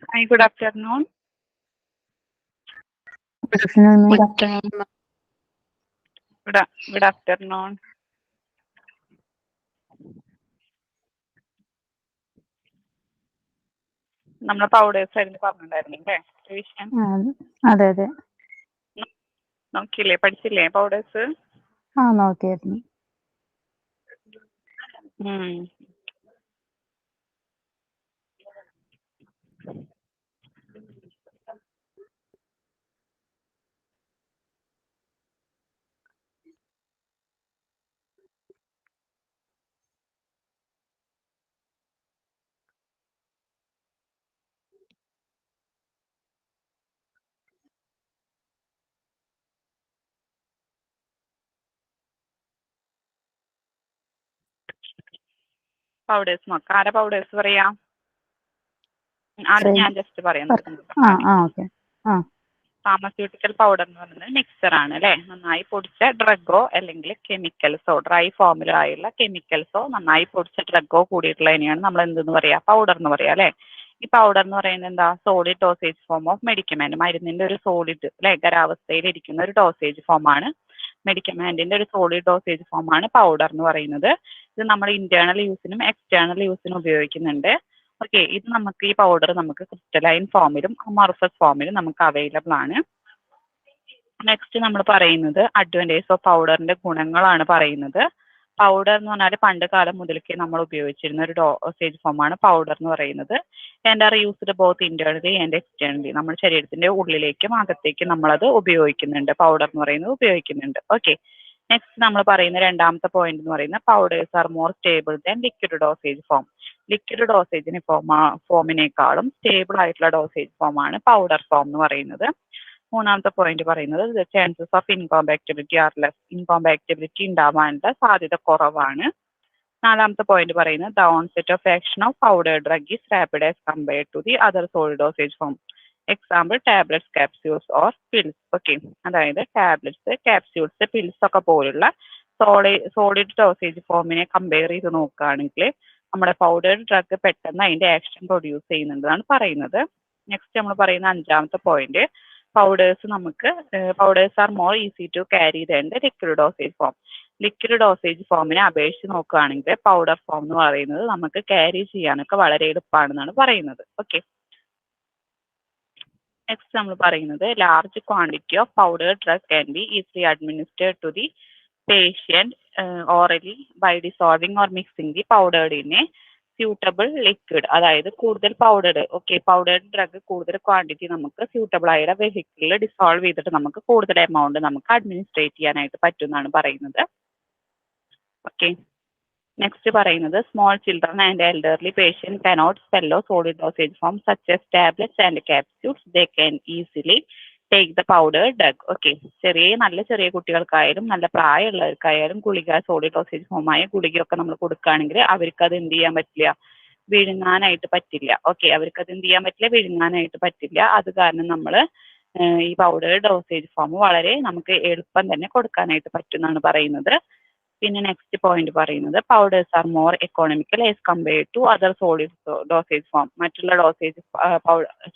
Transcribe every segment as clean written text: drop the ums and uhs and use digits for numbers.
Hi, good afternoon. Good afternoon. Good afternoon. Good afternoon. നമ്മളെ powders ആയിരുന്നു പറഞ്ഞിട്ടുണ്ടായിരുന്നില്ലേ revision അതെ അതെ നോക്കിയില്ലേ പഠിച്ചില്ലേ പൗഡേഴ്സ്? നോക്കിയായിരുന്നു. പൗഡേഴ്സ് നോക്കാം. ആരാ പൗഡേഴ്സ് പറയാ? ആദ്യം ഞാൻ ജസ്റ്റ് പറയാം. ഓക്കെ. ഫാർമസ്യൂട്ടിക്കൽ പൗഡർ എന്ന് പറയുന്നത് മിക്സർ ആണ് അല്ലേ? നന്നായി പൊടിച്ച ഡ്രഗോ അല്ലെങ്കിൽ കെമിക്കൽസോ ഡ്രൈ ഫോമിലായുള്ള കെമിക്കൽസോ നന്നായി പൊടിച്ച ഡ്രഗോ കൂടിയിട്ടുള്ളതിനെയാണ് നമ്മൾ എന്തെന്ന് പറയാ? പൗഡർ എന്ന് പറയാം അല്ലേ? ഈ പൗഡർ എന്ന് പറയുന്നത് എന്താ? Solid dosage form of medicament. മരുന്നിന്റെ ഒരു സോളിഡ് അല്ലെ ഖരാവസ്ഥയിൽ ഇരിക്കുന്ന ഒരു ഡോസേജ് ഫോമാണ് മെഡിക്കമെന്റിന്റെ ഒരു സോളിഡ് ഡോസേജ് ഫോമാണ് പൗഡർ എന്ന് പറയുന്നത്. ഇത് നമ്മൾ ഇന്റേണൽ യൂസിനും എക്സ്റ്റേണൽ യൂസിനും ഉപയോഗിക്കുന്നുണ്ട്. ഓക്കെ, ഇത് നമുക്ക് ഈ പൗഡർ നമുക്ക് ക്രിസ്റ്റലൈൻ ഫോമിലും അമോർഫസ് ഫോമിലും നമുക്ക് അവൈലബിൾ ആണ്. നെക്സ്റ്റ് നമ്മൾ പറയുന്നത് അഡ്വാൻറ്റേജ് ഓഫ് പൗഡറിന്റെ ഗുണങ്ങളാണ് പറയുന്നത്. പൗഡർ എന്ന് പറഞ്ഞാൽ പണ്ട് കാലം മുതൽക്കേ നമ്മൾ ഉപയോഗിച്ചിരുന്ന ഒരു ഡോസേജ് ഫോമാണ് പൗഡർ എന്ന് പറയുന്നത്. And are used both internally and externally. നമ്മുടെ ശരീരത്തിന്റെ ഉള്ളിലേക്കും അകത്തേക്കും നമ്മളത് ഉപയോഗിക്കുന്നുണ്ട്. പൗഡർ എന്ന് പറയുന്നത് ഉപയോഗിക്കുന്നുണ്ട്. ഓക്കെ, നെക്സ്റ്റ് നമ്മൾ പറയുന്ന രണ്ടാമത്തെ പോയിന്റ് എന്ന് പറയുന്നത് powders are more stable than liquid dosage form. Liquid ഡോസേജിന് ഫോമിനേക്കാളും സ്റ്റേബിൾ ആയിട്ടുള്ള ഡോസേജ് ഫോമാണ് പൗഡർ ഫോം എന്ന് പറയുന്നത്. മൂന്നാമത്തെ പോയിന്റ് പറയുന്നത് chances of incompatibility are less. Incompatibility ഉണ്ടാവാനുള്ള സാധ്യത കുറവാണ്. നാലാമത്തെ പോയിന്റ് പറയുന്നത് the onset of action of powder drug is rapid as compared to the other solid dosage form. Example tablets, capsules or pills. Okay, അതായത് tablets, capsules, pills ഒക്കെ പോലുള്ള solid dosage ഫോമിനെ compare ചെയ്ത് നോക്കുകയാണെങ്കിൽ നമ്മുടെ പൗഡേർഡ് ഡ്രഗ് പെട്ടെന്ന് അതിന്റെ action produce ചെയ്യുന്നുണ്ടെന്നാണ് പറയുന്നത്. Next നമ്മൾ പറയുന്ന അഞ്ചാമത്തെ point powders are more easy to carry than the liquid dosage form. Liquid dosage ഫോമിനെ അപേക്ഷിച്ച് നോക്കുകയാണെങ്കിൽ പൗഡർ ഫോം എന്ന് പറയുന്നത് നമുക്ക് ക്യാരി ചെയ്യാനൊക്കെ വളരെ എളുപ്പമാണെന്നാണ് പറയുന്നത്. ഓക്കെ, നെക്സ്റ്റ് നമ്മൾ പറയുന്നത് large quantity of powder drug can be easily administered to the patient orally by dissolving or mixing the powdered in a suitable liquid. അതായത് കൂടുതൽ പൗഡേർഡ് ഡ്രഗ് കൂടുതൽ ക്വാണ്ടിറ്റി നമുക്ക് സ്യൂട്ടബിൾ ആയ വെഹിക്കിളിൽ ഡിസോൾവ് ചെയ്തിട്ട് നമുക്ക് കൂടുതൽ എമൗണ്ട് നമുക്ക് അഡ്മിനിസ്ട്രേറ്റ് ചെയ്യാനായിട്ട് പറ്റും എന്നാണ് പറയുന്നത്. ഓക്കെ, നെക്സ്റ്റ് പറയുന്നത് small children and elderly patient cannot swallow solid dosage form such as tablets and capsules. They can easily take the powder drug. Okay, ചെറിയ കുട്ടികൾക്കായാലും നല്ല പ്രായമുള്ളവർക്കായാലും ഗുളിക സോളിഡ് ഡോസേജ് ഫോമായ ഗുളികയൊക്കെ നമ്മൾ കൊടുക്കുകയാണെങ്കിൽ അവർക്ക് അത് എന്ത് ചെയ്യാൻ പറ്റില്ല? വിഴുങ്ങാനായിട്ട് പറ്റില്ല. ഓക്കെ, അവർക്ക് അത് എന്ത് ചെയ്യാൻ പറ്റില്ല? വിഴുങ്ങാനായിട്ട് പറ്റില്ല. അത് കാരണം നമ്മൾ ഈ പൗഡർ ഡോസേജ് ഫോം വളരെ നമുക്ക് എളുപ്പം തന്നെ കൊടുക്കാനായിട്ട് പറ്റും എന്നാണ് പറയുന്നത്. പിന്നെ നെക്സ്റ്റ് പോയിന്റ് പറയുന്നത് powders are more economical as compared to other solid dosage form. മറ്റുള്ള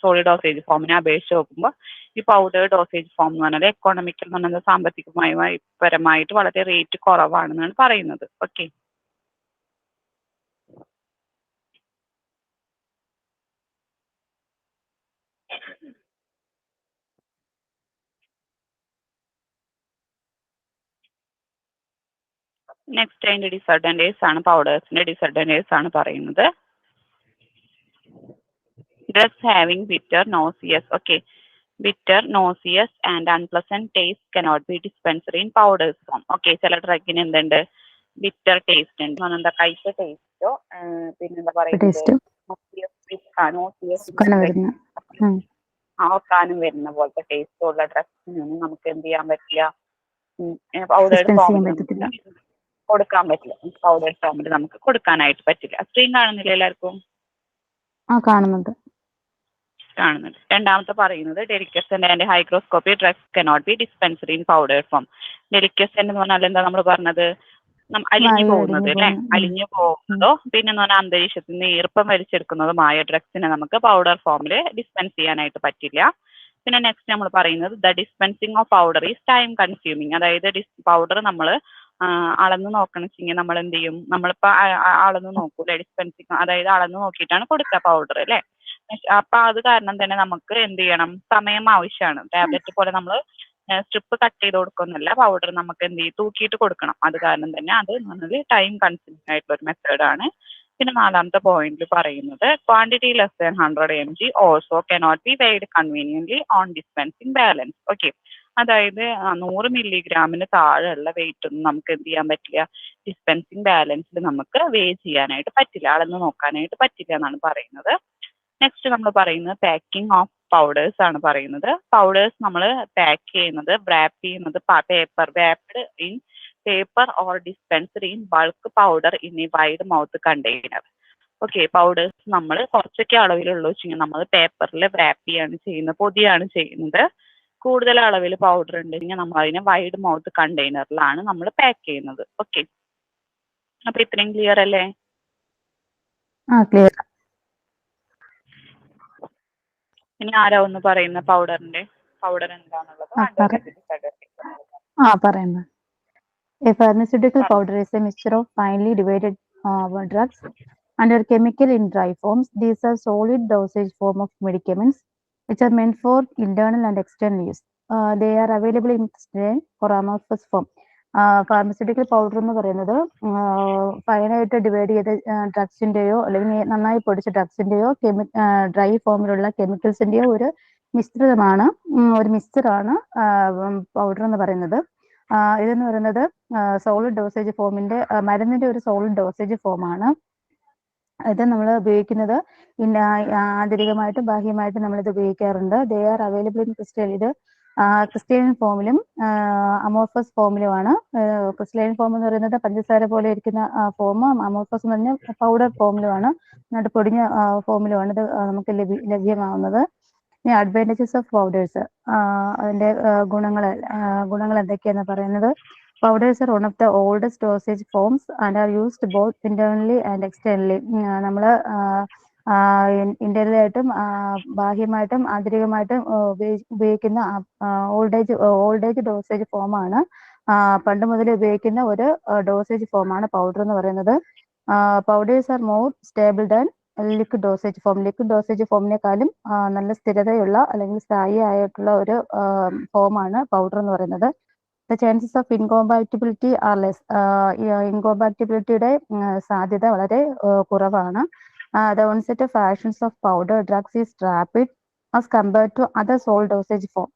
സോളിഡ് ഡോസേജ് ഫോമിനെ അപേക്ഷിച്ച് നോക്കുമ്പോൾ ഈ പൗഡർ ഡോസേജ് ഫോം എന്ന് പറഞ്ഞാൽ എക്കോണമിക്കൽ എന്ന് പറഞ്ഞാൽ സാമ്പത്തികമായി പരമായിട്ട് വളരെ റേറ്റ് കുറവാണെന്നാണ് പറയുന്നത്. ഓക്കെ, നെക്സ്റ്റ് അതിന്റെ ഡിസഡ്വാൻറ്റേജസ് ആണ്. പൗഡേഴ്സിന്റെ ഡിസഡ്വാൻറ്റേജസ് ആണ് പറയുന്നത്. Drugs having bitter, നോസിയസ്. Okay, bitter, nauseous and unpleasant taste cannot be dispensed in powders form. Okay, ചില ഡ്രഗിന് എന്തുണ്ട്? ബിറ്റർ ടേസ്റ്റ് ഉണ്ട്. എന്താ കയ്പ ടേസ്റ്റോ പിന്നെന്താ പറയുന്നത് അവക്കാനും വരുന്ന പോലത്തെ ടേസ്റ്റോ ഉള്ള ഡ്രഗ്സിനൊന്നും നമുക്ക് എന്ത് ചെയ്യാൻ പറ്റില്ല? പൗഡേർഡ് ഫോമിൽ കൊടുക്കാൻ പറ്റില്ല. പൗഡേർഡ് ഫോമിൽ നമുക്ക് കൊടുക്കാനായിട്ട് പറ്റില്ല. സ്ക്രീൻ കാണുന്നില്ല എല്ലാവർക്കും? കാണുന്നുണ്ട്. രണ്ടാമത്തെ പറയുന്നത് deliquescent and hygroscopic drugs cannot be dispensed in powder form. Deliquescent എന്ന് പറഞ്ഞാൽ എന്താ നമ്മൾ പറഞ്ഞത്? അലിഞ്ഞു വായു പോകുന്നത് അലിഞ്ഞു അല്ലെ, പോകുന്നു. അലിഞ്ഞു പോകുന്നതോ പിന്നെന്ന് പറഞ്ഞാൽ അന്തരീക്ഷത്തിൽ നിന്ന് ഈർപ്പം വലിച്ചെടുക്കുന്നതുമായ ഡ്രഗ്സിനെ നമുക്ക് പൗഡർ ഫോമിൽ ഡിസ്പെൻസ് ചെയ്യാനായിട്ട് പറ്റില്ല. പിന്നെ നെക്സ്റ്റ് നമ്മൾ പറയുന്നത് the dispensing of powder is time consuming. അതായത് പൗഡർ നമ്മൾ അളന്ന് നോക്കണം വെച്ചെങ്കിൽ നമ്മൾ എന്ത് ചെയ്യും, നമ്മളിപ്പോൾ അളന്ന് നോക്കൂലെ ഡിസ്പെൻസിങ്, അതായത് അളന്ന് നോക്കിയിട്ടാണ് കൊടുക്കുക പൗഡർ അല്ലേ. അപ്പൊ അത് കാരണം തന്നെ നമുക്ക് എന്ത് ചെയ്യണം, സമയം ആവശ്യമാണ്. ടാബ്ലറ്റ് പോലെ നമ്മൾ സ്ട്രിപ്പ് കട്ട് ചെയ്ത് കൊടുക്കുന്നില്ല, പൗഡർ നമുക്ക് എന്ത് ചെയ്യും തൂക്കിയിട്ട് കൊടുക്കണം. അത് കാരണം തന്നെ അത് പറഞ്ഞാൽ ടൈം കൺസ്യൂമിങ് ആയിട്ടുള്ള ഒരു മെത്തേഡാണ്. പിന്നെ നാലാമത്തെ പോയിന്റിൽ പറയുന്നത് quantity less than 100 mg also cannot be weighed conveniently on dispensing balance. Okay, അതായത് 100 മില്ലിഗ്രാമിന് താഴെയുള്ള വെയിറ്റ് ഒന്നും നമുക്ക് എന്ത് ചെയ്യാൻ പറ്റില്ല, ഡിസ്പെൻസിങ് ബാലൻസിൽ നമുക്ക് വേ ചെയ്യാനായിട്ട് പറ്റില്ല, അളന്ന് നോക്കാനായിട്ട് പറ്റില്ല എന്നാണ് പറയുന്നത്. നെക്സ്റ്റ് നമ്മൾ പറയുന്നത് പാക്കിംഗ് ഓഫ് പൗഡേഴ്സ് ആണ് പറയുന്നത്. പൗഡേഴ്സ് നമ്മൾ പാക്ക് ചെയ്യുന്നത്, റാപ്പ് ചെയ്യുന്നത് paper wrapped in paper or dispenser in bulk powder in a wide mouth container. Okay, powders നമ്മൾ കുറച്ചൊക്കെ അളവിലുള്ളൂ വെച്ചെങ്കിൽ നമ്മൾ പേപ്പറിൽ റാപ്പ് ചെയ്യാണ് ചെയ്യുന്നത്, പൊതിയാണ് ചെയ്യുന്നത്. കൂടുതൽ അളവിൽ പൗഡർ ഉണ്ടെങ്കിൽ നമ്മൾ അതിനെ വൈഡ് മൗത്ത് കണ്ടെയ്നറിലാണ് നമ്മൾ പാക്ക് ചെയ്യുന്നത്. ഓക്കെ, അപ്പൊ ഇത്രയും ക്ലിയർ അല്ലേ? ക്ലിയർ. ഇനി ആരാ ഒന്ന് പറയുന്ന പൗഡറിന്റെ പൗഡർ എന്താണെന്നുള്ളത് പറയാം. A pharmaceutical powder is a mixture of finely divided drugs under chemical in dry forms. These are solid dosage form of medicaments which are meant for internal and external use. They are available in crystalline or amorphous form. Pharmaceutical powder എന്ന് പറയുന്നത് ഫൈനായിട്ട് divide ചെയ്ത ഡ്രഗ്സിന്റെയോ അല്ലെങ്കിൽ നന്നായി പൊടിച്ച ഡ്രഗ്സിന്റെയോ dry ഫോമിലുള്ള കെമിക്കൽസിന്റെയോ ഒരു മിശ്രിതമാണ്, ഒരു മിക്സ്ചറാണ് പൗഡർ എന്ന് പറയുന്നത്. ഇതെന്ന് പറയുന്നത് സോളിഡ് ഡോസേജ് ഫോമിന്റെ മരുന്നിന്റെ ഒരു സോളിഡ് ഡോസേജ് ഫോമാണ്. ഇത് നമ്മൾ ഉപയോഗിക്കുന്നത് ആന്തരികമായിട്ടും ബാഹ്യമായിട്ടും നമ്മളിത് ഉപയോഗിക്കാറുണ്ട്. They are available in crystal. ഇത് ക്രിസ്റ്റലൈൻ ഫോമിലും അമോർഫസ് ഫോമിലുമാണ്. ക്രിസ്റ്റലൈൻ ഫോം എന്ന് പറയുന്നത് പഞ്ചസാര പോലെ ഇരിക്കുന്ന ഫോം, അമോർഫസ് എന്ന് പറഞ്ഞാൽ പൗഡർ ഫോമിലുമാണ്, എന്നിട്ട് പൊടിഞ്ഞ ഫോമിലുമാണ് ഇത് നമുക്ക് ലഭ്യമാവുന്നത്. ഇനി അഡ്വാൻറ്റേജസ് ഓഫ് പൗഡേഴ്സ്, അതിന്റെ ഗുണങ്ങൾ എന്തൊക്കെയാന്ന് പറയുന്നത്. Powders are one of the oldest dosage forms and are used both internally and externally. നമ്മൾ ഇന്റർണലായിട്ടും ബാഹ്യമായിട്ടും ആന്തരികമായിട്ടും ഉപയോഗിക്കുന്ന ഓൾഡേജ് ഡോസേജ് ഫോമാണ്. പണ്ട് മുതൽ ഉപയോഗിക്കുന്ന ഒരു ഡോസേജ് ഫോമാണ് പൗഡർ എന്ന് പറയുന്നത്. Powders are more stable than liquid dosage form. Liquid dosage ഫോമിനേക്കാളും നല്ല സ്ഥിരതയുള്ള അല്ലെങ്കിൽ സ്ഥായി ആയിട്ടുള്ള ഒരു ഫോമാണ് പൗഡർ എന്ന് പറയുന്നത്. The chances of incompatibility are less. ഇൻകോമ്പാറ്റിബിലിറ്റിയുടെ സാധ്യത വളരെ കുറവാണ്. The onset of actions of powder drugs is rapid as compared to other sole dosage form.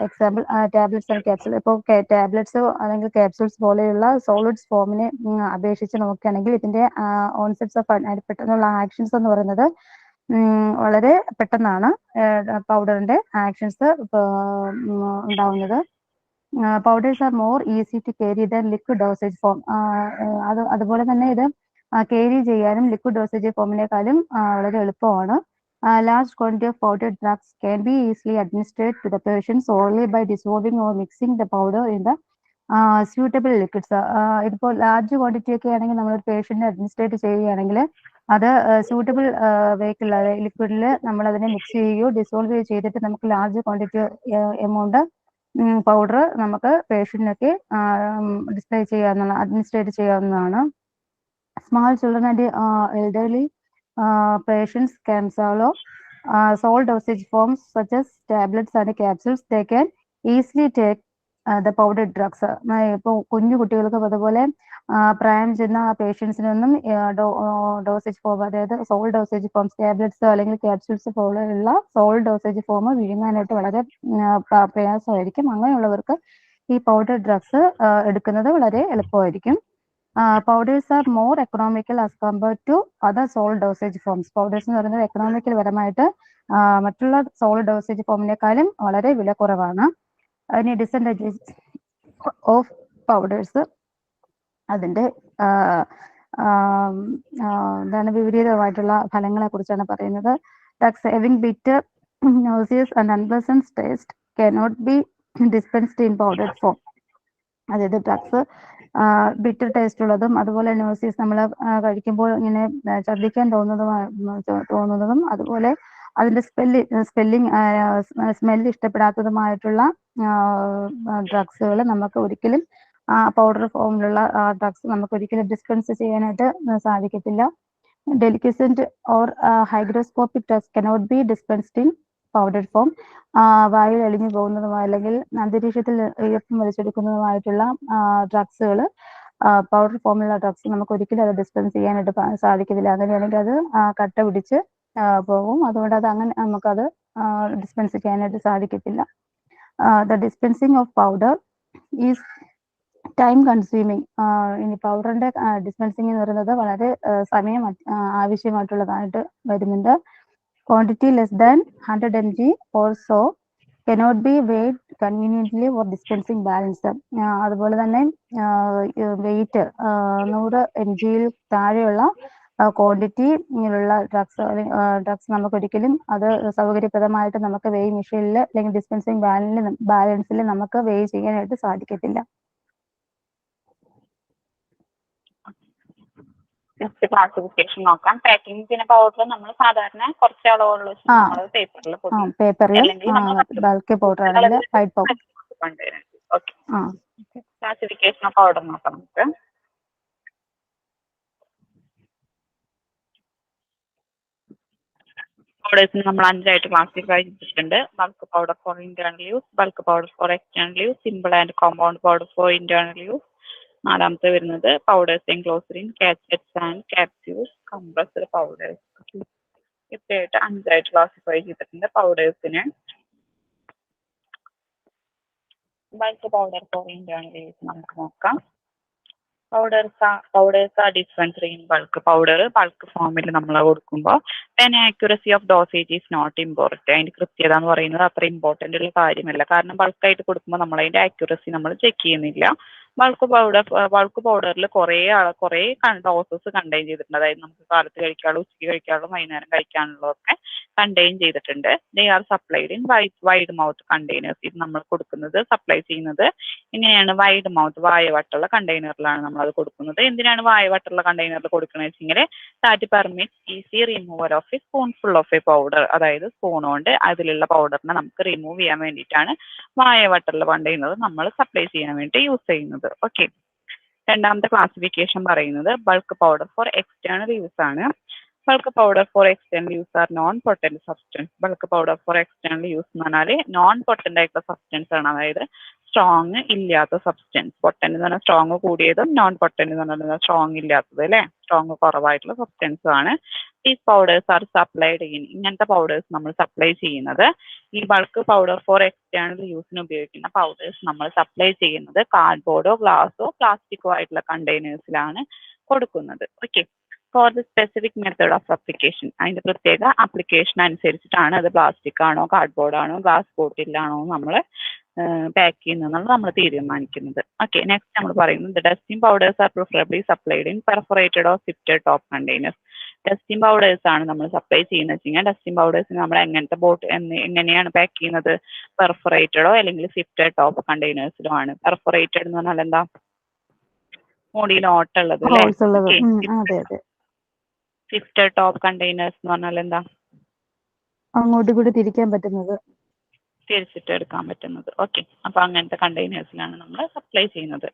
Example tablets and capsule. ഇപ്പോൾ ടാബ്ലറ്റ്സ് അല്ലെങ്കിൽ ക്യാപ്സുൾസ് പോലെയുള്ള സോളിഡ്സ് ഫോമിനെ അപേക്ഷിച്ച് നോക്കുകയാണെങ്കിൽ ഇതിന്റെ ഓൺസെറ്റ്സ് ഓഫ് പെട്ടെന്നുള്ള ആക്ഷൻസ് എന്ന് പറയുന്നത് വളരെ പെട്ടെന്നാണ് പൗഡറിന്റെ ആക്ഷൻസ് ഉണ്ടാവുന്നത്. Powders are more easy to carry than liquid dosage form. അതുപോലെ തന്നെ ഇത് ക്യാരി ചെയ്യാനും ലിക്വിഡ് ഡോസേജ് ഫോമിനേക്കാളും വളരെ എളുപ്പമാണ്. Large quantity of powdered drugs can be easily administered to the patients only by dissolving or mixing the powder in the suitable liquids. ഇതിപ്പോൾ large quantity ഒക്കെ ആണെങ്കിൽ നമ്മളൊരു പേഷ്യന്റിന് അഡ്മിനിസ്ട്രേറ്റ് ചെയ്യുകയാണെങ്കിൽ അത് സൂട്ടബിൾ വെഹിക്കിൾ ലിക്വിഡിൽ നമ്മൾ അതിനെ മിക്സ് ചെയ്യുകയോ ഡിസോൾവ് ചെയ്തിട്ട് നമുക്ക് ലാർജ് ക്വാണ്ടിറ്റി എമൗണ്ട് പൗഡർ നമുക്ക് പേഷ്യന്റിനൊക്കെ അഡ്മിനിസ്ട്രേറ്റ് ചെയ്യാവുന്നതാണ്. Small children and elderly patients can swallow sole dosage forms such as tablets and capsules. They can easily take the powdered drugs. ഇപ്പോൾ കുഞ്ഞു കുട്ടികൾക്കും അതുപോലെ പ്രായം ചെന്ന പേഷ്യൻസിനൊന്നും ഡോസേജ് ഫോം, അതായത് സോൾ ഡോസേജ് ഫോംസ് ടാബ്ലറ്റ്സ് അല്ലെങ്കിൽ ക്യാപ്സ്യൂൾസ് പോലെയുള്ള സോൾ ഡോസേജ് ഫോം വിഴുങ്ങാനായിട്ട് വളരെ പ്രയാസമായിരിക്കും. അങ്ങനെയുള്ളവർക്ക് ഈ പൗഡർ ഡ്രഗ്സ് എടുക്കുന്നത് വളരെ എളുപ്പമായിരിക്കും. Powders are more economical as compared to other sole dosage forms. Powders എന്ന് പറയുന്നത് എക്കണോമിക്കൽ പരമായിട്ട് മറ്റുള്ള സോൾ ഡോസേജ് ഫോമിനേക്കാളും വളരെ വില കുറവാണ്. അതിന് ഡിസഡ്വാൻറ്റേജസ് ഓഫ് പൗഡേഴ്സ്, അതിന്റെ എന്താണ് വിപരീതമായിട്ടുള്ള ഫലങ്ങളെ കുറിച്ചാണ് പറയുന്നത്. Drugs having bitter, nauseous and unpleasant taste cannot be dispensed in powdered form. അതായത് ഡ്രഗ്സ് ബിറ്റർ ടേസ്റ്റ് ഉള്ളതും അതുപോലെ നോസീസ് നമ്മൾ കഴിക്കുമ്പോൾ ഇങ്ങനെ ഛർദ്ദിക്കാൻ തോന്നുന്നതും അതുപോലെ അതിന്റെ സ്മെല്ല് ഇഷ്ടപ്പെടാത്തതുമായിട്ടുള്ള ഡ്രഗ്സുകൾ നമുക്ക് ഒരിക്കലും പൗഡർ ഫോമിലുള്ള ഡ്രഗ്സ് നമുക്ക് ഒരിക്കലും ഡിസ്പെൻസ് ചെയ്യാനായിട്ട് സാധിക്കത്തില്ല. Deliquescent or hygroscopic drugs cannot be dispensed in powder form. വായിൽ അലിഞ്ഞു പോകുന്നതുമായ അല്ലെങ്കിൽ അന്തരീക്ഷത്തിൽ ഈർപ്പം വലിച്ചെടുക്കുന്നതുമായിട്ടുള്ള ഡ്രഗ്സുകൾ പൗഡർ ഫോമിലുള്ള ഡ്രഗ്സ് നമുക്ക് ഒരിക്കലും അത് ഡിസ്പെൻസ് ചെയ്യാനായിട്ട് സാധിക്കത്തില്ല. അങ്ങനെയാണെങ്കിൽ അത് കട്ട പിടിച്ച് പോകും. അതുകൊണ്ട് അത് അങ്ങനെ നമുക്കത് ഡിസ്പെൻസ് ചെയ്യാനായിട്ട് സാധിക്കത്തില്ല. The dispensing of powder is time consuming. ഇനി പൗഡറിന്റെ ഡിസ്പെൻസിങ് എന്ന് പറയുന്നത് വളരെ സമയം ആവശ്യമായിട്ടുള്ളതായിട്ട് വരുന്നുണ്ട്. Quantity less than 100 mg or so cannot be weighed conveniently for dispensing balance. അതുപോലെ തന്നെ വെയിറ്റ് 100 mg താഴെയുള്ള ക്വാണ്ടിറ്റി ഇങ്ങനെയുള്ള ഡ്രഗ്സ് നമുക്ക് ഒരിക്കലും അത് സൗകര്യപ്രദമായിട്ട് നമുക്ക് വെയ് മെഷീനിൽ അല്ലെങ്കിൽ ഡിസ്പെൻസിങ് ബാലൻസിൽ നമുക്ക് വെയ് ചെയ്യാനായിട്ട് സാധിക്കത്തില്ല. നെക്സ്റ്റ് ക്ലാസിഫിക്കേഷൻ നോക്കാം. പാക്കിംഗ് പിന്നെ പൗഡർ നമ്മൾ സാധാരണ കുറച്ച് അളവുള്ള നമ്മൾ പേപ്പറിൽ പേപ്പറിൽ ബൾക്ക് പൗഡർ ആണെങ്കിൽ white powder. Okay, classification of powder നോക്കാം നമുക്ക്. പൗഡേഴ്സിന് നമ്മൾ 5 ആയിട്ട് ക്ലാസിഫൈ ചെയ്തിട്ടുണ്ട്. Bulk powder for internal use, bulk powder for external use, simple and compound powder for internal use. നാലാമത്തെ വരുന്നത് powders enclosed in cachets and capsules, compressed powders. ഇത്രയായിട്ട് 5 ആയിട്ട് ക്ലാസിഫൈ ചെയ്തിട്ടുണ്ട് പൗഡേഴ്സിന്. Bulk powder for internal use നമുക്ക് നോക്കാം. Powders are dispensed in bulk. Powder bulk ഫോമിൽ നമ്മൾ കൊടുക്കുമ്പോൾ accuracy of dosage is not important. അതിന്റെ കൃത്യത എന്ന് പറയുന്നത് അത്ര ഇമ്പോർട്ടൻ്റ് ഉള്ള കാര്യമല്ല. കാരണം ബൾക്കായിട്ട് കൊടുക്കുമ്പോൾ നമ്മൾ അതിന്റെ ആക്യുറസി നമ്മൾ ചെക്ക് ചെയ്യുന്നില്ല. ബൾക്ക് പൗഡറിൽ കുറേ ഡോസസ് കണ്ടെയ്ൻ ചെയ്തിട്ടുണ്ട്. അതായത് നമുക്ക് കാലത്ത് കഴിക്കാനുള്ള, ഉച്ചയ്ക്ക് കഴിക്കാനുള്ള, വൈകുന്നേരം കഴിക്കാനുള്ളതൊക്കെ കണ്ടെയ്ൻ ചെയ്തിട്ടുണ്ട്. ദേ are supplied in wide mouth containers. ഇത് നമ്മൾ കൊടുക്കുന്നത്, സപ്ലൈ ചെയ്യുന്നത് ഇങ്ങനെയാണ്, വൈഡ് മൗത്ത്, വായവട്ടുള്ള കണ്ടെയ്നറിലാണ് നമ്മൾ അത് കൊടുക്കുന്നത്. എന്തിനാണ് വായവട്ടുള്ള കണ്ടെയ്നറിൽ കൊടുക്കുന്നത് വെച്ചെങ്കിൽ that permit easy removal of a spoonful of a powder. അതായത് സ്പൂൺ കൊണ്ട് അതിലുള്ള പൗഡറിനെ നമുക്ക് റിമൂവ് ചെയ്യാൻ വേണ്ടിയിട്ടാണ് വായവട്ടുള്ള കണ്ടെയ്നർ നമ്മൾ സപ്ലൈ ചെയ്യാൻ വേണ്ടി യൂസ് ചെയ്യുന്നത്. ഓക്കെ, രണ്ടാമത്തെ ക്ലാസിഫിക്കേഷൻ പറയുന്നത് bulk powder for external use ആണ്. Bulk powder for external use are non potent substance. Bulk powder for external use എന്ന് പറഞ്ഞാൽ നോൺ പൊട്ടന്റ് ആയിട്ടുള്ള സബ്സ്റ്റൻസ് ആണ്. അതായത് സ്ട്രോങ് ഇല്ലാത്ത സബ്സ്റ്റൻസ്. പൊട്ടന്റ് എന്ന് പറഞ്ഞാൽ സ്ട്രോങ് കൂടിയതും നോൺ പൊട്ടന്റ് എന്ന് പറഞ്ഞാൽ സ്ട്രോങ് ഇല്ലാത്തത്, അല്ലേ, സ്ട്രോങ് കുറവായിട്ടുള്ള സബ്സ്റ്റൻസ് ആണ്. These powders R supplied in. ഇങ്ങനത്തെ പൗഡേഴ്സ് നമ്മൾ സപ്ലൈ ചെയ്യുന്നത്, ഈ ബൾക്ക് പൗഡർ ഫോർ എക്സ്റ്റേണൽ യൂസിന് ഉപയോഗിക്കുന്ന പൗഡേഴ്സ് നമ്മൾ സപ്ലൈ ചെയ്യുന്നത് കാർഡ്ബോർഡോ ഗ്ലാസോ പ്ലാസ്റ്റിക്കോ ആയിട്ടുള്ള കണ്ടെയ്നേഴ്സിലാണ് കൊടുക്കുന്നത്. Okay, for the specific method of application. അതിന്റെ പ്രത്യേക ആപ്ലിക്കേഷൻ അനുസരിച്ചിട്ടാണ് അത് പ്ലാസ്റ്റിക് ആണോ, കാർഡ്ബോർഡ് ആണോ, ഗ്ലാസ് ബോട്ടിലാണോ നമ്മൾ പാക്ക് ചെയ്യുന്നതെന്നാണ് നമ്മൾ തീരുമാനിക്കുന്നത്. ഓക്കെ, നെക്സ്റ്റ് നമ്മൾ പറയുന്നത് dusting powders are preferably supplied in perforated or sifted top containers. Dusting powders ആണ് നമ്മൾ സപ്ലൈ ചെയ്യുന്നത് വെച്ച് കഴിഞ്ഞാൽ ഡസ്റ്റിംഗ് പൗഡേഴ്സിന് നമ്മൾ എങ്ങനത്തെ എങ്ങനെയാണ് പാക്ക് ചെയ്യുന്നത്? പെർഫറേറ്റഡോ അല്ലെങ്കിൽ സിപ്റ്റഡ് ടോപ്പ് കണ്ടെയ്നേഴ്സിലോ ആണ്. പെർഫറേറ്റഡ് എന്ന് പറഞ്ഞാൽ എന്താ? മുടിയിൽ ഓട്ടുള്ളത്, അല്ലേ? സിപ്റ്റഡ് ടോപ്പ് കണ്ടെയ്നേഴ്സ് എന്ന് പറഞ്ഞാൽ എന്താ? അങ്ങോട്ടും കൂടി തിരിക്കാൻ പറ്റുന്നത്, തിരിച്ചിട്ട് എടുക്കാൻ പറ്റുന്നത്. ഓക്കെ, അപ്പൊ അങ്ങനത്തെ കണ്ടെയ്നേഴ്സിലാണ് നമ്മൾ സപ്ലൈ ചെയ്യുന്നത്.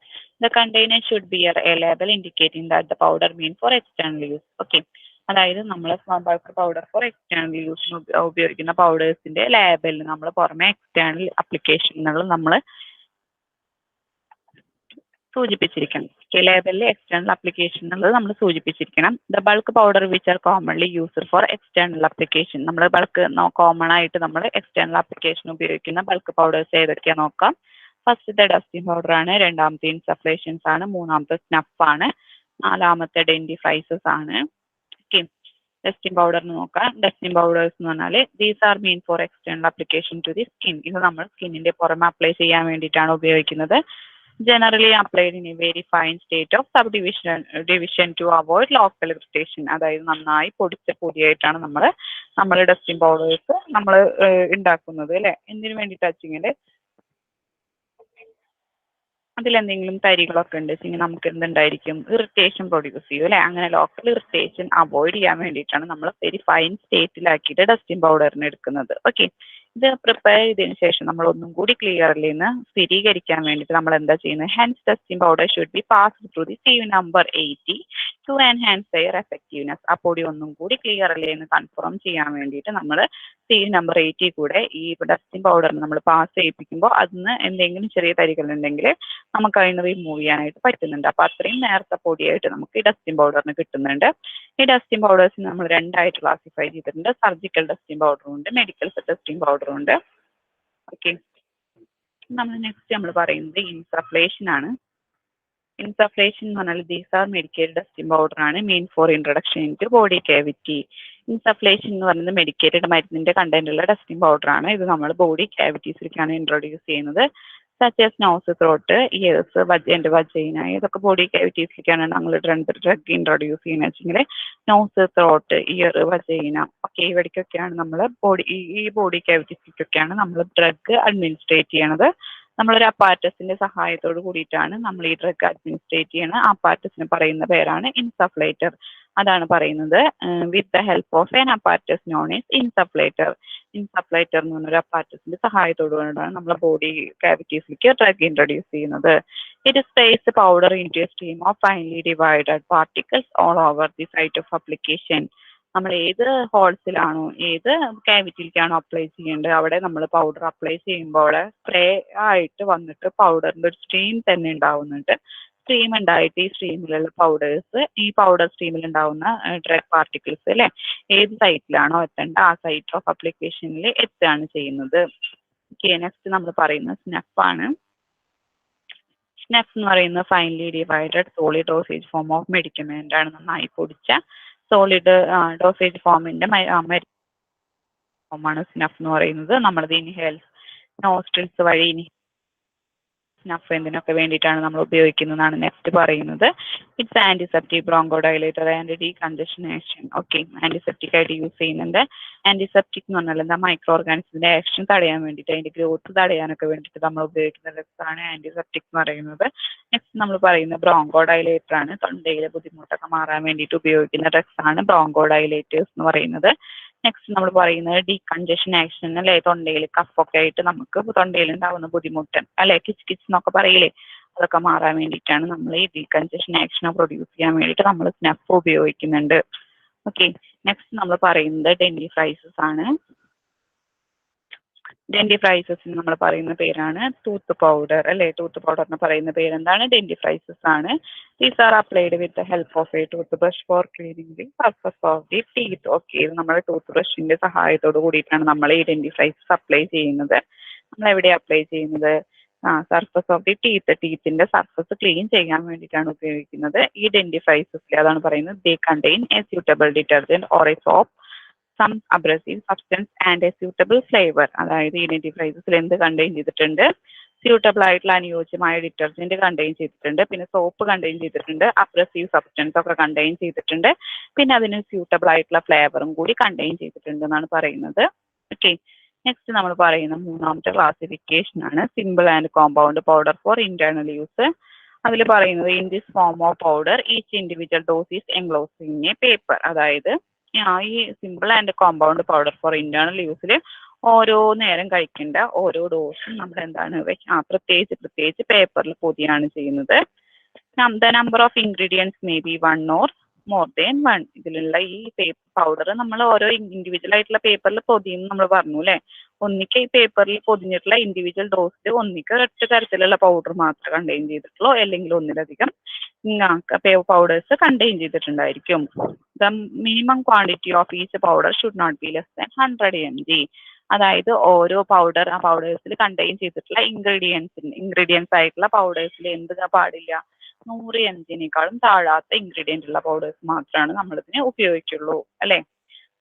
The container should beer A label indicating that the powder mean for external use. Okay, അതായത് നമ്മൾ ബൾക്ക് പൗഡർ ഫോർ എക്സ്റ്റേണൽ യൂസിന് ഉപയോഗിക്കുന്ന പൗഡേഴ്സിന്റെ ലേബലിൽ നമ്മൾ പുറമെ എക്സ്റ്റേണൽ ആപ്ലിക്കേഷനുകൾ നമ്മൾ സൂചിപ്പിച്ചിരിക്കണം. ലേബലിൽ എക്സ്റ്റേണൽ ആപ്ലിക്കേഷൻ എന്നുള്ളത് നമ്മൾ സൂചിപ്പിച്ചിരിക്കണം. The bulk powder which are commonly used for external application. നമ്മൾ ബൾക്ക് കോമൺ ആയിട്ട് നമ്മൾ എക്സ്റ്റേണൽ ആപ്ലിക്കേഷൻ ഉപയോഗിക്കുന്ന ബൾക്ക് പൗഡേഴ്സ് ഏതൊക്കെയാ നോക്കാം. ഫസ്റ്റത്തെ ഡസ്റ്റിംഗ് പൗഡർ ആണ്, രണ്ടാമത്തെ ഇൻസഫ്ലേഷൻസ് ആണ്, മൂന്നാമത്തെ സ്നഫ് ആണ്, നാലാമത്തെ ഡെന്റിഫ്രൈസസ് ആണ്. ഓക്കെ, ഡസ്റ്റിംഗ് പൗഡറിന് നോക്കാം. ഡസ്റ്റിംഗ് പൗഡേഴ്സ് എന്ന് പറഞ്ഞാൽ these are mean for external application to the skin. ഇത് നമ്മൾ സ്കിന്നിന്റെ പുറമെ അപ്ലൈ ചെയ്യാൻ വേണ്ടിയിട്ടാണ് ഉപയോഗിക്കുന്നത്. generally applied in a very fine state of subdivision to avoid local irritation. അതായത് നന്നായി പൊടിച്ച പൊടിയായിട്ടാണ് നമ്മൾ ഡസ്റ്റിംഗ് പൗഡേഴ്സ് നമ്മൾ ഉണ്ടാക്കുന്നത്, അല്ലെ? എന്തിനു വേണ്ടിയിട്ടാ വെച്ചെങ്കിൽ അതിലെന്തെങ്കിലും തരികളൊക്കെ ഉണ്ട് വെച്ചെങ്കിൽ നമുക്ക് എന്തുണ്ടായിരിക്കും, ഇറിറ്റേഷൻ പ്രൊഡ്യൂസ് ചെയ്യും അല്ലെ. അങ്ങനെ ലോക്കൽ ഇറിറ്റേഷൻ അവോയ്ഡ് ചെയ്യാൻ വേണ്ടിയിട്ടാണ് നമ്മൾ വെരി ഫൈൻ സ്റ്റേറ്റിലാക്കിയിട്ട് ഡസ്റ്റിംഗ് പൗഡറിന് എടുക്കുന്നത്. ഓക്കെ, ഇത് പ്രിപ്പയർ ചെയ്തതിന് ശേഷം നമ്മൾ ഒന്നും കൂടി ക്ലിയർലി എന്ന് സ്ഥിരീകരിക്കാൻ വേണ്ടിയിട്ട് നമ്മൾ എന്താ ചെയ്യുന്നത്, hence dusting powder should be passed through the sieve number 80 to enhance their effectiveness. ആ പൊടി ഒന്നും കൂടി ക്ലിയർലി എന്ന് കൺഫേം ചെയ്യാൻ വേണ്ടിയിട്ട് നമ്മൾ സീവ് നമ്പർ 80 കൂടെ ഈ ഡസ്റ്റിംഗ് പൗഡറിന് നമ്മൾ പാസ് ചെയ്യിപ്പിക്കുമ്പോൾ അതിന് എന്തെങ്കിലും ചെറിയ തരികളുണ്ടെങ്കിൽ നമുക്ക് അതിന് റിമൂവ് ചെയ്യാനായിട്ട് പറ്റുന്നുണ്ട്. അപ്പൊ അത്രയും നേരത്തെ പൊടിയായിട്ട് നമുക്ക് ഈ ഡസ്റ്റിംഗ് പൗഡറിന് കിട്ടുന്നുണ്ട്. ഈ ഡസ്റ്റിംഗ് പൗഡേഴ്സ് നമ്മൾ രണ്ടായിട്ട് ക്ലാസിഫൈ ചെയ്തിട്ടുണ്ട്. സർജിക്കൽ ഡസ്റ്റിംഗ് പൗഡറും ഉണ്ട്, മെഡിക്കൽ ഡസ്റ്റിംഗ് പൗഡറും ഉണ്ട്. ഓക്കെ, നമ്മൾ നെക്സ്റ്റ് നമ്മൾ പറയുന്നത് ഇൻസഫ്ലേഷൻ ആണ്. ഇൻസഫ്ലേഷൻ എന്ന് പറഞ്ഞാൽ these are medicated dusting powder ആണ് main for introduction into body cavity. Insufflation എന്ന് പറയുന്നത് മെഡിക്കേറ്റഡ് മരുന്നിന്റെ കണ്ടന്റ് ഉള്ള ഡസ്റ്റിംഗ് പൗഡർ ആണ്. ഇത് നമ്മൾ ബോഡി കാവിറ്റീസിലേക്കാണ് ഇൻട്രൊഡ്യൂസ് ചെയ്യുന്നത്. Such as nose, throat, ears, and vagina, ഇതൊക്കെ ബോഡി കാവിറ്റീസിലേക്കാണ് നമ്മൾ ഡ്രഗ് ഇൻട്രൊഡ്യൂസ് ചെയ്യുന്നത് വെച്ചെങ്കിൽ നോസ്, ത്രോട്ട്, ഇയർ, വജൈന ഒക്കെ ഇവിടേക്കൊക്കെയാണ് നമ്മൾ ഈ ബോഡി കാവിറ്റീസിലേക്കൊക്കെയാണ് നമ്മൾ ഡ്രഗ് അഡ്മിനിസ്ട്രേറ്റ് ചെയ്യണത്. നമ്മളൊരു അപ്പാരറ്റസിന്റെ സഹായത്തോട് കൂടിയിട്ടാണ് നമ്മൾ ഈ ഡ്രഗ് അഡ്മിനിസ്ട്രേറ്റ് ചെയ്യുന്നത്. അപ്പാരറ്റസിന് പറയുന്ന പേരാണ് ഇൻസഫ്ലേറ്റർ. അതാണ് പറയുന്നത് with the help of an apparatus known is insufflator. Insufflator എന്ന് പറഞ്ഞൊരു അപ്പാരറ്റസിന്റെ സഹായത്തോട് കൂടിയാണ് നമ്മൾ ബോഡി കാവിറ്റീസിലേക്ക് ഡ്രഗ് ഇൻട്രൊഡ്യൂസ് ചെയ്യുന്നത്. It sprays powder into a stream of finely divided particles all over the site of application. നമ്മൾ ഏത് ഹോൾസിലാണോ ഏത് കാവിറ്റിയിലേക്കാണോ അപ്ലൈ ചെയ്യേണ്ടത് അവിടെ നമ്മൾ പൗഡർ അപ്ലൈ ചെയ്യുമ്പോൾ സ്പ്രേ ആയിട്ട് വന്നിട്ട് പൗഡറിന്റെ ഒരു സ്ട്രീം തന്നെ ഉണ്ടാവുന്നുണ്ട്. സ്ട്രീം ഉണ്ടായിട്ട് ഈ സ്ട്രീമിലുള്ള പൗഡേഴ്സ് ഈ പൗഡർ സ്ട്രീമിൽ ഉണ്ടാവുന്ന ഡ്രഗ് പാർട്ടിക്കിൾസ് അല്ലെ ഏത് സൈറ്റിലാണോ എത്തേണ്ട ആ സൈറ്റ് ഓഫ് അപ്ലിക്കേഷനിൽ എത്തുകയാണ് ചെയ്യുന്നത്. നെക്സ്റ്റ് നമ്മൾ പറയുന്നത് സ്നഫ് ആണ്. സ്നഫ് എന്ന് പറയുന്നത് finely divided solid dosage form of medicament ആണ്. നന്നായി പൊടിച്ച സോളിഡ് ഡോസേജ് ഫോമിന്റെ ഫോമാണ് സ്നഫ് എന്ന് പറയുന്നത്. നമ്മളത് ഇൻഹേൽ നോസ്ട്രിൽസ് വഴി സ്നഫ് എന്തിനൊക്കെ വേണ്ടിയിട്ടാണ് നമ്മൾ ഉപയോഗിക്കുന്നതാണ് നെക്സ്റ്റ് പറയുന്നത്. It's antiseptic, bronchodilator and decongestion action. Okay, antiseptic ആയിട്ട് യൂസ് ചെയ്യുന്നുണ്ട്. ആന്റിസെപ്റ്റിക് എന്ന് പറഞ്ഞാൽ എന്താ, മൈക്രോ ഓർഗാനിസത്തിന്റെ ആക്ഷൻ തടയാൻ വേണ്ടിയിട്ട് അതിന്റെ ഗ്രോത്ത് തടയാനൊക്കെ വേണ്ടിയിട്ട് നമ്മൾ ഉപയോഗിക്കുന്ന ഡ്രഗ്സാണ് ആന്റിസെപ്റ്റിക് എന്ന് പറയുന്നത്. നെക്സ്റ്റ് നമ്മൾ പറയുന്നത് ബ്രോങ്കോഡൈലേറ്റർ ആണ്. തൊണ്ടയിലെ ബുദ്ധിമുട്ടൊക്കെ മാറാൻ വേണ്ടിയിട്ട് ഉപയോഗിക്കുന്ന ഡ്രഗ്സാണ് ബ്രോങ്കോഡൈലേറ്റേഴ്സ് എന്ന് പറയുന്നത്. നെക്സ്റ്റ് നമ്മൾ പറയുന്നത് ഡീകൺജഷൻ ആക്ഷൻ അല്ലെ, തൊണ്ടയിൽ കഫൊക്കെ ആയിട്ട് നമുക്ക് തൊണ്ടയിൽ ഉണ്ടാവുന്ന ബുദ്ധിമുട്ട് അല്ലെ, കിച്ച് കിച്ച് എന്നൊക്കെ പറയില്ലേ, അതൊക്കെ മാറാൻ വേണ്ടിയിട്ടാണ് നമ്മൾ ഈ ഡീകൺജഷൻ ആക്ഷൻ പ്രൊഡ്യൂസ് ചെയ്യാൻ വേണ്ടിയിട്ട് നമ്മൾ സ്നഫ് ഉപയോഗിക്കുന്നുണ്ട്. ഓക്കെ, നെക്സ്റ്റ് നമ്മൾ പറയുന്നത് ഡെന്റിഫ്രൈസസ് ആണ്. ഡെന്റിഫ്രൈസസിന് നമ്മൾ പറയുന്ന പേരാണ് ടൂത്ത് പൗഡർ അല്ലെ. ടൂത്ത് പൗഡർ എന്ന് പറയുന്ന പേരെന്താണ്, ഡെന്റിഫ്രൈസസ് ആണ്. These are applied with the help of A tooth brush for cleaning the surface of the teeth. Okay, ഇത് നമ്മുടെ ടൂത്ത് ബ്രഷിന്റെ സഹായത്തോട് കൂടിയിട്ടാണ് നമ്മൾ ഈ ഡെന്റിഫ്രൈസസ് അപ്ലൈ ചെയ്യുന്നത്. നമ്മൾ എവിടെ അപ്ലൈ ചെയ്യുന്നത്, സർഫസ് ഓഫ് ദി ടീത്തിന്റെ സർഫസ് ക്ലീൻ ചെയ്യാൻ വേണ്ടിയിട്ടാണ് ഉപയോഗിക്കുന്നത് ഈ ഡെന്റിഫ്രൈസസിൽ. അതാണ് പറയുന്നത് they contain a suitable detergent or a soap, some abrasive substance and a suitable flavour. അതായത് ഈ ഡെന്റിഫ്രൈസസിൽ എന്ത് കണ്ടെയ്ൻ ചെയ്തിട്ടുണ്ട്, സ്യൂട്ടബിൾ ആയിട്ടുള്ള അനുയോജ്യമായ ഡിറ്റർജന്റ് കണ്ടെയ്ൻ ചെയ്തിട്ടുണ്ട്, പിന്നെ സോപ്പ് കണ്ടെയ്ൻ ചെയ്തിട്ടുണ്ട്, അബ്രസീവ് സബ്സ്റ്റൻസ് ഒക്കെ കണ്ടെയ്ൻ ചെയ്തിട്ടുണ്ട്, പിന്നെ അതിന് സ്യൂട്ടബിൾ ആയിട്ടുള്ള ഫ്ലേവറും കൂടി കണ്ടെയ്ൻ ചെയ്തിട്ടുണ്ട് എന്നാണ് പറയുന്നത്. ഓക്കെ, നെക്സ്റ്റ് നമ്മൾ പറയുന്ന മൂന്നാമത്തെ ക്ലാസിഫിക്കേഷൻ ആണ് simple and compound powder for internal use. അതിൽ പറയുന്നത് in this form of powder each individual dose is enclosed in a paper. അതായത് ഈ simple and compound powder for internal യൂസിൽ ഓരോ നേരം കഴിക്കേണ്ട ഓരോ ഡോസും നമ്മൾ എന്താണ് പ്രത്യേകിച്ച് പേപ്പറിൽ പൊതിയാണ് ചെയ്യുന്നത്. The number of ingredients may be 1 or more than 1. ഇതിലുള്ള ഈ പൗഡർ നമ്മൾ ഓരോ ഇൻഡിവിജ്വൽ ആയിട്ടുള്ള പേപ്പറിൽ പൊതിയെന്ന് നമ്മൾ പറഞ്ഞു അല്ലെ. ഒന്നിക്ക് ഈ പേപ്പറിൽ പൊതിഞ്ഞിട്ടുള്ള ഇൻഡിവിജ്വൽ ഡോസിൽ ഒന്നിക്ക് ഒറ്റ തരത്തിലുള്ള പൗഡർ മാത്രമേ കണ്ടെയ്ൻ ചെയ്തിട്ടുള്ളൂ, അല്ലെങ്കിൽ ഒന്നിലധികം പൗഡേഴ്സ് കണ്ടെയ്ൻ ചെയ്തിട്ടുണ്ടായിരിക്കും. The minimum quantity of each powder should not be less than 100 mg. അതായത് ഓരോ പൗഡേഴ്സിൽ കണ്ടെയ്ൻ ചെയ്തിട്ടുള്ള ഇൻഗ്രീഡിയൻസ് ആയിട്ടുള്ള പൗഡേഴ്സിൽ എന്ത് പാടില്ല, 100 mg താഴാത്ത ഇൻഗ്രീഡിയന്റ് ഉള്ള പൗഡേഴ്സ് മാത്രമാണ് നമ്മളിതിന് ഉപയോഗിക്കുള്ളൂ അല്ലെ.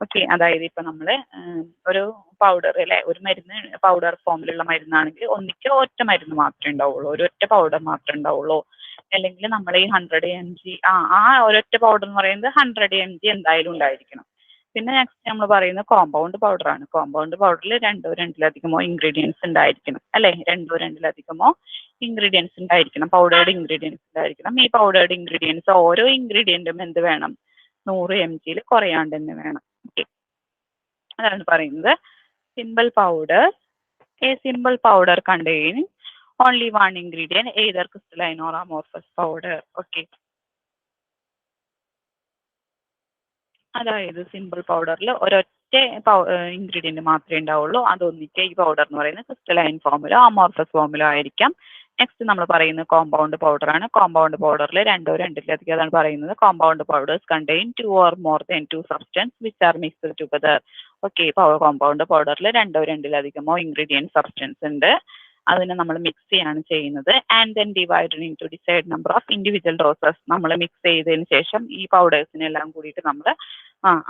ഓക്കെ, അതായത് ഇപ്പൊ നമ്മള് ഒരു പൗഡർ അല്ലെ, ഒരു മരുന്ന് പൗഡർ ഫോമിലുള്ള മരുന്നാണെങ്കിൽ ഒന്നിക്ക് ഒറ്റ മരുന്ന് മാത്രമേ ഉണ്ടാവുള്ളൂ, ഒരൊറ്റ പൗഡർ മാത്രമേ ഉണ്ടാവുള്ളൂ. അല്ലെങ്കിൽ നമ്മൾ ഈ 100 mg ഒരൊറ്റ പൗഡർ എന്ന് പറയുന്നത് 100 mg എന്തായാലും ഉണ്ടായിരിക്കണം. പിന്നെ നെക്സ്റ്റ് നമ്മൾ പറയുന്നത് കോമ്പൗണ്ട് പൗഡറാണ്. കോമ്പൗണ്ട് പൗഡറിൽ രണ്ടോ രണ്ടിലധികമോ ഇൻഗ്രീഡിയൻസ് ഉണ്ടായിരിക്കണം അല്ലേ? രണ്ടോ രണ്ടിലധികമോ ഇൻഗ്രീഡിയൻസ് ഉണ്ടായിരിക്കണം, പൗഡേർഡ് ഇൻഗ്രീഡിയൻസ് ഉണ്ടായിരിക്കണം. ഈ പൗഡേർഡ് ഇൻഗ്രീഡിയൻസ് ഓരോ ഇൻഗ്രീഡിയൻറ്റും എന്ത് വേണം? 100 mg കുറയാണ്ട് തന്നെ വേണം. ഓക്കെ, അതാണ് പറയുന്നത്. Simple powder, A simple powder containing only one ingredient either crystalline or amorphous powder. Okay, അതായത് സിമ്പിൾ പൗഡറിൽ ഒരൊറ്റ ഇൻഗ്രീഡിയൻറ്റ് മാത്രമേ ഉണ്ടാവുള്ളൂ. അതൊന്നിച്ച് ഈ പൗഡർ എന്ന് പറയുന്നത് ക്രിസ്റ്റലൈൻ ഫോമിലോ അമോർഫസ് ഫോമിലോ ആയിരിക്കാം. നെക്സ്റ്റ് നമ്മൾ പറയുന്നത് കോമ്പൗണ്ട് പൗഡറാണ്. കോമ്പൗണ്ട് പൗഡറിൽ രണ്ടോ രണ്ടിലധികം, അതാണ് പറയുന്നത്. Compound powders contain 2 or more than 2 substance which are mixed together. Okay, compound പൗഡറിൽ രണ്ടോ രണ്ടിലധികമോ ഇൻഗ്രീഡിയൻറ്റ് സബ്സ്റ്റൻസ് ഉണ്ട്, അതിനെ നമ്മൾ മിക്സ് ചെയ്യാണ് ചെയ്യുന്നത്. And then divided into decide number of individual doses. നമ്മൾ മിക്സ് ചെയ്തതിന് ശേഷം ഈ പൗഡേഴ്സിനെല്ലാം കൂടിയിട്ട് നമ്മൾ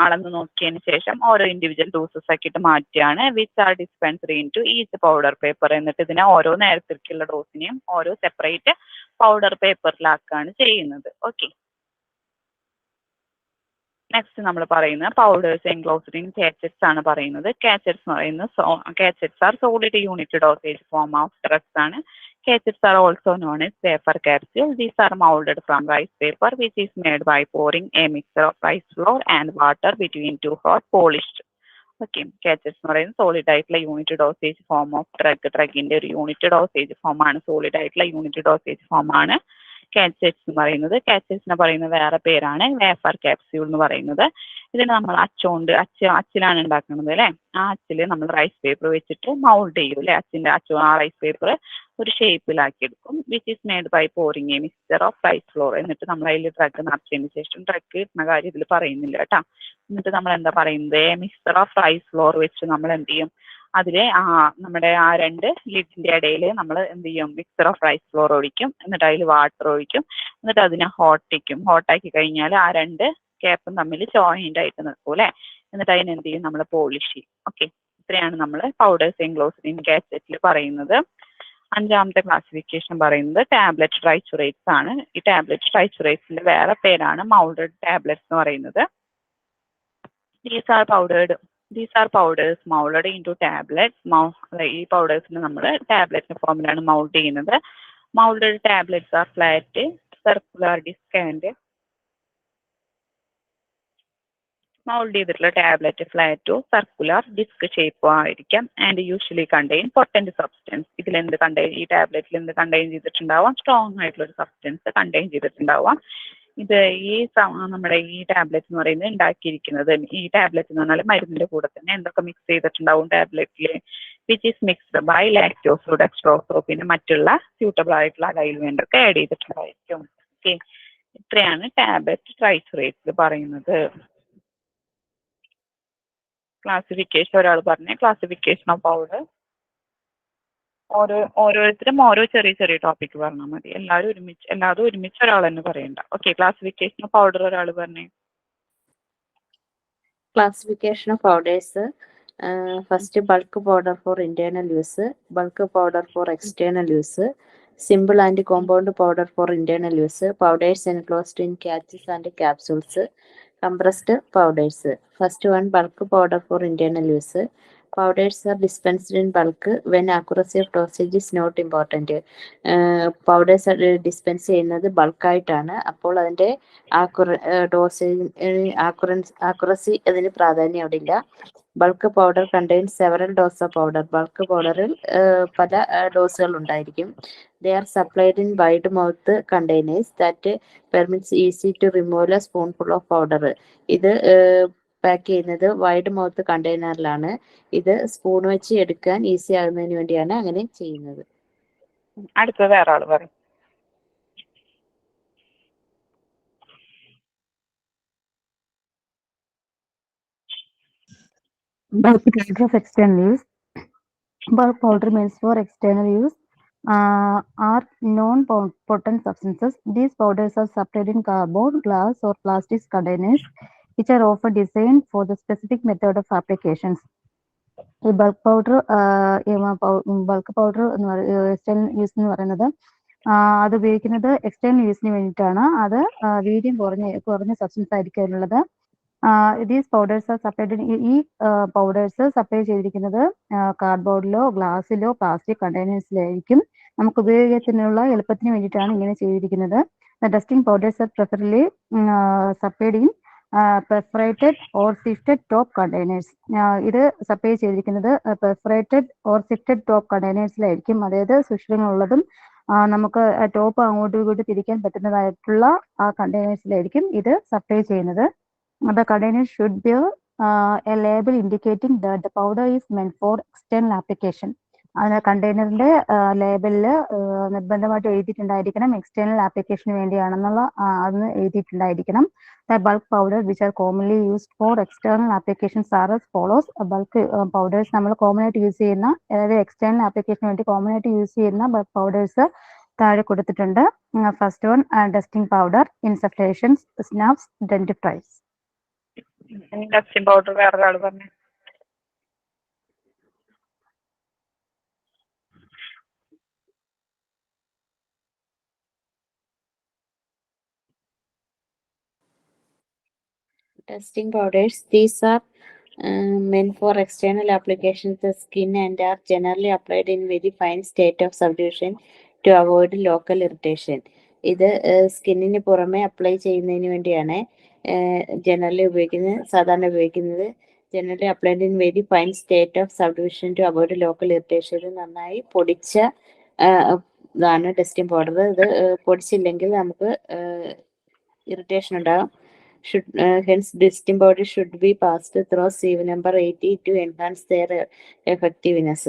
അളന്ന് നോക്കിയതിന് ശേഷം ഓരോ ഇൻഡിവിജ്വൽ ഡോസസ് ആക്കിയിട്ട് മാറ്റുകയാണ്. Which are dispensed into each powder paper. എന്നിട്ട് ഇതിനെ ഓരോ നേരത്തിലേക്കുള്ള ഡോസിനെയും ഓരോ സെപ്പറേറ്റ് പൗഡർ പേപ്പറിലാക്കുകയാണ് ചെയ്യുന്നത്. ഓക്കെ, നെക്സ്റ്റ് നമ്മൾ പറയുന്നത് പൗഡേഴ്സ് എൻക്ലോസ്ഡ് ഇൻ കാച്ചറ്റ്സ് ആണ് പറയുന്നത്. കാച്ചറ്റ്സ് എന്ന് പറയുന്നത് cachets are solid unit dosage form of drugs ആണ്. Cassets are also known as wafer capsules. These are molded from rice paper, which is made by pouring a mixture of rice flour and water between two hot polished. Okay, cachets എന്ന് പറയുന്നത് solid ആയിട്ടുള്ള unit dosage form of ഡ്രഗിന്റെ ഒരു unit dosage form ആണ്. Solid ആയിട്ടുള്ള unit dosage form ആണ് cachets എന്ന് പറയുന്നത്. കാച്ചറ്റ്സിനെ പറയുന്ന വേറെ പേരാണ് വേഫർ ക്യാപ്സ്യൂൾ എന്ന് പറയുന്നത്. ഇതിന് നമ്മൾ അച്ചിലാണ് ഉണ്ടാക്കുന്നത് അല്ലേ? ആ അച്ചിൽ നമ്മൾ റൈസ് പേപ്പർ വെച്ചിട്ട് മൗൾഡ് ചെയ്യും അല്ലേ? ആ റൈസ് പേപ്പർ ഒരു ഷേപ്പിലാക്കി എടുക്കും. Which is made by pouring a mixture of rice flour. എന്നിട്ട് നമ്മൾ അതിൽ ഡ്രഗ് നിറച്ചതിന് ശേഷം, ഡ്രഗ് ഇടുന്ന കാര്യം ഇതിൽ പറയുന്നില്ല കേട്ടോ. എന്നിട്ട് നമ്മൾ എന്താ പറയുന്നത്? മിക്സ്ചർ ഓഫ് റൈസ് ഫ്ലോർ വെച്ച് നമ്മൾ എന്ത് ചെയ്യും? അതിലെ നമ്മുടെ ആ രണ്ട് ലിഡിന്റെ ഇടയിൽ നമ്മൾ എന്ത് ചെയ്യും? മിക്സ്ചർ ഓഫ് റൈസ് ഫ്ലോർ ഒഴിക്കും, എന്നിട്ട് അതിൽ വാട്ടർ ഒഴിക്കും, എന്നിട്ട് അതിനെ ഹോട്ടാക്കി കഴിഞ്ഞാൽ ആ രണ്ട് ക്യാപ്പും തമ്മിൽ ജോയിന്റ് ആയിട്ട് നിൽക്കും അല്ലേ? എന്നിട്ട് അതിന് എന്ത് ചെയ്യും? നമ്മൾ പോളിഷ് ചെയ്യും. ഓക്കെ, ഇത്രയാണ് നമ്മൾ പൗഡേഴ്സ് എൻക്ലോസ്ഡ് ഇൻ കാസറ്റിൽ പറയുന്നത്. അഞ്ചാമത്തെ ക്ലാസിഫിക്കേഷൻ പറയുന്നത് ടാബ്ലറ്റ് ട്രൈച്ചുറേറ്റ്സ് ആണ്. ഈ ടാബ്ലറ്റ് ട്രൈച്ചുറേറ്റ്സിന്റെ വേറെ പേരാണ് മൗൾഡഡ് ടാബ്ലറ്റ്സ് എന്ന് പറയുന്നത്. These are powders molded into tablets. ഈ പൗഡേഴ്സിന് നമ്മൾ ടാബ്ലറ്റ് ഫോമിലാണ് മൗൾഡ് ചെയ്യുന്നത്. Moulded tablets are flat circular disc and mould ചെയ്തിട്ടുള്ള ടാബ്ലറ്റ് ഫ്ലാറ്റോ സർക്കുലർ ഡിസ്ക് ഷേപ്പോ ആയിരിക്കാം. And usually contain potent substance. ഈ ടാബ്ലറ്റിൽ എന്ത് കണ്ടെയ്ൻ ചെയ്തിട്ടുണ്ടാവാം? സ്ട്രോങ് ആയിട്ടുള്ള ഒരു സബ്സ്റ്റൻസ് കണ്ടെയ്ൻ ചെയ്തിട്ടുണ്ടാവാം. ഇത് നമ്മുടെ ഈ ടാബ്ലറ്റ് എന്ന് പറയുന്നത് ഉണ്ടാക്കിയിരിക്കുന്നത്, ഈ ടാബ്ലറ്റ് എന്ന് പറഞ്ഞാൽ മരുന്നിന്റെ കൂടെ തന്നെ എന്തൊക്കെ മിക്സ് ചെയ്തിട്ടുണ്ടാവും ടാബ്ലറ്റിൽ? വിച്ച് ഈസ് മിക്സ്ഡ് ബൈ ലാക്ടോസോ ഡെക്സ്ട്രോസോ, പിന്നെ മറ്റുള്ള സ്യൂട്ടബിൾ ആയിട്ടുള്ള അലൈൻമെന്റ് ആഡ് ചെയ്തിട്ടുണ്ടായിരിക്കും. ഓക്കെ, ഇത്രയാണ് ടാബ്ലറ്റ് ട്രൈച്ചുറേറ്റ്സിൽ പറയുന്നത്. ക്ലാസിഫിക്കേഷൻ ഒരാൾ പറഞ്ഞേ. ക്ലാസിഫിക്കേഷൻ ഓഫ് പൗഡർ ഓരോരുത്തരും ഓരോ ചെറിയ ചെറിയ ടോപ്പിക് പറഞ്ഞാൽ മതി. എല്ലാതും ഒരുമിച്ച് ഒരാൾ തന്നെ പറയണ്ട. ഓക്കെ, ക്ലാസിഫിക്കേഷൻ ഓഫ് പൗഡർ ഒരാൾ പറഞ്ഞേ. Classification of powders. First, bulk powder for internal use, bulk powder for external use, simple and compound powder for internal use, powders enclosed in caches and capsules, compressed powders. First one, bulk powder for internal use. Powders are dispensed in bulk when accuracy of dosage is not important. Powders are dispensed ചെയ്യുന്നത് ബൾക്കായിട്ടാണ്. അപ്പോൾ അതിൻ്റെ dosage accuracy അതിന് പ്രാധാന്യം അവിടെ ഇല്ല. Bulk powder contains several dose of powder. Bulk പൗഡറിൽ പല ഡോസുകൾ ഉണ്ടായിരിക്കും. They are supplied in wide mouth containers that permits easy to remove a spoonful of powder. ഇത് പാക്ക് ചെയ്യുന്നത് വൈഡ് മൗത്ത് കണ്ടെയ്നറിലാണ്. ഇത് സ്പൂൺ വെച്ച് എടുക്കാൻ ഈസി ആകുന്നതിന് വേണ്ടിയാണ് അങ്ങനെ ചെയ്യുന്നത്. അടുത്ത വേറെ ആള് പറയും. Bulk types of external use. Bulk powder means for external use are non-potent substances. These powders are supplied in cardboard, glass, or plastic containers, which are often designed for the specific method of applications. ഈ bulk powder external use എന്ന് പറയുന്നത് അത് ഉപയോഗിക്കുന്നത് external യൂസിന് വേണ്ടിയിട്ടാണ്. അത് വീര്യം കുറഞ്ഞ സബ്സ്റ്റൻസ് ആയിരിക്കും അതിനുള്ളത്. These powders are supplied ഈ പൗഡേഴ്സ് സപ്ലൈ ചെയ്തിരിക്കുന്നത് കാർഡ്ബോർഡിലോ ഗ്ലാസ്സിലോ പ്ലാസ്റ്റിക് കണ്ടെയ്നേഴ്സിലായിരിക്കും. നമുക്ക് ഉപയോഗത്തിനുള്ള എളുപ്പത്തിന് വേണ്ടിയിട്ടാണ് ഇങ്ങനെ ചെയ്തിരിക്കുന്നത്. Dusting powders are preferably supplied in perforated or sifted top containers. ഇത് സപ്ലൈ ചെയ്തിരിക്കുന്നത് പെർഫറേറ്റഡ് ഓർ സിഫ്റ്റഡ് ടോപ്പ് കണ്ടെയ്നേഴ്സിലായിരിക്കും. അതായത് സുഷിരങ്ങളുള്ളതും നമുക്ക് ടോപ്പ് അങ്ങോട്ടും ഇങ്ങോട്ടും തിരിക്കാൻ പറ്റുന്നതായിട്ടുള്ള ആ കണ്ടെയ്നേഴ്സിലായിരിക്കും ഇത് സപ്ലൈ ചെയ്യുന്നത്. The container should bear a label indicating that the powder is meant for external application. അതിന് കണ്ടെയ്നറിന്റെ ലേബലിൽ നിർബന്ധമായിട്ട് എഴുതിയിട്ടുണ്ടായിരിക്കണം എക്സ്റ്റേണൽ ആപ്ലിക്കേഷന് വേണ്ടിയാണെന്നുള്ള അന്ന് എഴുതിയിട്ടുണ്ടായിരിക്കണം. The bulk powder which are commonly used for external applications are as follows. Bulk powders നമ്മൾ common ആയിട്ട് use ചെയ്യുന്ന, അതായത് external ആപ്ലിക്കേഷന് വേണ്ടി കോമൺ ആയിട്ട് യൂസ് ചെയ്യുന്ന ബൾക്ക് പൗഡേഴ്സ് താഴെ കൊടുത്തിട്ടുണ്ട്. First one dusting powder, insufflations, snaps, dentifrice. Dusting powder വേറൊരാൾ പറഞ്ഞു. Dusting powders, these are meant for external applications to the skin and are generally applied in very fine state of solution to avoid local irritation. ഇത് സ്കിന്നിന് പുറമെ apply ചെയ്യുന്നതിന് വേണ്ടിയാണ് സാധാരണ ഉപയോഗിക്കുന്നത്. Generally applied in very fine state of solution to avoid local irritation. ഇത് നന്നായി പൊടിച്ച ഇതാണ് ഡസ്റ്റിംഗ് പൗഡർ. ഇത് പൊടിച്ചില്ലെങ്കിൽ നമുക്ക് ഇറിറ്റേഷൻ ഉണ്ടാകും. Hence dusting powder should be passed through sieve number 80 to enhance their effectiveness.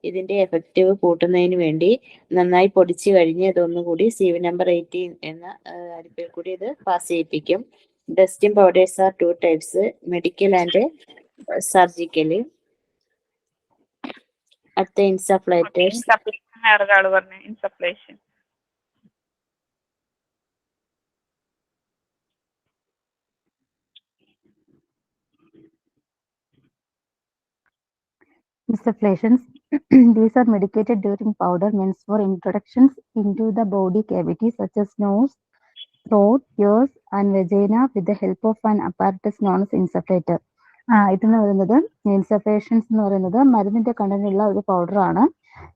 ഇതിന്റെ എഫക്റ്റീവ് കൂട്ടുന്നതിന് വേണ്ടി നന്നായി പൊടിച്ചു കഴിഞ്ഞ് ഇതൊന്നുകൂടി sieve number 80 എന്ന അരിപ്പയിൽ കൂടി ഇത് പാസ് ചെയ്യിപ്പിക്കും. Dusting powders are 2 types, medical and surgical. അടുത്ത ഇൻസഫ്ലേറ്റേഴ്സ്. വേറൊരാൾ പറഞ്ഞു ഇൻസഫ്ലേഷൻ. Insufflations. These are medicated during powder meant for introductions into the body cavity such as nose, throat, ears and vagina with the help of an apparatus known as insufflator. ഇതെന്ന് പറയുന്നത് ഇൻസഫ്ലേഷൻസ് എന്ന് പറയുന്നത് മരുന്നിന്റെ കണ്ടന്റുള്ള ഒരു powder ആണ്.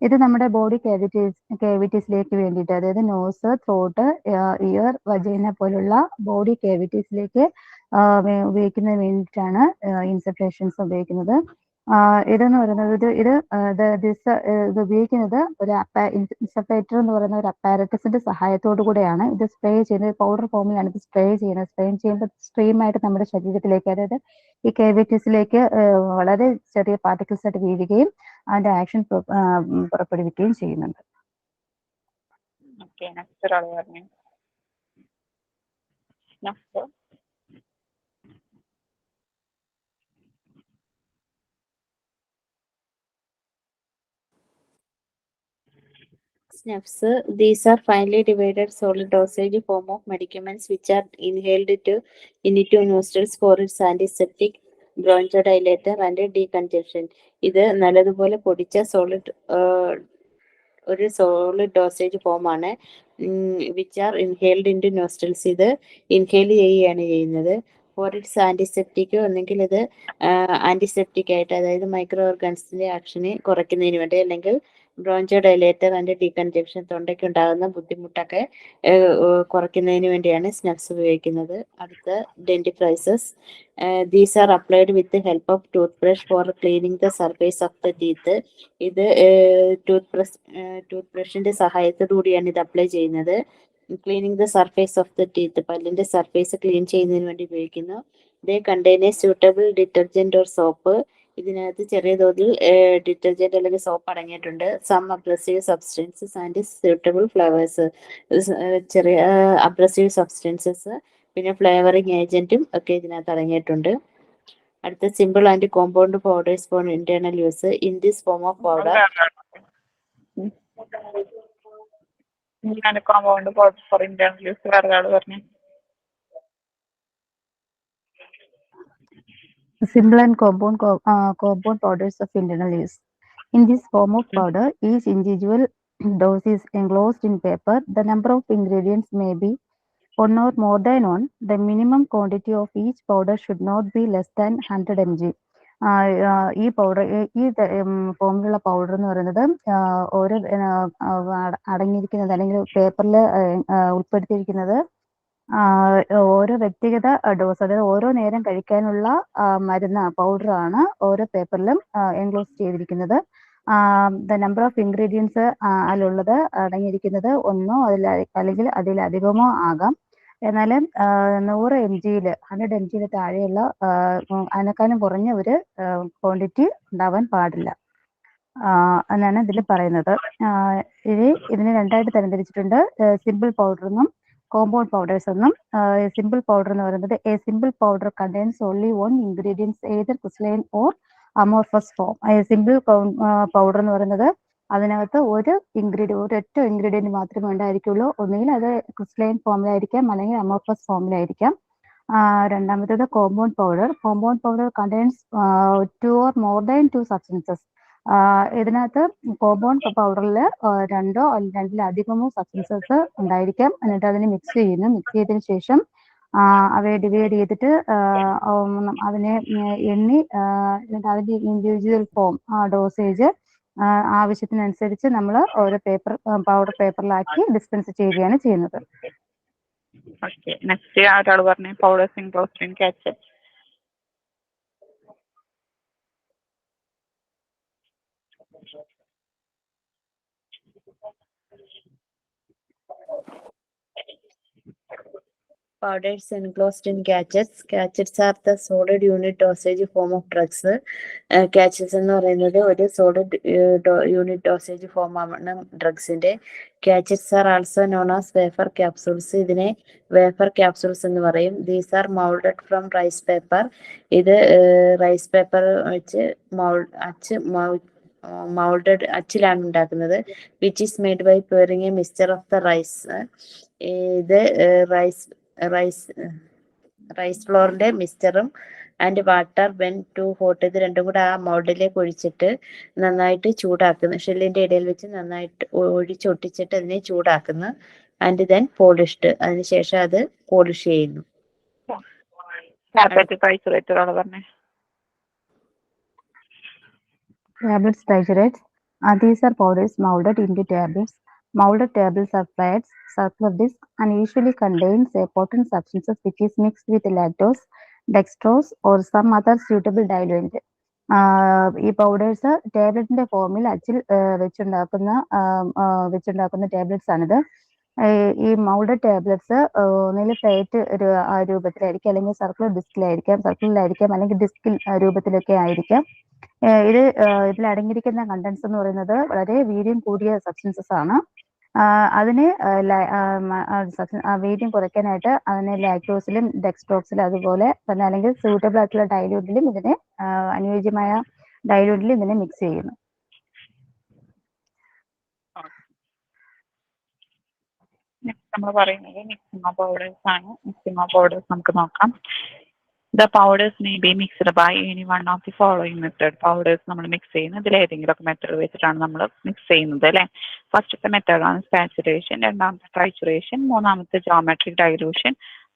ഇത് നമ്മുടെ ബോഡി കേവിറ്റീസിലേക്ക് വേണ്ടിയിട്ട്, അതായത് നോസ്, ത്രോട്ട്, ഇയർ, വജൈന പോലുള്ള ബോഡി കേവിറ്റീസിലേക്ക് ഉപയോഗിക്കുന്നതിന് വേണ്ടിയിട്ടാണ് ഇൻസഫ്ലേഷൻസ് ഉപയോഗിക്കുന്നത്. ഇതെന്ന് പറയുന്നത് ഇത് ഉപയോഗിക്കുന്നത് ഒരു ഇൻസഫ്ലേറ്റർ എന്ന് പറയുന്ന ഒരു അപ്പാരറ്റസിന്റെ സഹായത്തോടു കൂടെയാണ്. ഇത് സ്പ്രേ ചെയ്യുന്നത് പൗഡർ ഫോമിലാണ് ഇത് സ്പ്രേ ചെയ്യുന്നത്. സ്പ്രേ ചെയ്യുമ്പോൾ സ്ട്രീമായിട്ട് നമ്മുടെ ശരീരത്തിലേക്ക്, അതായത് ഈ കേവിറ്റീസിലേക്ക് വളരെ ചെറിയ പാർട്ടിക്കിൾസ് ആയിട്ട് വീഴുകയും അതിന്റെ ആക്ഷൻ പുറപ്പെടുവിക്കുകയും ചെയ്യുന്നുണ്ട്. Snuffs. These are finely divided solid dosage form of medicaments which are inhaled into nostrils for its antiseptic, bronchodilator and decongestion. ഇത് നല്ലതുപോലെ പൊടിച്ച ഒരു സോളിഡ് ഡോസേജ് ഫോം ആണ്. Which are inhaled into nostrils. ഇത് inhale ചെയ്യുകയാണ് ചെയ്യുന്നത്. Four it's antiseptic, ഒന്നെങ്കിൽ ഇത് ആന്റിസെപ്റ്റിക് ആയിട്ട്, അതായത് മൈക്രോ ഓർഗാനിസത്തിന്റെ ആക്ഷനെ കുറയ്ക്കുന്നതിന് വേണ്ടി, അല്ലെങ്കിൽ ബ്രോഞ്ചോഡൈലേറ്റർ ആൻഡ് ഡീകൺജക്ഷൻ, തൊണ്ടയ്ക്ക് ഉണ്ടാകുന്ന ബുദ്ധിമുട്ടൊക്കെ കുറയ്ക്കുന്നതിന് വേണ്ടിയാണ് സ്നഫ്സ് ഉപയോഗിക്കുന്നത്. അടുത്ത dentifrices. These are applied with help of tooth brush for cleaning the surface of the teeth. ഇത് ടൂത്ത് ബ്രഷിന്റെ സഹായത്തോടുകൂടിയാണ് ഇത് അപ്ലൈ ചെയ്യുന്നത്. Cleaning the surface of the teeth, പല്ലിന്റെ സർഫേസ് ക്ലീൻ ചെയ്യുന്നതിന് വേണ്ടി ഉപയോഗിക്കുന്നു. They contain a suitable detergent or soap. ഇതിനകത്ത് ചെറിയ തോതിൽ ഡിറ്റർജന്റ് അല്ലെങ്കിൽ സോപ്പ് അടങ്ങിയിട്ടുണ്ട്. Some abrasive substances and suitable flavours. ചെറിയ അബ്രസീവ് സബ്സ്റ്റൻസസ് പിന്നെ ഫ്ലേവറിങ് ഏജന്റും ഒക്കെ ഇതിനകത്ത് അടങ്ങിയിട്ടുണ്ട്. അടുത്ത simple and compound powders for internal use. In this form of powder compound powder for internal use വേറൊരാൾ പറഞ്ഞു. Simple and compound powders of internal use. In this form of powder, each individual dose is enclosed in paper. The number of ingredients may be one or more than one, the minimum quantity of each powder should not be less than 100 mg. ഈ powder ഈ ഫോമിലുള്ള powder എന്ന് പറയുന്നത് ഓരോ അടങ്ങിയിരിക്കുന്നത് അല്ലെങ്കിൽ പേപ്പറിൽ ഉൾപ്പെടുത്തിയിരിക്കുന്നത് ഓരോ വ്യക്തിഗത ഡോസ്, അതായത് ഓരോ നേരം കഴിക്കാനുള്ള മരുന്ന് പൗഡറാണ് ഓരോ പേപ്പറിലും എൻക്ലോസ് ചെയ്തിരിക്കുന്നത്. ദ നമ്പർ ഓഫ് ഇൻഗ്രീഡിയൻസ് അതിലുള്ളത് അടങ്ങിയിരിക്കുന്നത് ഒന്നോ അല്ലെങ്കിൽ അതിലധികമോ ആകാം. എന്നാൽ 100 mg 100 mg താഴെയുള്ള അതിനേക്കാളും കുറഞ്ഞ ഒരു ക്വാണ്ടിറ്റി ഉണ്ടാവാൻ പാടില്ല എന്നാണ് ഇതിൽ പറയുന്നത്. ഇതിനെ രണ്ടായിട്ട് തരംതിരിച്ചിട്ടുണ്ട്, സിമ്പിൾ പൗഡർ എന്നും കോമ്പൗണ്ട് പൗഡേഴ്സ് എന്നും. സിമ്പിൾ പൗഡർ എന്ന് പറയുന്നത് A simple powder contains only one ingredients either crystalline or amorphous form. Simple powder എന്ന് പറയുന്നത് അതിനകത്ത് ഒരൊറ്റ ഇൻഗ്രീഡിയന്റ് മാത്രമേ ഉണ്ടായിരിക്കുള്ളൂ. ഒന്നുകിൽ അത് ക്രിസ്റ്റലൈൻ ഫോമിലായിരിക്കാം അല്ലെങ്കിൽ അമോർഫസ് ഫോമിലായിരിക്കാം. രണ്ടാമത്തേത് compound powder contains 2 or more than 2 substances. ഇതിനകത്ത് കോമ്പൗണ്ട് പൗഡറിൽ രണ്ടോ അല്ലെങ്കിൽ രണ്ടിലധികമോ സബ്സ്റ്റൻസസ് ഉണ്ടായിരിക്കാം. എന്നിട്ട് അതിനെ മിക്സ് ചെയ്തതിനു ശേഷം അവയെ ഡിവൈഡ് ചെയ്തിട്ട് അതിനെ എണ്ണി അതിന്റെ ഇൻഡിവിജ്വൽ ഫോം ഡോസേജ് ആവശ്യത്തിനനുസരിച്ച് നമ്മൾ ഓരോ പൗഡർ പേപ്പറിലാക്കി ഡിസ്പെൻസ് ചെയ്യുകയാണ് ചെയ്യുന്നത്. ഓക്കെ, നെക്സ്റ്റ് ഒരാൾ പറഞ്ഞു powders enclosed in cachets. Powders enclosed in catchets. Catchets are the solid unit dosage form of drugs. Catchets എന്ന് പറയുന്നത് ഒരു സോളിഡ് യൂണിറ്റ് ഡോസേജ് ഫോം ആണ് ഡ്രഗ്സിന്റെ. Cachets are also known as wafer capsules. ഇതിനെ wafer capsules എന്ന് പറയും. These are moulded from rice paper. ഇത് rice paper വെച്ച് മൗൾഡഡ് അച്ചിലാണ് ഉണ്ടാക്കുന്നത്. Which is made by pouring a mixture of the rice. ഇത് റൈസ് ഫ്ലോറിന്റെ മിക്സ്ചറും and water when two hot, ഇത് രണ്ടും കൂടെ ആ മൗൾഡിലേക്ക് ഒഴിച്ചിട്ട് നന്നായിട്ട് ചൂടാക്കുന്നു. ഷെല്ലിന്റെ ഇടയിൽ വെച്ച് നന്നായിട്ട് ഒഴിച്ചൊട്ടിച്ചിട്ട് അതിനെ ചൂടാക്കുന്നു. ആൻഡ് ദെൻ പോളിഷ്ഡ്, അതിനുശേഷം അത് പോളിഷ് ചെയ്യുന്നു. Tablets triturates. These are powders molded into tablets. Molded tablets are flats, circular disc, and usually contains a potent substances which is mixed with lactose, dextrose, or some other suitable diluent. ഈ powders ടാബ്ലറ്റിന്റെ ഫോമിൽ അച്ചിൽ വെച്ചുണ്ടാക്കുന്ന tablets ആണിത്. ഈ moulded tablets ഒന്നിൽ flight രൂപത്തിലായിരിക്കും, അല്ലെങ്കിൽ സർക്കിളിലായിരിക്കാം, അല്ലെങ്കിൽ ഡിസ്കിൽ രൂപത്തിലൊക്കെ ആയിരിക്കാം. ഇതിൽ അടങ്ങിയിരിക്കുന്ന കണ്ടൻസ് എന്ന് പറയുന്നത് വളരെ വീര്യം കൂടിയ സബ്സ്റ്റൻസസ് ആണ്. അതിന് വീര്യം കുറയ്ക്കാനായിട്ട് അതിനെ ലാക്ടോസിലും ഡെക്സ്ട്രോക്സിലും അതുപോലെ തന്നെ അല്ലെങ്കിൽ സൂട്ടബിൾ ആയിട്ടുള്ള ഡൈലൂട്ടിലും ഇതിനെ അനുയോജ്യമായ ഡൈലൂട്ടിലും ഇതിനെ മിക്സ് ചെയ്യുന്നു. നമ്മൾ പറയുന്നത് മിക്സിംഗ് പൗഡേഴ്സ് ആണ്. മിക്സിംഗ് പൗഡേഴ്സ് നമുക്ക് നോക്കാം. The powders may be mixed by any one of the following method. Powders നമ്മൾ മിക്സ് ചെയ്യുന്നത് ഇതിൽ ഏതെങ്കിലുമൊക്കെ മെത്തേഡ് വെച്ചിട്ടാണ് നമ്മൾ മിക്സ് ചെയ്യുന്നത് അല്ലെ. ഫസ്റ്റത്തെ മെത്തേഡാണ് സ്പാച്ചുലേഷൻ, രണ്ടാമത്തെ ട്രൈച്ചുറേഷൻ, മൂന്നാമത്തെ ജോമെട്രിക് ഡൈലൂഷൻ,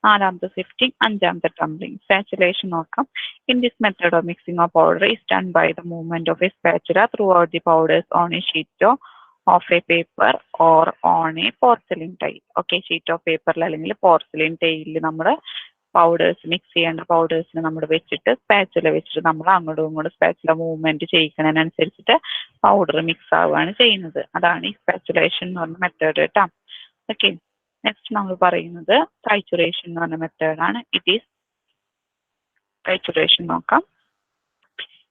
നാലാമത്തെ സിഫ്റ്റിംഗ്, അഞ്ചാമത്തെ ടംബ്ലിംഗ്. സ്പാച്ചുലേഷൻ നോക്കാം. In this method of mixing of powder is done by the movement of a spatula throughout the powders on a sheet of a paper or on a porcelain tile. Okay, sheet of paper അല്ലെങ്കിൽ porcelain ടൈലിൽ നമ്മൾ powders mix ചെയ്യേണ്ട പൗഡേഴ്സിന് നമ്മൾ വെച്ചിട്ട് spatula വെച്ചിട്ട് നമ്മൾ അങ്ങോട്ടും ഇങ്ങോട്ടും spatula movement ചെയ്യിക്കുന്നതിനനുസരിച്ചിട്ട് powder mix ആവുകയാണ് ചെയ്യുന്നത്. അതാണ് ഈ സ്പാച്ചുലേഷൻ എന്ന് പറഞ്ഞ മെത്തേഡ് കേട്ടോ. ഓക്കെ, നെക്സ്റ്റ് നമ്മൾ പറയുന്നത് ട്രൈച്ചുറേഷൻ എന്ന് പറഞ്ഞ മെത്തേഡാണ്. ട്രൈച്ചുറേഷൻ നോക്കാം.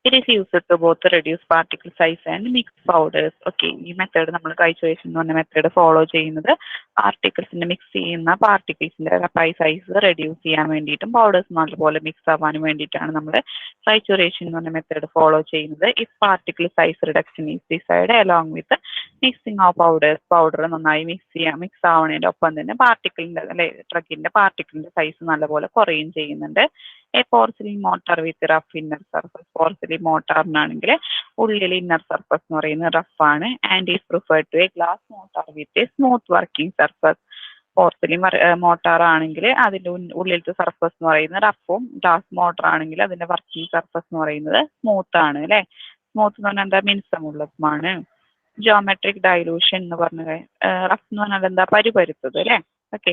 It is used to both reduce particle size and mix powders. Okay, ഈ മെത്തേഡ് നമ്മൾ ട്രൈച്ചുറേഷൻ എന്ന് പറഞ്ഞ മെത്തേഡ് ഫോളോ ചെയ്യുന്നത് പാർട്ടിക്കിൾസിന്റെ മിക്സ് ചെയ്യുന്ന പാർട്ടിക്കിൾസിന്റെ സൈസ് റെഡ്യൂസ് ചെയ്യാൻ വേണ്ടിയിട്ടും പൗഡേഴ്സ് നല്ലപോലെ മിക്സ് ആവാനും വേണ്ടിയിട്ടാണ് നമ്മൾ ട്രൈച്ചുറേഷൻ എന്ന് പറഞ്ഞ മെത്തേഡ് ഫോളോ ചെയ്യുന്നത്. ഈ particle size reduction is decide along with mixing of powders. Powder നന്നായി മിക്സ് ആവുന്നതിന്റെ ഒപ്പം തന്നെ പാർട്ടിക്കിളിന്റെ അല്ലെ ഡ്രഗിന്റെ പാർട്ടിക്കിളിന്റെ സൈസ് നല്ലപോലെ കുറയുകയും ചെയ്യുന്നുണ്ട്. A porcelain mortar with rough inner surface. Porcelain മോട്ടറിനാണെങ്കിൽ ഉള്ളിൽ ഇന്നർ സർഫസ് എന്ന് പറയുന്നത് റഫ് ആണ്. And is preferred to a glass mortar with a smooth working surface. Porcelain mortar ആണെങ്കിൽ അതിൻ്റെ ഉള്ളിലത്തെ സർഫസ് എന്ന് പറയുന്നത് റഫും, ഗ്ലാസ് മോട്ടർ ആണെങ്കിൽ അതിൻ്റെ വർക്കിംഗ് സർഫസ് എന്ന് പറയുന്നത് സ്മൂത്ത് ആണ് അല്ലേ. സ്മൂത്ത് എന്ന് പറഞ്ഞാൽ എന്താ, മിനുസമുള്ളതുമാണ്. ജോമെട്രിക് ഡൈലൂഷൻ എന്ന് പറഞ്ഞത് റഫ് എന്ന് പറഞ്ഞാൽ എന്താ, പരുപരുത്തത് അല്ലേ. ഓക്കെ,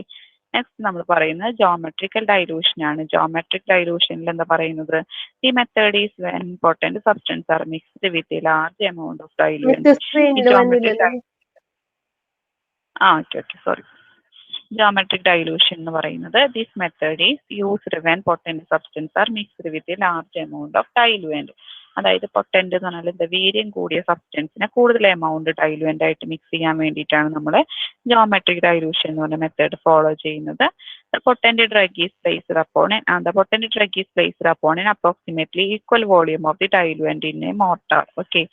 നെക്സ്റ്റ് നമ്മൾ പറയുന്നത് ജോമെട്രിക്കൽ ഡൈലൂഷൻ ആണ്. ജോമെട്രിക് ഡൈലൂഷനിൽ എന്താ പറയുന്നത്, ഈ method is when important substance are mixed with a large amount of diluent. Sorry. Geometric dilution എന്ന് പറയുന്നത് this method is used when potent substance are mixed with a large amount of diluent. അതായത് potent എന്ന് പറഞ്ഞാൽ എന്താ, വീര്യം കൂടിയ സബ്സ്റ്റൻസിനെ കൂടുതൽ amount ഡൈലൂവൻ്റ് ആയിട്ട് മിക്സ് ചെയ്യാൻ വേണ്ടിയിട്ടാണ് നമ്മൾ ജോമെട്രിക് ഡൈലൂഷൻ എന്ന് പറഞ്ഞ മെത്തേഡ് ഫോളോ ചെയ്യുന്നത്. Potent drug is placed upon approximately equal volume of the diluent in a mortar. Okay,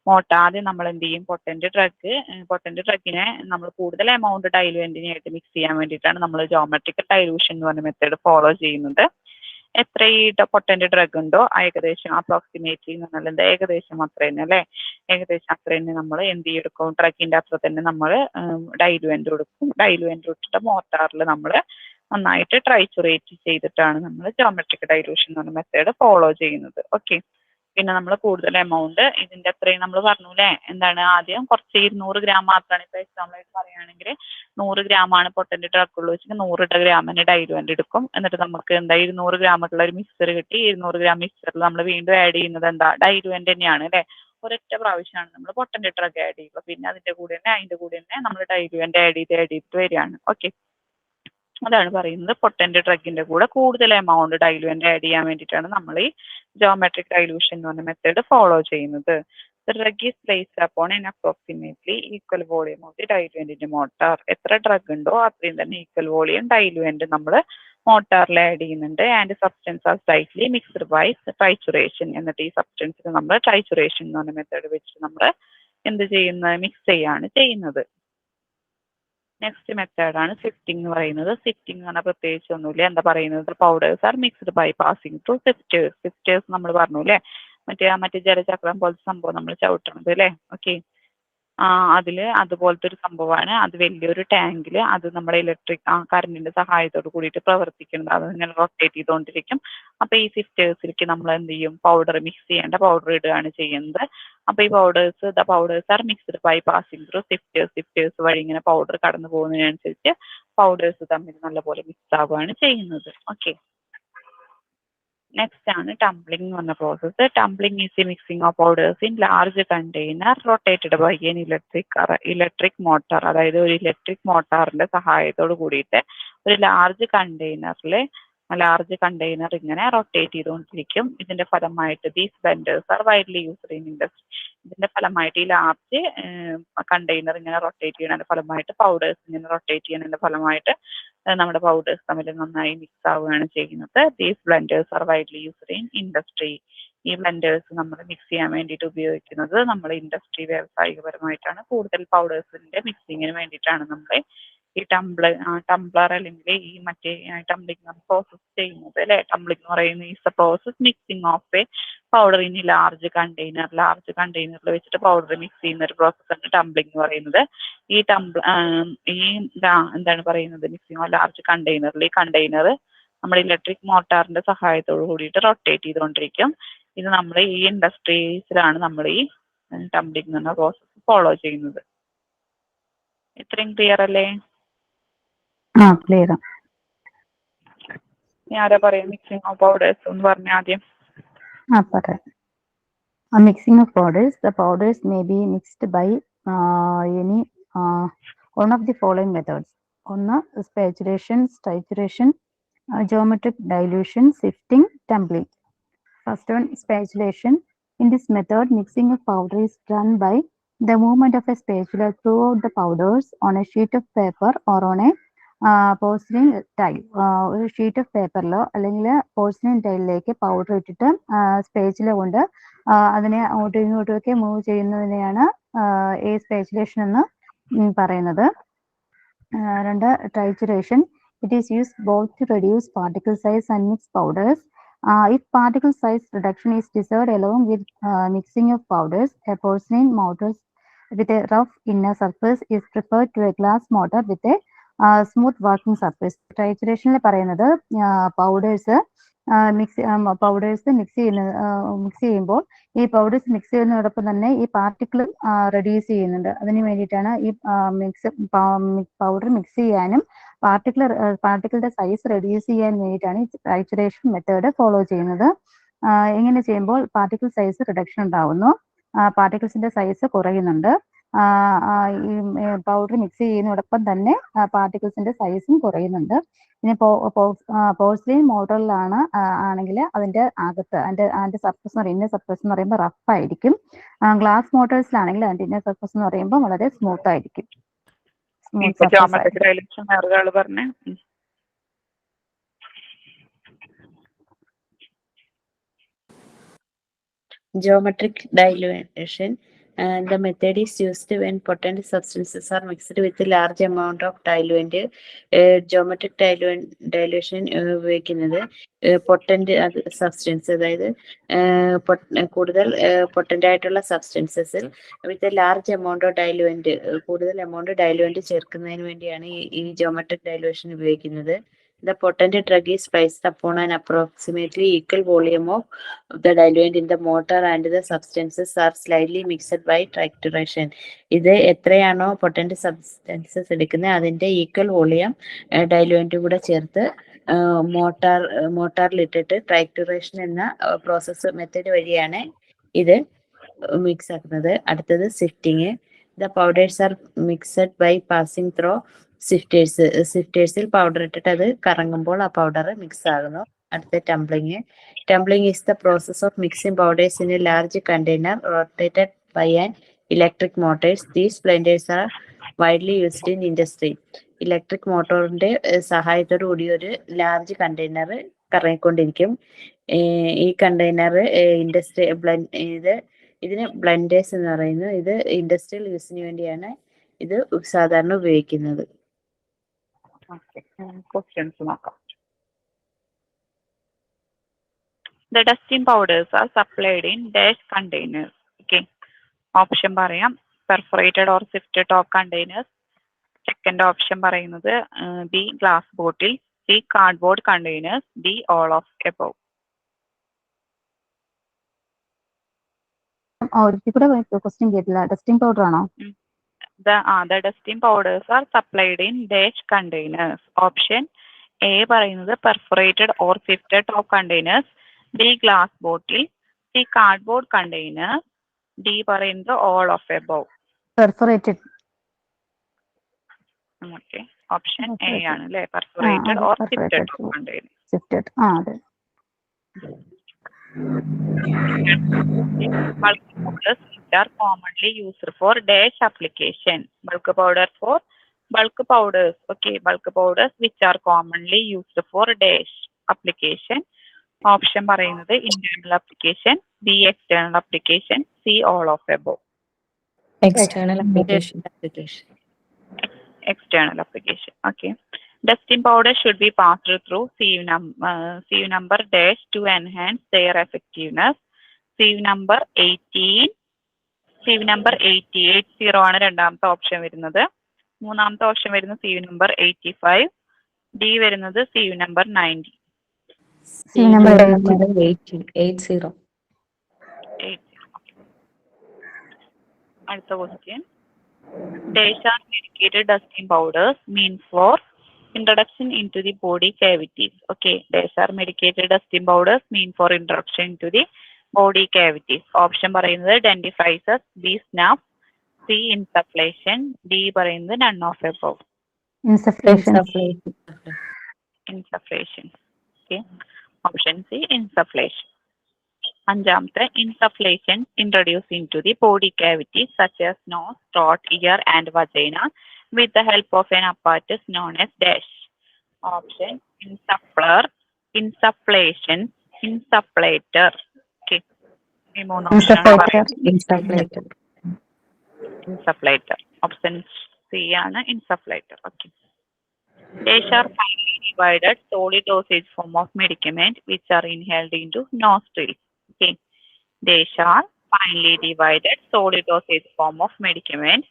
mortar ആദ്യം നമ്മൾ എന്ത് ചെയ്യും, പൊട്ടൻറ്റ് ഡ്രഗിനെ നമ്മൾ കൂടുതൽ എമൗണ്ട് ഡൈലൂവൻറ്റിനായിട്ട് മിക്സ് ചെയ്യാൻ വേണ്ടിയിട്ടാണ് നമ്മൾ ജോമെട്രിക്കൽ ഡൈലൂഷൻ എന്ന് പറഞ്ഞ മെത്തേഡ് ഫോളോ ചെയ്യുന്നത്. എത്ര ഈ പൊട്ടൻറ്റ് ഡ്രഗ് ഉണ്ടോ ഏകദേശം അപ്രോക്സിമേറ്റ്ലി എന്ന് പറഞ്ഞാൽ എന്താ, ഏകദേശം അത്ര തന്നെ അല്ലേ, ഏകദേശം അത്ര തന്നെ നമ്മൾ എന്ത് ചെയ്തെടുക്കും, ഡ്രഗിൻ്റെ അത്ര തന്നെ നമ്മൾ ഡൈലൂവൻ്റ് കൊടുക്കും. ഡൈലൂവൻ്റ് ഇട്ടിട്ട് മോർട്ടാറിൽ നമ്മൾ നന്നായിട്ട് ട്രൈച്ചുറേറ്റ് ചെയ്തിട്ടാണ് നമ്മൾ ജോമെട്രിക് ഡൈലൂഷൻ എന്ന് പറഞ്ഞ മെത്തേഡ് ഫോളോ ചെയ്യുന്നത്. ഓക്കെ, പിന്നെ നമ്മൾ കൂടുതൽ എമൗണ്ട് ഇതിൻ്റെ അത്രയും നമ്മൾ പറഞ്ഞു അല്ലേ, എന്താണ്, ആദ്യം കുറച്ച് 200 ഗ്രാം മാത്രമാണ്. ഇപ്പോൾ എക്സാമ്പിളായിട്ട് പറയുകയാണെങ്കിൽ 100 ഗ്രാമാണ് പൊട്ടൻറ്റ് ഡ്രഗ് ഉള്ളൂ വെച്ചാൽ 100 ഗ്രാമിന് ഡൈലൂവൻ്റ് എടുക്കും. എന്നിട്ട് നമുക്ക് എന്താ 200 ഗ്രാമുള്ള ഒരു മിക്സർ കിട്ടി. 200 ഗ്രാം മിക്സറിൽ നമ്മൾ വീണ്ടും ആഡ് ചെയ്യുന്നത് എന്താ, ഡൈലൂവൻ്റ് തന്നെയാണ് അല്ലേ. ഒരൊറ്റ പ്രാവശ്യമാണ് നമ്മൾ പൊട്ടൻറ്റ് ഡ്രഗ് ആഡ് ചെയ്യുക. പിന്നെ അതിൻ്റെ കൂടെ തന്നെ നമ്മൾ ഡൈലൂവൻ്റ് ആഡ് ചെയ്തിട്ട് വരികയാണ്. ഓക്കെ, അതാണ് പറയുന്നത് പൊട്ടൻറ്റ് ഡ്രഗിൻ്റെ കൂടെ കൂടുതൽ എമൗണ്ട് ഡൈലൂവൻ്റ് ആഡ് ചെയ്യാൻ വേണ്ടിയിട്ടാണ് നമ്മൾ ഈ ജോമെട്രിക് ഡൈലൂഷൻ എന്ന് പറഞ്ഞ മെത്തേഡ് ഫോളോ ചെയ്യുന്നത്. Drug is placed upon an approximately equal volume of the diluent mortar. എത്ര ഡ്രഗ് ഉണ്ടോ അത്രയും തന്നെ ഈക്വൽ വോളിയം ഡൈലൂവൻ്റ് നമ്മൾ മോട്ടാറിൽ ആഡ് ചെയ്യുന്നുണ്ട്. And substance are slightly mixed by trituration. എന്നിട്ട് ഈ സബ്സ്റ്റൻസിന് നമ്മൾ ട്രൈച്ചുറേഷൻ എന്ന് പറഞ്ഞ മെത്തേഡ് വെച്ച് നമ്മൾ എന്ത് ചെയ്യുന്നത്, മിക്സ് ചെയ്യാണ് ചെയ്യുന്നത്. നെക്സ്റ്റ് മെത്തേഡാണ് സിഫ്റ്റിംഗ് എന്ന് പറയുന്നത്. സിഫ്റ്റിംഗ് എന്ന് പറഞ്ഞാൽ പ്രത്യേകിച്ച് ഒന്നുമില്ല, എന്താ പറയുന്നത്, powders are mixed by passing through sifters. Sifters നമ്മൾ പറഞ്ഞു അല്ലേ, മറ്റേ ജലചക്രം പോലത്തെ സംഭവം നമ്മൾ ചവിട്ടണത് അല്ലേ. ഓക്കെ, അതുപോലത്തെ ഒരു സംഭവമാണ്. അത് വലിയൊരു ടാങ്കിൽ അത് നമ്മുടെ കറണ്ടിന്റെ സഹായത്തോട് കൂടിയിട്ട് പ്രവർത്തിക്കുന്നത്. അത് ഇങ്ങനെ റൊട്ടേറ്റ് ചെയ്തുകൊണ്ടിരിക്കും. അപ്പോൾ ഈ സിഫ്റ്റേഴ്സിലേക്ക് നമ്മൾ എന്ത് ചെയ്യും, പൗഡർ മിക്സ് ചെയ്യേണ്ട പൗഡർ ഇടുകയാണ് ചെയ്യുന്നത്. അപ്പോൾ ഈ powders are mixed by passing through sifters വഴി ഇങ്ങനെ പൗഡർ കടന്നു പോകുന്നതിനനുസരിച്ച് പൗഡേഴ്സ് തമ്മിൽ നല്ലപോലെ മിക്സ് ആവുകയാണ് ചെയ്യുന്നത്. ഓക്കെ, നെക്സ്റ്റ് ആണ് ടംബ്ലിംഗ് എന്ന് പറഞ്ഞ process. Tumbling is the mixing of powders in large container rotated by an electric motor. അതായത് ഒരു ഇലക്ട്രിക് മോട്ടോറിന്റെ സഹായത്തോട് കൂടിയിട്ട് ഒരു ലാർജ് കണ്ടെയ്നർ ഇങ്ങനെ റൊട്ടേറ്റ് ചെയ്തുകൊണ്ടിരിക്കും. ഇതിന്റെ ഫലമായിട്ട് these blenders are widely used in industry. ഇതിന്റെ ഫലമായിട്ട് ഈ ലാർജ് കണ്ടെയ്നർ ഇങ്ങനെ റൊട്ടേറ്റ് ചെയ്യുന്നതിന്റെ ഫലമായിട്ട് പൗഡേഴ്സ് ഇങ്ങനെ റൊട്ടേറ്റ് ചെയ്യുന്നതിന്റെ ഫലമായിട്ട് നമ്മുടെ പൗഡേഴ്സ് തമ്മിൽ നന്നായി മിക്സ് ആവുകയാണ് ചെയ്യുന്നത്. These blenders are widely used in industry. ഈ ബ്ലെൻഡേഴ്സ് നമ്മൾ മിക്സ് ചെയ്യാൻ വേണ്ടിയിട്ട് ഉപയോഗിക്കുന്നത് നമ്മൾ ഇൻഡസ്ട്രി വ്യാവസായികപരമായിട്ടാണ്. കൂടുതൽ പൗഡേഴ്സിന്റെ മിക്സിങ്ങിന് വേണ്ടിയിട്ടാണ് നമ്മൾ ഈ ടംബ്ലർ അല്ലെങ്കിൽ ഈ മറ്റേ ടംബ്ലിംഗ് പ്രോസസ് ചെയ്യുന്നത് അല്ലെ. ടംബ്ലിംഗ് എന്ന് പറയുന്നത് is the process mixing of a powder in large കണ്ടെയ്നറിൽ വെച്ചിട്ട് പൗഡർ മിക്സ് ചെയ്യുന്ന ഒരു പ്രോസസ്സാണ് ടംബ്ലിംഗ് എന്ന് പറയുന്നത്. എന്താണ് പറയുന്നത്, മിക്സിംഗ് ഓഫ് ലാർജ് കണ്ടെയ്നറിൽ ഈ കണ്ടെയ്നർ നമ്മുടെ ഇലക്ട്രിക് മോട്ടാറിന്റെ സഹായത്തോട് കൂടിയിട്ട് റൊട്ടേറ്റ് ചെയ്തുകൊണ്ടിരിക്കും. ഇത് നമ്മൾ ഈ ഇൻഡസ്ട്രീസിലാണ് നമ്മൾ ഈ ടംബ്ലിംഗ് എന്ന പ്രോസസ്സ് ഫോളോ ചെയ്യുന്നത്. ഇത്രയും ക്ലിയർ അല്ലേ? ക്ലിയർ. ആരാ പറയാ മിക്സിംഗ് ഓഫ് പൗഡേഴ്സ് എന്ന് പറഞ്ഞ ആദ്യം? പറയാം. Mixing of powders. The powders may be mixed by any one of the following methods. One, spaturation, trituration, geometric dilution, sifting, tumbling. First one, spatulation. In this method, mixing of powder is done by the movement of a spatula throughout the powders on a sheet of paper or on a porcelain tile. ഒരു sheet of പേപ്പറിലോ അല്ലെങ്കിൽ porcelain ടൈലിലേക്ക് powder ഇട്ടിട്ട് സ്പേച്ചില കൊണ്ട് അതിനെ അങ്ങോട്ടും ഇങ്ങോട്ടും ഒക്കെ move ചെയ്യുന്നതിനെയാണ് ഈ സ്പേച്ചുലേഷൻ എന്ന് പറയുന്നത്. രണ്ട്, trituration. It is used both to reduce particle size and mix powders. If particle size reduction is desired along with mixing of powders, a porcelain mortar with a rough inner surface is preferred to a glass mortar with a smooth working surface. ട്രൈച്ചുറേഷനിൽ പറയുന്നത് powders mix ചെയ്യുമ്പോൾ ഈ powders mix ചെയ്യുന്നതോടൊപ്പം തന്നെ ഈ particle reduce ചെയ്യുന്നുണ്ട്. അതിന് വേണ്ടിയിട്ടാണ് ഈ പൗഡർ മിക്സ് ചെയ്യാനും പാർട്ടിക്കിളുടെ സൈസ് റെഡ്യൂസ് ചെയ്യാൻ വേണ്ടിയിട്ടാണ് ഈ ട്രൈച്ചുറേഷൻ മെത്തേഡ് ഫോളോ ചെയ്യുന്നത്. ഇങ്ങനെ ചെയ്യുമ്പോൾ പാർട്ടിക്കിൾ സൈസ് റിഡക്ഷൻ ഉണ്ടാവുന്നു, പാർട്ടിക്കിൾസിന്റെ സൈസ് കുറയുന്നുണ്ട്. ഈ പൗഡർ മിക്സ് ചെയ്യുന്നതോടൊപ്പം തന്നെ പാർട്ടിക്കിൾസിന്റെ സൈസും കുറയുന്നുണ്ട്. ഇനി പോഴ്സലിൻ മോഡലിലാണ് ആണെങ്കിൽ അതിന്റെ അകത്ത് അതിന്റെ സർഫസ് ഇന്നർ സർഫസ് എന്ന് പറയുമ്പോൾ റഫ് ആയിരിക്കും. ഗ്ലാസ് മോട്ടേഴ്സിലാണെങ്കിൽ അതിന്റെ ഇന്നർ സർഫസ് എന്ന് പറയുമ്പോൾ വളരെ സ്മൂത്ത് ആയിരിക്കും. Geometric dilution. The method is used when potent substances are mixed with a large amount of diluent. Geometric dilution ഉപയോഗിക്കുന്നത് പൊട്ടന്റ് സബ്സ്റ്റൻസ്, അതായത് കൂടുതൽ പൊട്ടന്റ് ആയിട്ടുള്ള സബ്സ്റ്റൻസസിൽ വിത്ത് ലാർജ് എമൗണ്ട് ഓഫ് ഡൈലുവന്റ്, കൂടുതൽ എമൗണ്ട് ഡൈലുവന്റ് ചേർക്കുന്നതിന് വേണ്ടിയാണ് ഈ ജോമെട്രിക് ഡൈലുഷൻ ഉപയോഗിക്കുന്നത്. The potent drug is placed upon an approximately equal volume of the diluent in the mortar and the substances are slightly mixed by trituration. ഇത് എത്രയാണോ പൊട്ടന്റ് സബ്സ്റ്റൻസസ് എടുക്കുന്നത് അതിന്റെ equal volume ഡൈലുവന്റ് കൂടെ ചേർത്ത് മോട്ടാറിലിട്ടിട്ട് ട്രൈറ്റുറേഷൻ എന്ന പ്രോസസ് മെത്തേഡ് വഴിയാണ് ഇത് മിക്സ് ആക്കുന്നത്. അടുത്തത് sifting. The powders are mixed by passing through സ്വിഫ്റ്റേഴ്സിൽ പൗഡർ ഇട്ടിട്ട് അത് കറങ്ങുമ്പോൾ ആ പൗഡർ മിക്സ് ആകുന്നു. അടുത്ത tumbling is the process of mixing powders in a large container rotated by an electric motors. These blenders are widely used in industry. Electric മോട്ടോറിന്റെ സഹായത്തോടു കൂടി ഒരു ലാർജ് കണ്ടെയ്നർ കറങ്ങിക്കൊണ്ടിരിക്കും. ഈ കണ്ടെയ്നർ ഇതിന് ബ്ലെൻഡേഴ്സ് എന്ന് പറയുന്നു. ഇത് ഇൻഡസ്ട്രിയൽ യൂസിന് വേണ്ടിയാണ് ഇത് സാധാരണ ഉപയോഗിക്കുന്നത്. Questions നോക്കാം. The dusting powders are supplied in dash containers. Okay. Option പറയാം, perforated or sifted top containers. Second option പറയുന്നത് B glass bottle, C cardboard containers, D all of above. Question കേട്ടില്ല. ഡസ്റ്റിംഗ് പൗഡർ ആണോ? The dusting powders are supplied in dash containers. Option A പറയുന്നത് perforated or sifted top containers, B glass bottle, C cardboard container, D പറയുന്നത് all of above. Perforated. Okay. Option A ആണ് അല്ലേ, perforated or sifted top container. Sifted. അതെ. Bulk powders which are commonly used for dash application. Bulk powders. Okay, bulk powders which are commonly used for dash application. Option പറയുന്നത് internal application, B external application, C all of above. External application. External application. Okay. Dusting powder should be passed through sieve number dash to enhance their effectiveness. Sieve number 18. Sieve number 80 ആണ് രണ്ടാമത്തെ option വരുന്നത്. മൂന്നാമത്തെ option വരുന്നത് sieve number 85. D വരുന്നത് sieve number 90. Sieve number 80. അടുത്ത question. Dash are medicated dusting powders mean for introduction into the body cavities. Okay, dash are medicated dusting powders mean for introduction into the body cavities. Option പറയുന്നത് dentifrices, B snuff, C insufflation, D പറയുന്നത് none of above. Insufflation. Okay. Option C insufflation. അഞ്ചാമത്തെ, insufflation introduced into the body cavities such as nose, throat, ear and vagina with the help of an apparatus known as dash. Option insuffler, insufflation, insufflator. Okay. ഈ മൂന്ന് insufflator. Option C ആണ് insufflator. Okay. Dash are finely divided solid dosage form of medicament which are inhaled into nostrils. Okay. Dash are finely divided solid dosage form of medicament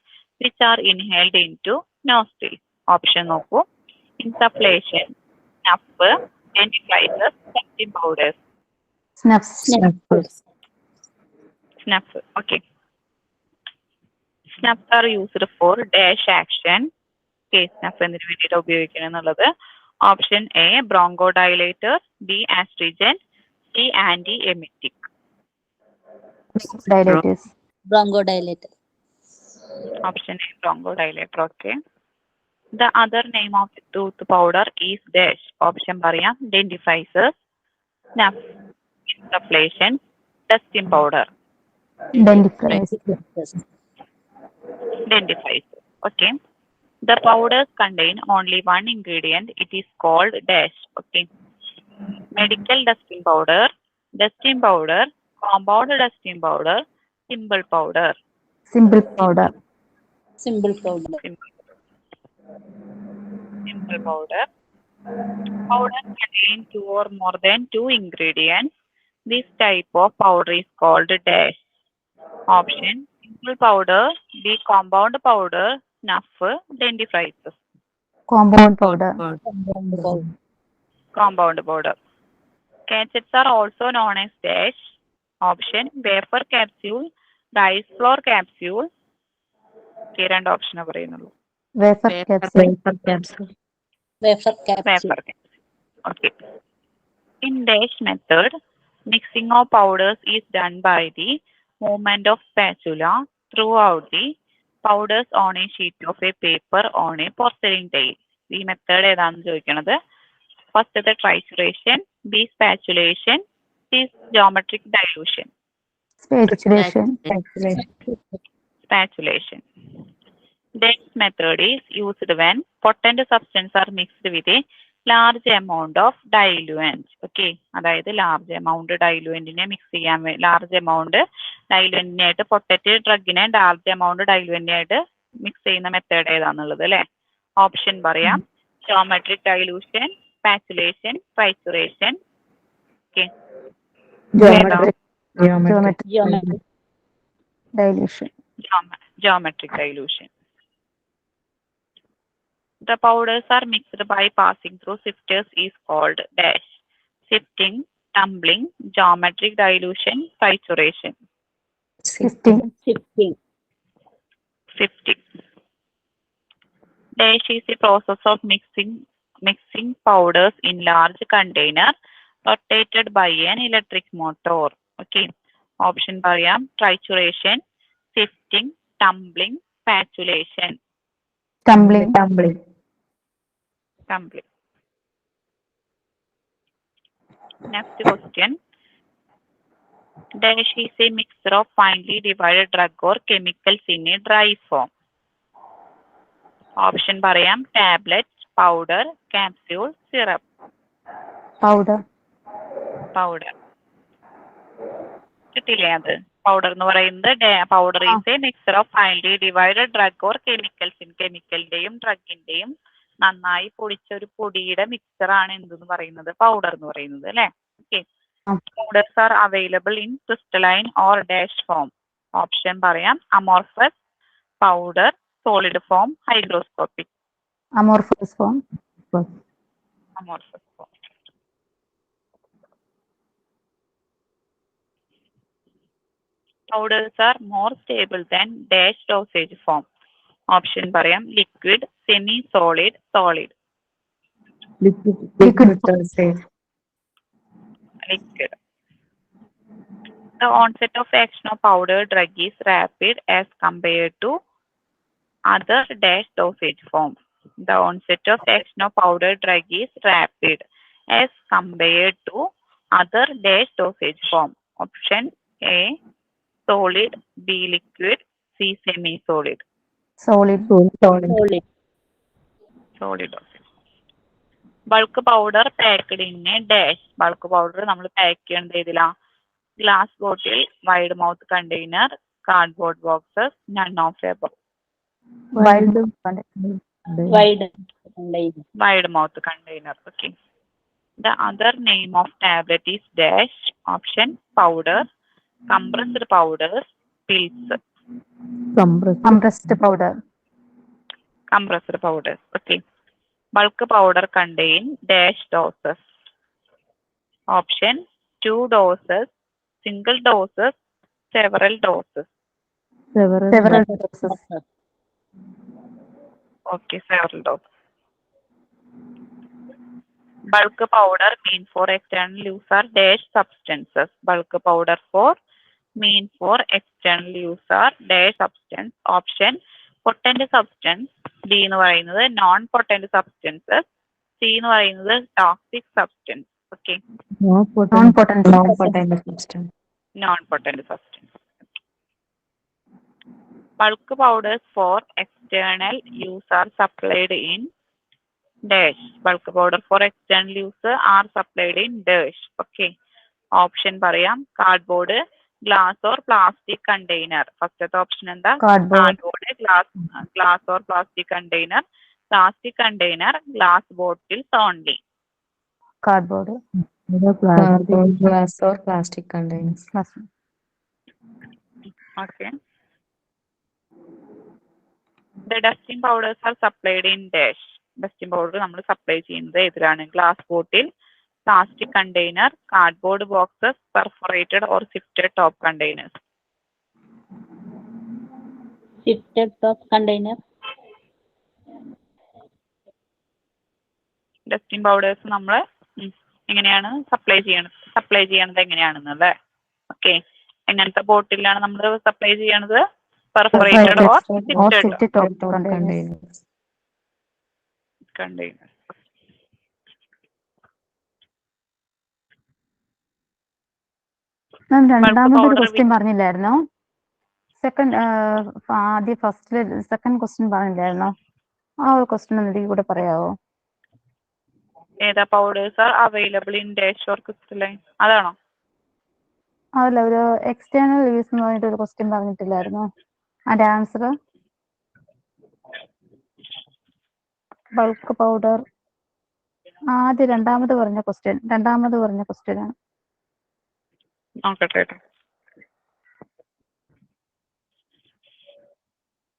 which are inhaled into nostrils. Option നോക്കൂ. Insufflation, snuff, dentifrices, testing powders. Snuff. Okay. Snuff are used for dash action. Snuff എന്തിനു വേണ്ടിയിട്ട് ഉപയോഗിക്കണം എന്നുള്ളത്. Option a bronchodilator, b astringent, c antiemetic. Dilators. Bronchodilator. Option A bronchodilator. Okay. The other name of the tooth powder is dash. Option പറയാം. Dentifrices, snuff, insufflation, dusting powder. Dentifrice. Dentifrices. Okay. The powders contain only one ingredient. It is called dash. Okay. Medical dusting powder, compound dusting powder, simple powder. Simple powder. Simple powder. Simple powder. Powder contain two or more than two ingredients. This type of powder is called dash. Option simple powder, B compound powder, snuff, dentifrices. Compound powder. Compound powder. Gadgets are also known as dash. Option wafer capsule, rice flour capsule. രണ്ട് option പറയുന്നുള്ളൂ. Wafer capsule. Wafer capsule. Wafer capsule. Okay. In dash method, mixing of powders is done by the movement of spatula throughout the powders on a sheet of a paper on a porcelain tile. ഈ method ഏതാണെന്ന് ചോദിക്കണത്. ഫസ്റ്റത്തെ trituration, b spatulation, c geometric dilution. Spatulation. This method is used when potent substances are mixed with a large amount of diluent. Okay, അതായത് large amount ഡൈലുവെന്റിനെ mix ചെയ്യാൻ large amount ഡൈലുവെന്റിനായിട്ട് potent ഡ്രഗിനെ large amount ഡൈലുവെന്റിനായിട്ട് mix ചെയ്യുന്ന method ഏതാണെന്നുള്ളത് അല്ലേ. Option പറയാം. Geometric dilution, spatulation, trituration. Okay. Geometric dilution. The powders are mixed by passing through sifters is called dash. Sifting, tumbling, geometric dilution, trituration. Sifting. Dash is the process of mixing powders in large container rotated by an electric motor. Okay. Option പറയാം. Trituration, sifting, tumbling, spatulation. Tumbling. Next question. Dash is a mixture of finely divided drug or chemicals in a dry form. Option പറയാം. Tablet, powder, capsule, syrup. Powder. കിട്ടില്ലേ അത്? Powder എന്ന് പറയുന്നത് powder is a mixer of finely divided drug or chemicals. കെമിക്കലിന്റെയും ഡ്രഗിന്റെയും നന്നായി പൊടിച്ച ഒരു പൊടിയുടെ മിക്സർ ആണ് എന്തെന്ന് പറയുന്നത്? പൗഡർ എന്ന് പറയുന്നത് അല്ലെ. Okay. Powders are available in crystalline or dash form. Option പറയാം. Amorphous, powder, solid form, hygroscopic. Amorphous form. Powders are more stable than dash dosage form. Option പറയാം. Liquid, semi-solid, solid. Liquid. The onset of action of powder drug is rapid as compared to other dash dosage forms. The onset of action of powder drug is rapid as compared to other dash dosage form. Option A solid, B liquid, C semi-solid. Solid. dosage. Bulk powder packed in a dash. Bulk powder നമ്മൾ pack ചെയ്യേണ്ടത് ഏതിലാ? Glass bottle, wide mouth container, cardboard boxes, none of above. Wide mouth container. Okay. The other name of tablet is dash. Option powder, compressed powders, pills. Compressed powder. compressed powders. Okay. Bulk powder contain dash doses. Option 2 doses, single doses, several doses. Several doses. Okay, several doses. Bulk powder mean for external use are dash substances. Bulk powder mean for external use are dash substance. Option potent substance. B എന്ന് പറയുന്നത് non potent substances. C എന്ന് പറയുന്നത് toxic substance. Okay. Non-potent substance. Non-potent substance. Bulk powders for external use are supplied in dash. Bulk powder for external use are supplied in dash. Okay. Option പറയാം cardboard, glass or plastic container. First option എന്താ? Cardboard, glass or plastic container, glass bottles only. cardboard. Glass or plastic containers. Okay. The dusting powders are supplied in dash. Dusting powder നമ്മൾ supply ചെയ്യുന്നത് ഏതിലാണ്? Glass bottle, plastic container, cardboard boxes, perforated or sifted top containers. Sifted top container. Dusting powders നമ്മൾ എങ്ങനെയാണ് supply ചെയ്യണത് എങ്ങനെയാണെന്നല്ലേ? Okay. എങ്ങനത്തെ ബോട്ടിലാണ് നമ്മൾ supply ചെയ്യണത്? Perforated or സിഫ്റ്റഡ് top containers. containers. മാം രണ്ടാമതൊരു powder ക്വസ്റ്റ്യൻ പറഞ്ഞില്ലായിരുന്നോ? ആദ്യം സെക്കൻഡ് ക്വസ്റ്റ്യൻ പറഞ്ഞില്ലായിരുന്നോ? ആ ഒരു ക്വസ്റ്റ്യൻ ഒന്നിലേക്ക് കൂടെ പറയാവോ? ഏതാ? Powders are available in dash or crystalline, അതാണോ? അതല്ല, ഒരു എക്സ്റ്റേണൽ യൂസ് എന്ന് പറഞ്ഞിട്ട് ഒരു ക്വസ്റ്റ്യൻ പറഞ്ഞിട്ടില്ലായിരുന്നോ? അതിന്റെ ആൻസർ ബൾക്ക് പൗഡർ. ആദ്യം രണ്ടാമത് പറഞ്ഞ ക്വസ്റ്റ്യൻ ആണ്. നോക്കട്ടെ.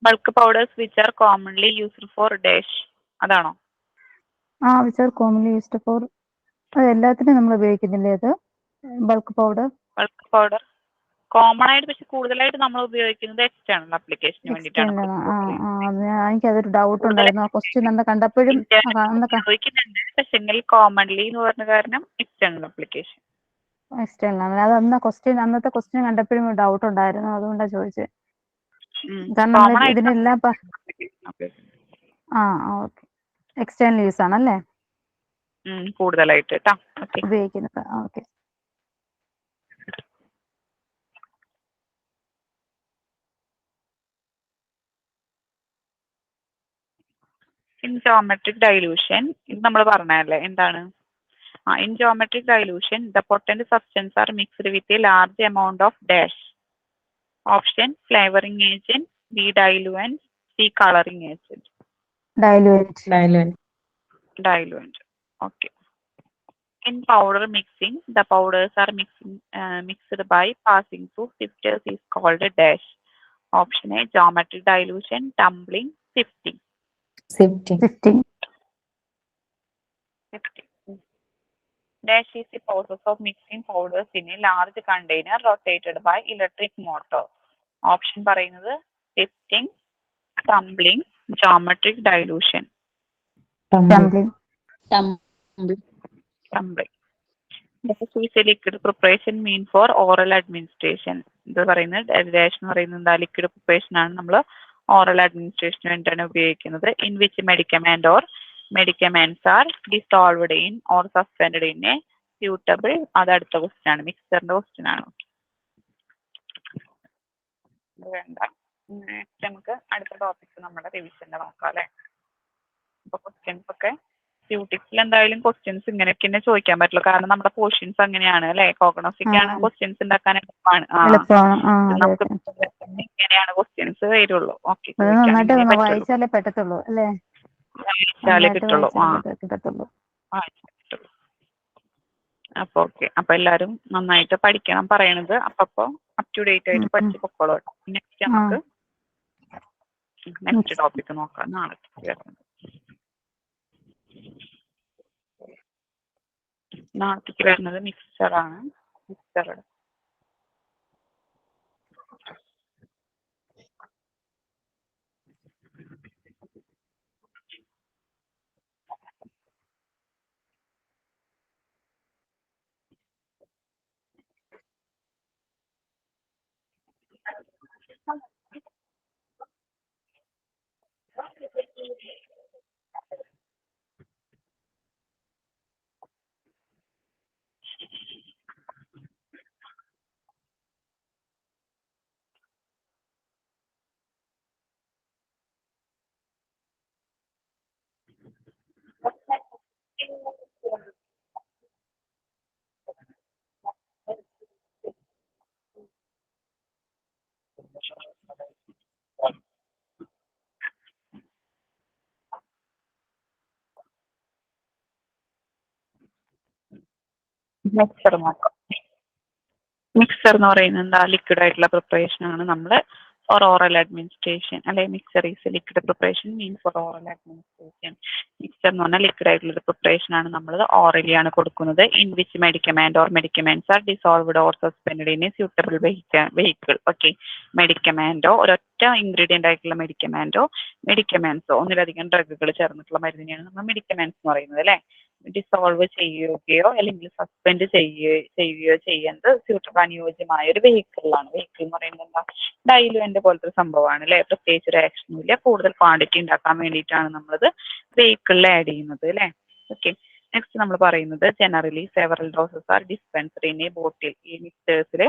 Bulk powders which are commonly used for dash, അതാണോ? Which are commonly used for, അത് എല്ലാത്തിനും നമ്മൾ ഉപയോഗിക്കുന്നില്ലേ അത്? ബൾക്ക് പൗഡർ കോമൺ ആയിട്ട്, പക്ഷെ കൂടുതലായിട്ട് നമ്മൾ ഉപയോഗിക്കുന്നത് എക്സ്റ്റേണൽ ആപ്ലിക്കേഷന് വേണ്ടിയിട്ടാണ്. എനിക്കതൊരു ഡൗട്ട് ഉണ്ടായിരുന്നു ആ ക്വസ്റ്റ്യൻ അന്ന് കണ്ടപ്പോഴും. ഉപയോഗിക്കുന്നുണ്ട്, പക്ഷെങ്കിൽ കോമൺലി എന്ന് പറഞ്ഞ കാരണം എക്സ്റ്റേണൽ ആപ്ലിക്കേഷൻ. എക്സ്റ്റേണൽ ആണ് അത്. അന്നത്തെ ക്വസ്റ്റ്യൻ കണ്ടപ്പോഴും ഡൗട്ട് ഉണ്ടായിരുന്നു, അതുകൊണ്ടാണ് ചോദിച്ചത്. കാരണം ഇതിനെല്ലാം ഓക്കെ, എക്സ്റ്റേണൽ യൂസ് ആണല്ലേ കൂടുതലായിട്ട് ഉപയോഗിക്കുന്നത്. ഓക്കെ. ഇൻ ജോമെട്രിക് ഡൈലൂഷൻ, ഇത് നമ്മൾ പറഞ്ഞല്ലേ എന്താണ്? In geometric dilution, the potent substances are mixed with a large amount of dash. Option flavoring agent, B diluent, C coloring agent. Diluent. Okay. In powder mixing, the powders are mixed by passing through sifters is called a dash. Option A geometric dilution, tumbling, sifting. Dash is the process of mixing powders in a large container rotated by electric motor. Option പറയുന്നത് sifting, tumbling, geometric dilution. Tumbling. Dash is a liquid preparation mean for oral administration. ഇത് പറയുന്നത് dash എന്ന് പറയുന്നത് എന്താ? Liquid preparation ആണ് നമ്മൾ oral അഡ്മിനിസ്ട്രേഷന് വേണ്ടിയിട്ടാണ് ഉപയോഗിക്കുന്നത്. In which medicament or medicaments are dissolved in or suspended in a suitable, അത് അടുത്ത ക്വസ്റ്റ്യൻ ആണ്, മിക്സറിന്റെ ക്വസ്റ്റ്യൻ ആണ്. വേണ്ട, നെക്സ്റ്റ് നമുക്ക് അടുത്ത ടോപ്പിക് നമ്മുടെ റിവിഷന്റെ നോക്കാം അല്ലെ. അപ്പൊ ക്വസ്റ്റ്യൻസ് ഒക്കെ സ്യൂട്ടിക്സിൽ എന്തായാലും ക്വസ്റ്റ്യൻസ് ഇങ്ങനെയൊക്കെ തന്നെ ചോദിക്കാൻ പറ്റുള്ളൂ, കാരണം നമ്മുടെ പോർഷൻസ് അങ്ങനെയാണ് അല്ലെ. കോഗ്നോസ്റ്റിക് ആണ് ക്വസ്റ്റ്യൻസ് ഉണ്ടാക്കാൻ എളുപ്പമാണ്. നമുക്ക് ഇങ്ങനെയാണ് ക്വസ്റ്റ്യൻസ് വരുള്ളൂ. ഓക്കെ, വായിച്ചാലേ പറ്റത്തുള്ളൂ അല്ലേ? കിട്ടുള്ളൂ. അപ്പൊ ഓക്കെ, അപ്പൊ എല്ലാരും നന്നായിട്ട് പഠിക്കണം പറയണത്. അപ്പൊ അപ് ടു ഡേറ്റ് ആയിട്ട് പഠിച്ച് പൊക്കോളൂ. നെക്സ്റ്റ് നമുക്ക് നെക്സ്റ്റ് ടോപ്പിക് നോക്കാം. നാളത്തേക്ക് വരുന്നത് മിക്സറാണ്. മിക്സറുടെ മിക്സർ നോക്കാം. മിക്സർ എന്ന് പറയുന്നത് എന്താ? ലിക്വിഡ് ആയിട്ടുള്ള പ്രിപ്പറേഷൻ ആണ്. നമ്മൾ ഫോർ ഓറൽ അഡ്മിനിസ്ട്രേഷൻ അല്ലെ, mixture is liquid preparation mean for oral administration. Mixture എന്ന് പറഞ്ഞാൽ ലിക്വിഡ് ആയിട്ടുള്ള ഒരു പ്രിപ്പറേഷൻ ആണ്. നമ്മൾ ഓറലി ആണ് കൊടുക്കുന്നത്. In which medicament or medicaments are dissolved or suspend in a suitable vehicle. Okay, മെഡിക്കമെന്റോ ഒരൊറ്റ ഇൻഗ്രീഡിയന്റ് ആയിട്ടുള്ള മെഡിക്കമെന്റ്സോ ഒന്നിലധികം ഡ്രഗുകൾ ചേർന്നിട്ടുള്ള മരുന്നിനെയാണ് നമ്മൾ മെഡിക്കമെന്റ്സ് എന്ന് പറയുന്നത് അല്ലെ. ഡിസോൾവ് ചെയ്യുകയോ അല്ലെങ്കിൽ സസ്പെൻഡ് ചെയ്യുകയോ ചെയ്യുന്നത് സ്യൂട്ടബിൾ അനുയോജ്യമായ ഒരു വെഹിക്കിളിലാണ്. വെഹിക്കിൾ എന്ന് പറയുന്നത് എന്താ? ഡൈലുവന്റ് പോലത്തെ ഒരു സംഭവമാണ് അല്ലെ. പ്രത്യേകിച്ച് ഒരു ആക്ഷനും ഇല്ല. കൂടുതൽ ക്വാണ്ടിറ്റി ഉണ്ടാക്കാൻ വേണ്ടിയിട്ടാണ് നമ്മളത് വെഹിക്കിളിൽ ആഡ് ചെയ്യുന്നത് അല്ലെ. ഓക്കെ, നെക്സ്റ്റ് നമ്മൾ പറയുന്നത് generally several doses are dispensed in a bottle. ഈ മിക്സേഴ്സിൽ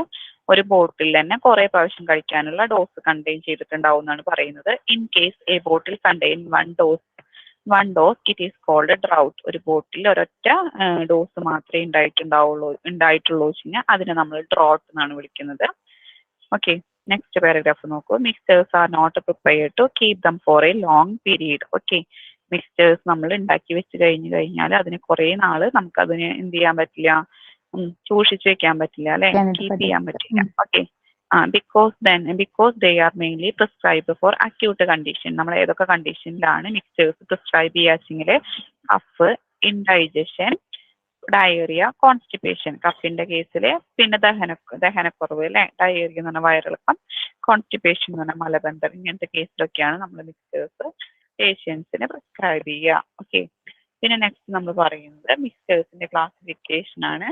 ഒരു ബോട്ടിൽ തന്നെ കുറെ പ്രാവശ്യം കഴിക്കാനുള്ള ഡോസ് കണ്ടെയ്ൻ ചെയ്തിട്ടുണ്ടാവും എന്നാണ് പറയുന്നത്. In case a bottle contain one dose it is called draught. ഒരു ബോട്ടിൽ ഒരൊറ്റ ഡോസ് മാത്രമേ ഉണ്ടായിട്ടുള്ളൂ വെച്ചാൽ അതിനെ നമ്മൾ ഡ്രോട്ട് എന്നാണ് വിളിക്കുന്നത്. ഓക്കെ, നെക്സ്റ്റ് പാരഗ്രാഫ് നോക്കൂ. Mixtures are not prepared to keep them for a long period. Okay, mixtures നമ്മൾ ഉണ്ടാക്കി വെച്ച് കഴിഞ്ഞാൽ അതിന് കുറെ നാള് നമുക്ക് അതിന് എന്ത് ചെയ്യാൻ പറ്റില്ല, സൂക്ഷിച്ചു വെക്കാൻ പറ്റില്ല അല്ലെ, കീപ്പ് ചെയ്യാൻ പറ്റില്ല. Okay, because they are mainly prescribe for acute condition. നമ്മൾ ഏതൊക്കെ കണ്ടീഷനിലാണ് മിക്സേഴ്സ് പ്രിസ്ക്രൈബ് ചെയ്യാച്ചെങ്കിൽ കഫ്, ഇൻഡൈജഷൻ, ഡയറിയ, കോൺസ്റ്റിപ്പേഷൻ. കഫിന്റെ കേസിൽ പിന്നെ ദഹനക്കുറവ് അല്ലെ, ഡയറിയ എന്ന് പറഞ്ഞാൽ വയറിളക്കം, കോൺസ്റ്റിപ്പേഷൻ എന്ന് പറഞ്ഞാൽ മലബന്ധം. ഇങ്ങനത്തെ കേസിലൊക്കെയാണ് നമ്മൾ മിക്സേഴ്സ് പേഷ്യൻസിന് പ്രിസ്ക്രൈബ് ചെയ്യുക. ഓക്കെ, പിന്നെ നെക്സ്റ്റ് നമ്മൾ പറയുന്നത് മിക്സേഴ്സിന്റെ ക്ലാസിഫിക്കേഷൻ ആണ്.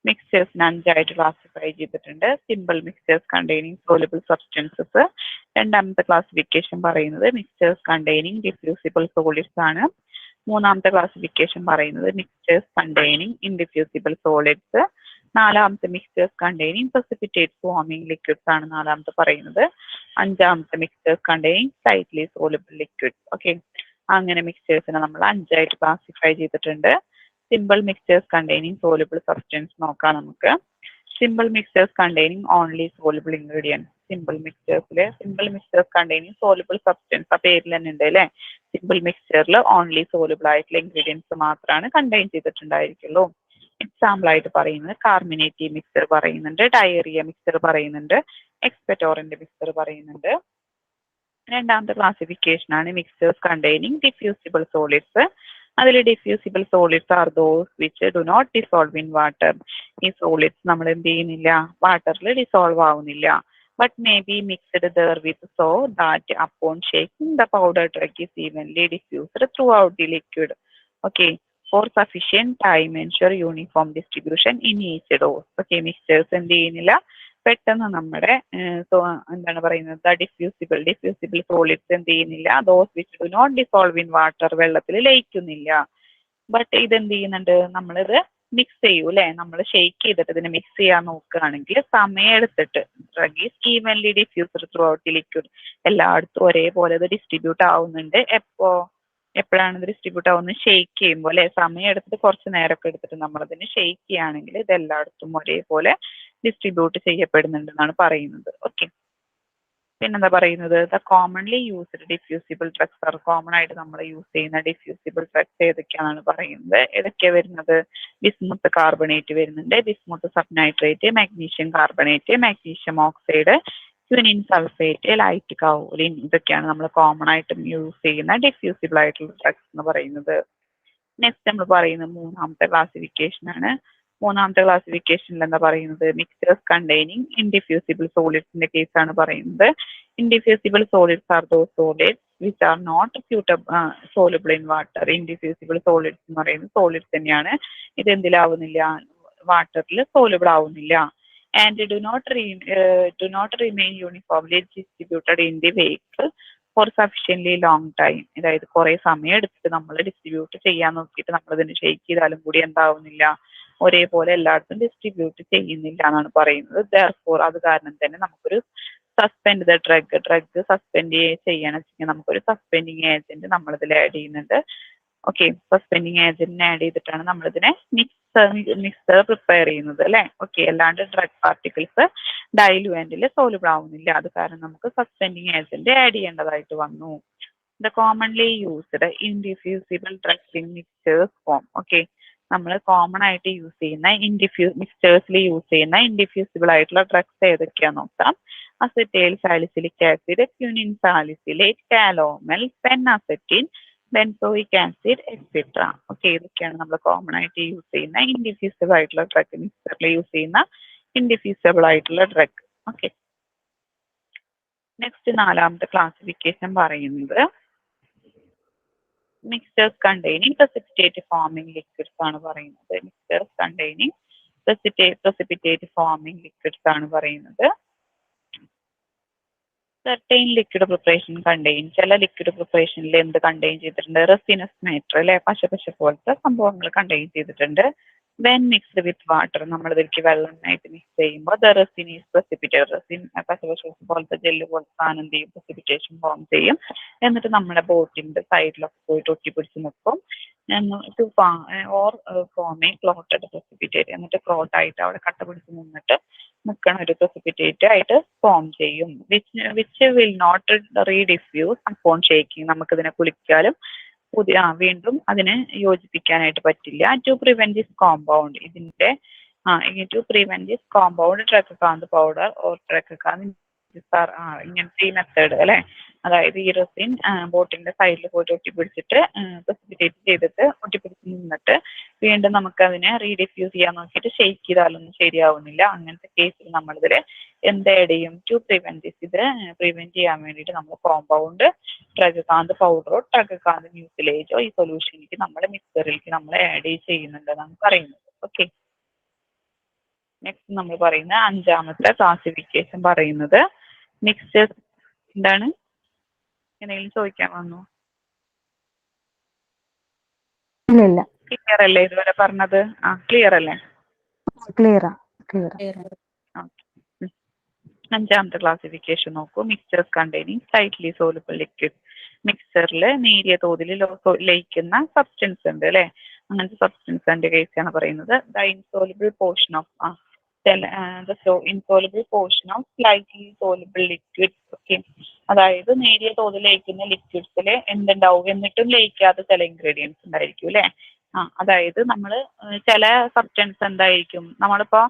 മിക്സേഴ്സിന് 5 ആയിട്ട് ക്ലാസിഫൈ ചെയ്തിട്ടുണ്ട്. Simple mixtures containing soluble substances. രണ്ടാമത്തെ ക്ലാസിഫിക്കേഷൻ പറയുന്നത് മിക്സേഴ്സ് കണ്ടെയ്നിങ് ഡിഫ്യൂസിബിൾ സോളിഡ്സ് ആണ്. മൂന്നാമത്തെ ക്ലാസിഫിക്കേഷൻ പറയുന്നത് മിക്സേഴ്സ് കണ്ടെയ്നിങ് ഇൻഡിഫ്യൂസിബിൾ സോളിഡ്സ്. നാലാമത്തെ mixtures containing precipitate forming liquids ആണ് നാലാമത്തെ പറയുന്നത്. അഞ്ചാമത്തെ mixtures containing slightly soluble liquids. Okay, അങ്ങനെ മിക്സേഴ്സിനെ നമ്മൾ 5 ആയിട്ട് ക്ലാസിഫൈ ചെയ്തിട്ടുണ്ട്. Simple mixtures containing soluble substance നോക്കാം നമുക്ക്. Simple mixtures containing only soluble ingredients. Simple mixtures containing soluble substance. ആ പേരിൽ തന്നെ ഉണ്ട് അല്ലെ. സിമ്പിൾ മിക്സറിൽ ഓൺലി സോലുബിൾ ആയിട്ടുള്ള ഇൻഗ്രീഡിയൻസ് മാത്രമാണ് കണ്ടെയ്ൻ ചെയ്തിട്ടുണ്ടായിരിക്കുള്ളൂ. എക്സാമ്പിൾ ആയിട്ട് പറയുന്നത് കാർമിനേറ്റീവ് മിക്സർ പറയുന്നുണ്ട്, ഡയറിയ മിക്സർ പറയുന്നുണ്ട്, എക്സ്പെറ്റോറിന്റെ മിക്സർ പറയുന്നുണ്ട്. രണ്ടാമത്തെ ക്ലാസിഫിക്കേഷൻ ആണ് മിക്സേഴ്സ് കണ്ടെയ്നിങ് ഡിഫ്യൂസിബിൾ സോളിഡ്സ്. അതിൽ diffusible solids are those which do not dissolve in water. ഈ സോളിഡ്സ് നമ്മൾ എന്ത് ചെയ്യുന്നില്ല, വാട്ടറിൽ ഡിസോൾവ് ആവുന്നില്ല. But may be mixed there with so that upon shaking the powder drug is evenly diffused throughout the liquid. Okay, for sufficient time ensure uniform distribution in each dose. Okay, mixers എന്ത് ചെയ്യുന്നില്ല, പെട്ടെന്ന് നമ്മുടെ എന്താണ് പറയുന്നത്, diffusible solids എന്ത് ചെയ്യുന്നില്ല, those which do not dissolve in water, വെള്ളത്തിൽ ലയിക്കുന്നില്ല. ബട്ട് ഇതെന്ത് ചെയ്യുന്നുണ്ട്, നമ്മളിത് മിക്സ് ചെയ്യൂ അല്ലെ, നമ്മൾ ഷെയ്ക്ക് ചെയ്തിട്ട് ഇതിനെ മിക്സ് ചെയ്യാൻ നോക്കുകയാണെങ്കിൽ സമയം എടുത്തിട്ട് drug is evenly diffused throughout the liquid. എല്ലായിടത്തും ഒരേപോലെ ഇത് ഡിസ്ട്രിബ്യൂട്ട് ആവുന്നുണ്ട്. എപ്പോഴാണ് ഇത് ഡിസ്ട്രിബ്യൂട്ട് ആവുന്നത്, ഷെയ്ക്ക് ചെയ്യുമ്പോൾ അല്ലെ. സമയം എടുത്തിട്ട് കുറച്ച് നേരമൊക്കെ എടുത്തിട്ട് നമ്മളതിന് ഷെയ്ക്ക് ചെയ്യുകയാണെങ്കിൽ ഇത് എല്ലായിടത്തും ഒരേപോലെ ഡിസ്ട്രിബ്യൂട്ട് ചെയ്യപ്പെടുന്നുണ്ടെന്നാണ് പറയുന്നത്. ഓക്കെ, പിന്നെന്താ പറയുന്നത്, the commonly used diffusible drugs are. Common ആയിട്ട് നമ്മൾ യൂസ് ചെയ്യുന്ന ഡിഫ്യൂസിബിൾ ഡ്രഗ്സ് ഏതൊക്കെയാണെന്ന് പറയുന്നത്. ഏതൊക്കെയാണ് വരുന്നത്, ബിസ്മുത്ത് കാർബണേറ്റ് വരുന്നുണ്ട്, bismuth subnitrate, magnesium carbonate, magnesium oxide, quinine sulphate, light kaolin, ഇതൊക്കെയാണ് നമ്മൾ കോമൺ ആയിട്ടും യൂസ് ചെയ്യുന്ന ഡിഫ്യൂസിബിൾ ആയിട്ടുള്ള ഡ്രഗ്സ് എന്ന് പറയുന്നത്. നെക്സ്റ്റ് നമ്മൾ പറയുന്നത് മൂന്നാമത്തെ ക്ലാസിഫിക്കേഷൻ ആണ്. മൂന്നാമത്തെ ക്ലാസിഫിക്കേഷനിൽ എന്താ പറയുന്നത്, മിക്സേഴ്സ് കണ്ടെയ്നിങ് ഇൻഡിഫ്യൂസിബിൾ സോളിഡ്സിന്റെ കേസാണ് പറയുന്നത്. Indiffusible solids are those solids which are not soluble in water. Indiffusible solids എന്ന് പറയുന്നത് സോളിഡ്സ് തന്നെയാണ്, ഇത് എന്തിലാവുന്നില്ല, വാട്ടറിൽ സോലുബിൾ ആവുന്നില്ല. And do not remain uniformly distributed in the vehicle for sufficiently long time. അതായത് കുറെ സമയം എടുത്തിട്ട് നമ്മൾ ഡിസ്ട്രിബ്യൂട്ട് ചെയ്യാൻ നോക്കിയിട്ട് നമ്മൾ ഇതിന് ഷെയ്ക്ക് ചെയ്താലും കൂടി എന്താവുന്നില്ല, ഒരേപോലെ എല്ലായിടത്തും ഡിസ്ട്രിബ്യൂട്ട് ചെയ്യുന്നില്ല എന്നാണ് പറയുന്നത്. ദെയർഫോർ, അത് കാരണം തന്നെ നമുക്കൊരു സസ്പെൻഡ് ദ ഡ്രഗ് സസ്പെൻഡ് ചെയ്യണം വെച്ചാൽ നമുക്കൊരു സസ്പെൻഡിങ് ഏജന്റ് നമ്മളിതിൽ ആഡ് ചെയ്യുന്നുണ്ട്. ഓക്കെ, സസ്പെൻഡിങ് ഏജന്റിനെ ആഡ് ചെയ്തിട്ടാണ് നമ്മളിതിനെ മിക്സർ പ്രിപ്പയർ ചെയ്യുന്നത് അല്ലെ. ഓക്കെ, അല്ലാണ്ട് ഡ്രഗ് പാർട്ടിക്കിൾസ് ഡൈലുവന്റിൽ സോലുബിൾ ആവുന്നില്ല, അത് കാരണം നമുക്ക് സസ്പെൻഡിങ് ഏജന്റ് ആഡ് ചെയ്യേണ്ടതായിട്ട് വന്നു. The commonly used indiffusible drugs in mixers form. Okay, നമ്മൾ കോമൺ ആയിട്ട് യൂസ് ചെയ്യുന്ന മിക്സേഴ്സിൽ യൂസ് ചെയ്യുന്ന ഇൻഡിഫ്യൂസിബിൾ ആയിട്ടുള്ള ഡ്രഗ്സ് ഏതൊക്കെയാന്ന് നോക്കാം. Acetyl salicylic acid, quinine salicylate, calomel, phenacetin, benzoic acid etcetera. Okay, ഇതൊക്കെയാണ് നമ്മൾ കോമൺ ആയിട്ട് യൂസ് ചെയ്യുന്ന ഇൻഡിഫ്യൂസിബിൾ ആയിട്ടുള്ള ഡ്രഗ്, മിക്സറിൽ യൂസ് ചെയ്യുന്ന ഇൻഡിഫ്യൂസിബിൾ ആയിട്ടുള്ള ഡ്രഗ്. ഓക്കെ, നെക്സ്റ്റ് നാലാമത്തെ ക്ലാസിഫിക്കേഷൻ പറയുന്നത് mixtures containing precipitate forming liquids ആണ് പറയുന്നത്. Mixtures containing precipitate forming liquids ആണ് പറയുന്നത്. സെർട്ടൈൻ ലിക്വിഡ് പ്രിപ്പറേഷൻ കണ്ടെയ്ൻ, ചില ലിക്വിഡ് പ്രിപ്പറേഷനിൽ എന്ത് കണ്ടെയ്ൻ ചെയ്തിട്ടുണ്ട്, റെസിനസ് മാറ്റർ അല്ലെ, പശ പോലത്തെ സംഭവങ്ങൾ കണ്ടെയ്ൻ ചെയ്തിട്ടുണ്ട്. വെൻ മിക്സ്ഡ് വിത്ത് വാട്ടർ, നമ്മൾ ഇതിലേക്ക് വെള്ളമായിട്ട് മിക്സ് ചെയ്യുമ്പോൾ the resin is precipitate. Resin പശ പോലത്തെ ജെല്ല് പോലത്തെ സാധനം എന്ത് ചെയ്യും, precipitation ഫോം ചെയ്യും. എന്നിട്ട് നമ്മുടെ ബോട്ടിന്റെ സൈഡിലൊക്കെ പോയിട്ട് ഒട്ടിപ്പിടിച്ച് നിൽക്കും. ഓർ ഫോം എ ക്ലോട്ടഡ് precipitate, എന്നിട്ട് ക്ലോട്ട് ആയിട്ട് അവിടെ കട്ട പിടിച്ച് നിൽക്കണ ഒരു precipitate ആയിട്ട് ഫോം ചെയ്യും. Which will not rediffuse upon shaking. നമുക്കിതിനെ കുളിക്കാലും വീണ്ടും അതിനെ യോജിപ്പിക്കാനായിട്ട് പറ്റില്ല. ടു പ്രിവെന്റ് ദിസ് കോമ്പൗണ്ട്, ഇതിന്റെ to prevent this compound tragacanth powder or tragacanth ഇങ്ങനത്തെ ഈ മെത്തേഡ് അല്ലെ, അതായത് ഈ റെസിൻ ബോട്ടിന്റെ സൈഡിൽ പോയിട്ട് ഒട്ടിപ്പിടിച്ചിട്ട് precipitate ചെയ്തിട്ട് ഒട്ടിപ്പിടിച്ച് നിന്നിട്ട് വീണ്ടും നമുക്ക് അതിനെ റീഡിഫ്യൂസ് ചെയ്യാൻ നോക്കിയിട്ട് ഷെയ്ക്ക് ചെയ്താലൊന്നും ശരിയാവുന്നില്ല. അങ്ങനത്തെ കേസിൽ നമ്മളിതിൽ എന്ത് ആഡ് ചെയ്യും, ടു പ്രിവെന്റ് ദിസ്, ഇത് പ്രിവെന്റ് ചെയ്യാൻ വേണ്ടിയിട്ട് നമ്മൾ കോമ്പൗണ്ട് ട്രക്കക്കാന്ത് പൗഡറോ ട്രക്കക്കാന്ത് മ്യൂസിലേജോ ഈ സൊല്യൂഷനിലേക്ക് നമ്മൾ മിക്സറിലേക്ക് നമ്മൾ ആഡ് ചെയ്യുന്നുണ്ടെന്നാണ് പറയുന്നത്. ഓക്കെ, നെക്സ്റ്റ് നമ്മൾ പറയുന്ന അഞ്ചാമത്തെ ക്ലാസിഫിക്കേഷൻ പറയുന്നത് മിക്സേഴ്സ്. എന്താണ്, എന്തെങ്കിലും ചോദിക്കാൻ വന്നു? ഇല്ല, ക്ലിയർ അല്ലേ ഇതുവരെ പറഞ്ഞത്? ക്ലിയർ അല്ലേ? ക്ലിയറാ. അഞ്ചാമത്തെ ക്ലാസിഫിക്കേഷൻ നോക്കൂ. Mixtures containing slightly soluble liquid. മിക്സറിൽ നേരിയ തോതിൽ ലയിക്കുന്ന സബ്സ്റ്റൻസ് ഉണ്ട് അല്ലെ, അങ്ങനത്തെ സബ്സ്റ്റൻസിന്റെ കേസാണ് പറയുന്നത്. The insoluble portion of insoluble portion of slightly soluble liquid. Okay, അതായത് നേരിയ തോതിൽ ലയിക്കുന്ന ലിക്വിഡ്സിൽ എന്തുണ്ടാവും, എന്നിട്ടും ലയിക്കാത്ത ചില ഇൻഗ്രീഡിയൻസ് ഉണ്ടായിരിക്കും അല്ലെ. അതായത് നമ്മൾ ചില സബ്സ്റ്റൻസ് എന്തായിരിക്കും, നമ്മളിപ്പോ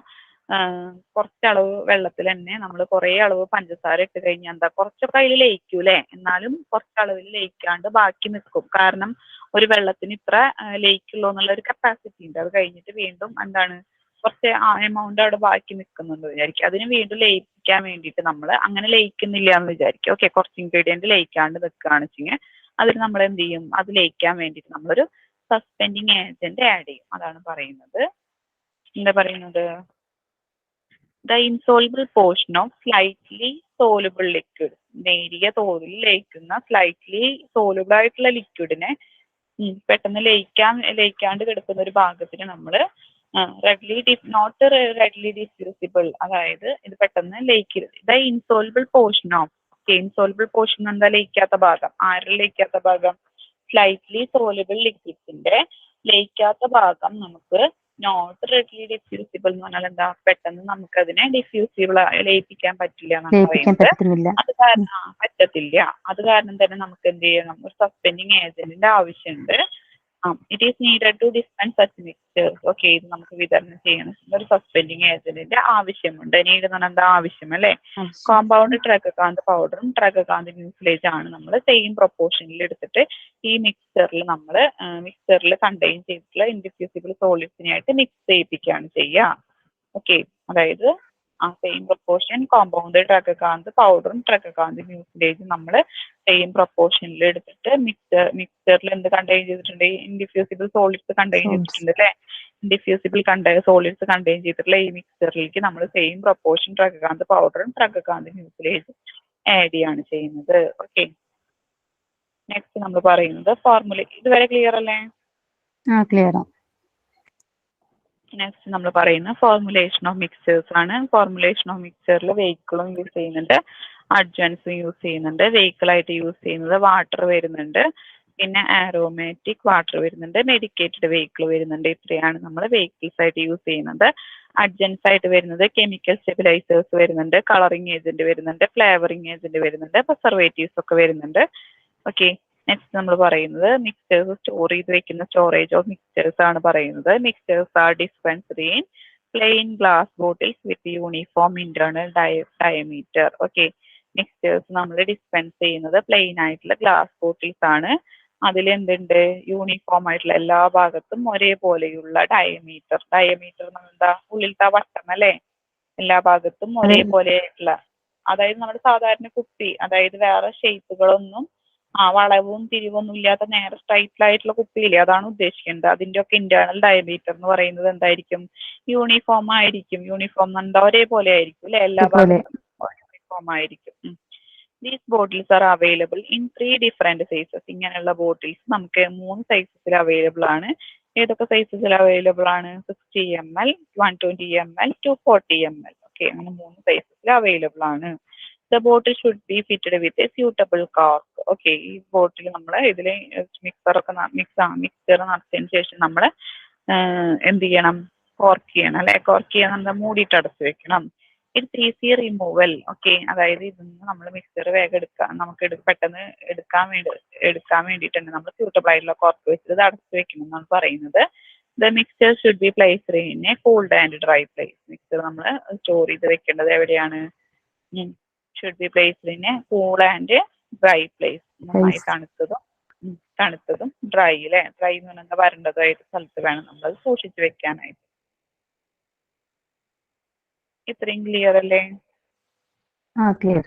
കുറച്ചളവ് വെള്ളത്തിൽ തന്നെ നമ്മൾ കുറെ അളവ് പഞ്ചസാര ഇട്ട് കഴിഞ്ഞാൽ എന്താ, കുറച്ചൊക്കെ അതിൽ ലയിക്കും അല്ലെ, എന്നാലും കുറച്ചളവിൽ ലയിക്കാണ്ട് ബാക്കി നിൽക്കും. കാരണം ഒരു വെള്ളത്തിന് ഇത്ര ലയിക്കുള്ളൂ എന്നുള്ള ഒരു കപ്പാസിറ്റി ഉണ്ട്. അത് കഴിഞ്ഞിട്ട് വീണ്ടും എന്താണ്, കുറച്ച് എമൗണ്ട് അവിടെ ബാക്കി നിൽക്കുന്നുണ്ട് വിചാരിക്കും. അതിന് വീണ്ടും ലയിപ്പിക്കാൻ വേണ്ടിയിട്ട് നമ്മൾ അങ്ങനെ ലയിക്കുന്നില്ല എന്ന് വിചാരിക്കും. ഓക്കെ, കുറച്ച് ഇൻഗ്രീഡിയന്റ് ലയിക്കാണ്ട് നിൽക്കുകയാണ് വെച്ചെങ്കിൽ അതിൽ നമ്മൾ എന്ത് ചെയ്യും, അത് ലയിക്കാൻ വേണ്ടിയിട്ട് നമ്മളൊരു സസ്പെൻഡിങ് ഏജന്റ് ആഡ് ചെയ്യും. അതാണ് പറയുന്നത്. എന്താ പറയുന്നത്, the insoluble portion of slightly soluble liquid. നേരിയ തോതിൽ ലയിക്കുന്ന സ്ലൈറ്റ്ലി സോലുബിൾ ആയിട്ടുള്ള ലിക്വിഡിനെ പെട്ടെന്ന് ലയിക്കാണ്ട് കിടക്കുന്ന ഒരു ഭാഗത്തിന് നമ്മൾ നോട്ട് റെഡ്ലി ഡിഫ്യൂസിബിൾ, അതായത് ഇത് പെട്ടെന്ന് ലയിക്കരുത്. The insoluble portion of, insoluble portion എന്താ, ലയിക്കാത്ത ഭാഗം. ആരുടെ ലയിക്കാത്ത ഭാഗം, സ്ലൈറ്റ്ലി സോലുബിൾ ലിക്വിഡ്സിന്റെ ലയിക്കാത്ത ഭാഗം നമുക്ക് നോട്ട് റെഡ്ലി ഡിഫ്യൂസിബിൾ എന്ന് പറഞ്ഞാൽ എന്താ, പെട്ടെന്ന് നമുക്ക് അതിനെ ഡിഫ്യൂസിബിൾ ലയിപ്പിക്കാൻ പറ്റില്ല എന്നാണ് പറയുന്നത്. അത് കാരണം പറ്റത്തില്ല. അത് കാരണം തന്നെ നമുക്ക് എന്ത് ചെയ്യണം, ഒരു സസ്പെൻഡിങ് ഏജന്റിന്റെ ആവശ്യമുണ്ട്. It is needed to dispense such mixtures. Okay, ഇത് നമുക്ക് വിതരണം ചെയ്യണം. ഒരു സസ്പെൻഡിങ് ഏജന്റിന്റെ ആവശ്യമുണ്ട്. നീഡ് എന്ന് പറഞ്ഞാൽ എന്താ, ആവശ്യം അല്ലേ. കോമ്പൗണ്ട് ട്രഗകാന്ത് പൗഡറും ട്രഗകാന്ത് മ്യൂസിലേജ് ആണ് നമ്മൾ സെയിം പ്രൊപ്പോർഷനിൽ എടുത്തിട്ട് ഈ മിക്സറിൽ കണ്ടെയ്ൻ ചെയ്തിട്ടുള്ള ഇൻഡിഫ്യൂസിബിൾ സോളിഡ്സിനായിട്ട് മിക്സ് ചെയ്യിപ്പിക്കുകയാണ് ചെയ്യുക. ഓക്കെ, അതായത് ആ സെയിം പ്രൊപ്പോർഷൻ കോമ്പൗണ്ട് ട്രഗകാന്ത് പൗഡറും ട്രഗകാന്ത് മ്യൂസിലേജും നമ്മൾ സെയിം പ്രൊപ്പോർഷനിൽ എടുത്തിട്ട് മിക്സറിൽ എന്ത് കണ്ടെയ്ൻ ചെയ്തിട്ടുണ്ട്, ഇൻഡിഫ്യൂസിബിൾ സോളിഡ്സ് കണ്ടെയ്ൻ ചെയ്തിട്ടുണ്ട് അല്ലേ. ഇൻഡിഫ്യൂസിബിൾ സോളിഡ്സ് കണ്ടെയ്ൻ ചെയ്തിട്ടുള്ള ഈ മിക്സറിലേക്ക് നമ്മൾ സെയിം പ്രൊപ്പോർഷൻ ട്രഗകാന്ത് പൗഡറും ട്രഗകാന്ത് മ്യൂസിലേജും ആഡ് ചെയ്യാണ് ചെയ്യുന്നത്. ഓക്കെ, നെക്സ്റ്റ് നമ്മൾ പറയുന്നത് ഫോർമുല. ഇതുവരെ ക്ലിയർ അല്ലേ? ക്ലിയർ. നെക്സ്റ്റ് നമ്മൾ പറയുന്ന ഫോർമുലേഷൻ ഓഫ് മിക്സേഴ്സ് ആണ്. ഫോർമുലേഷൻ ഓഫ് മിക്സറിൽ വെഹിക്കിളും യൂസ് ചെയ്യുന്നുണ്ട്, അഡ്ജൻസും യൂസ് ചെയ്യുന്നുണ്ട്. വെഹിക്കിൾ ആയിട്ട് യൂസ് ചെയ്യുന്നത് വാട്ടർ വരുന്നുണ്ട്, പിന്നെ ആരോമാറ്റിക് വാട്ടർ വരുന്നുണ്ട്, മെഡിക്കേറ്റഡ് വെഹിക്കിൾ വരുന്നുണ്ട്. ഇത്രയാണ് നമ്മൾ വെഹിക്കിൾസ് ആയിട്ട് യൂസ് ചെയ്യുന്നത്. അഡ്ജൻസ് ആയിട്ട് വരുന്നത് കെമിക്കൽ സ്റ്റെബിലൈസേഴ്സ് വരുന്നുണ്ട്, കളറിംഗ് ഏജന്റ് വരുന്നുണ്ട്, ഫ്ലേവറിംഗ് ഏജന്റ് വരുന്നുണ്ട്, പ്രിസർവേറ്റീവ്സ് ഒക്കെ വരുന്നുണ്ട്. ഓക്കെ, നെക്സ്റ്റ് നമ്മൾ പറയുന്നത് മിക്സേഴ്സ് സ്റ്റോർ ചെയ്ത് വെക്കുന്ന സ്റ്റോറേജ് ഓഫ് മിക്സേഴ്സ് ആണ് പറയുന്നത്. Mixtures are dispensed in plain glass bottles with uniform internal diameter. Okay, mixtures നമ്മൾ ഡിസ്പെൻസ് ചെയ്യുന്നത് പ്ലെയിൻ ആയിട്ടുള്ള ഗ്ലാസ് ബോട്ടിൽസ് ആണ്. അതിൽ എന്തുണ്ട്, യൂണിഫോം ആയിട്ടുള്ള എല്ലാ ഭാഗത്തും ഒരേപോലെയുള്ള ഡയമീറ്റർ എന്താ, ഉള്ളിലത്തെ വട്ടം അല്ലേ, എല്ലാ ഭാഗത്തും ഒരേപോലെയുള്ള, അതായത് നമ്മുടെ സാധാരണ കുപ്പി, അതായത് വേറെ ഷേപ്പുകളൊന്നും വളവും തിരിവൊന്നും ഇല്ലാത്ത നേരെ സ്ട്രൈറ്റ് ആയിട്ടുള്ള കുപ്പിയില്ലേ, അതാണ് ഉദ്ദേശിക്കുന്നത്. അതിന്റെ ഒക്കെ ഇന്റേണൽ ഡയമീറ്റർ എന്ന് പറയുന്നത് എന്തായിരിക്കും, യൂണിഫോം ആയിരിക്കും. യൂണിഫോം എന്താ, ഒരേപോലെ ആയിരിക്കും അല്ലെ, എല്ലാ ഭാഗത്തും യൂണിഫോം ആയിരിക്കും. These bottles R available in 3 different sizes. ഇങ്ങനെയുള്ള ബോട്ടിൽസ് നമുക്ക് 3 സൈസസിൽ അവൈലബിൾ ആണ്. ഏതൊക്കെ സൈസസിൽ അവൈലബിൾ ആണ്, 60 ml, 120 ml, 240 ml. ഓക്കെ, അങ്ങനെ 3 സൈസസിൽ അവൈലബിൾ ആണ്. The bottle should be fitted with a suitable cork. Okay, ഈ ബോട്ടിൽ നമ്മൾ ഇതിൽ മിക്സർ നടത്തിയതിന് ശേഷം നമ്മൾ എന്ത് ചെയ്യണം, കോർക്ക് ചെയ്യണം അല്ലെ. കോർക്ക് ചെയ്യാൻ നമ്മൾ മൂടിയിട്ട് അടച്ചു വെക്കണം. It's easy removal. ഓക്കെ, അതായത് ഇതൊന്ന് നമ്മൾ മിക്സർ വേഗം നമുക്ക് പെട്ടെന്ന് എടുക്കാൻ വേണ്ടിയിട്ടുണ്ട് നമ്മൾ സ്യൂട്ടബിൾ ആയിട്ടുള്ള കോർക്ക് വെച്ചിട്ട് ഇത് അടച്ചു വെക്കണം എന്നാണ് പറയുന്നത്. The mixer should be placed in A cooled and dry place. Mixer നമ്മൾ സ്റ്റോർ ചെയ്ത് വെക്കേണ്ടത് എവിടെയാണ്, should be placed in A cool and dry place. നന്നായി തണുത്തതും ഡ്രൈ അല്ലെ. ഡ്രൈ എന്ന് പറഞ്ഞാൽ വരണ്ടതായിട്ട് സ്ഥലത്ത് വേണം നമ്മൾ സൂക്ഷിച്ചു വെക്കാനായിട്ട്. ഇത്രയും ക്ലിയർ അല്ലേ? ക്ലിയർ.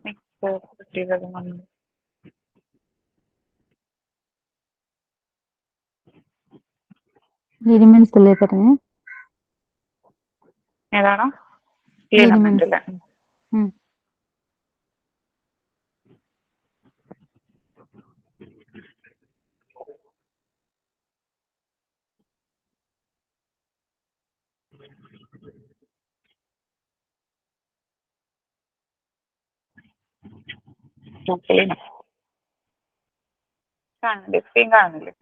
മിക്സർ കിട്ടിയത് ലിനിമെന്റ്സ് അല്ലേ പറഞ്ഞേ? ഏതാണോ? ലിനിമെന്റ്സ്. അല്ലേ? കാണുന്നില്ലേ? സ്ക്രീൻ കാണുന്നില്ലേ?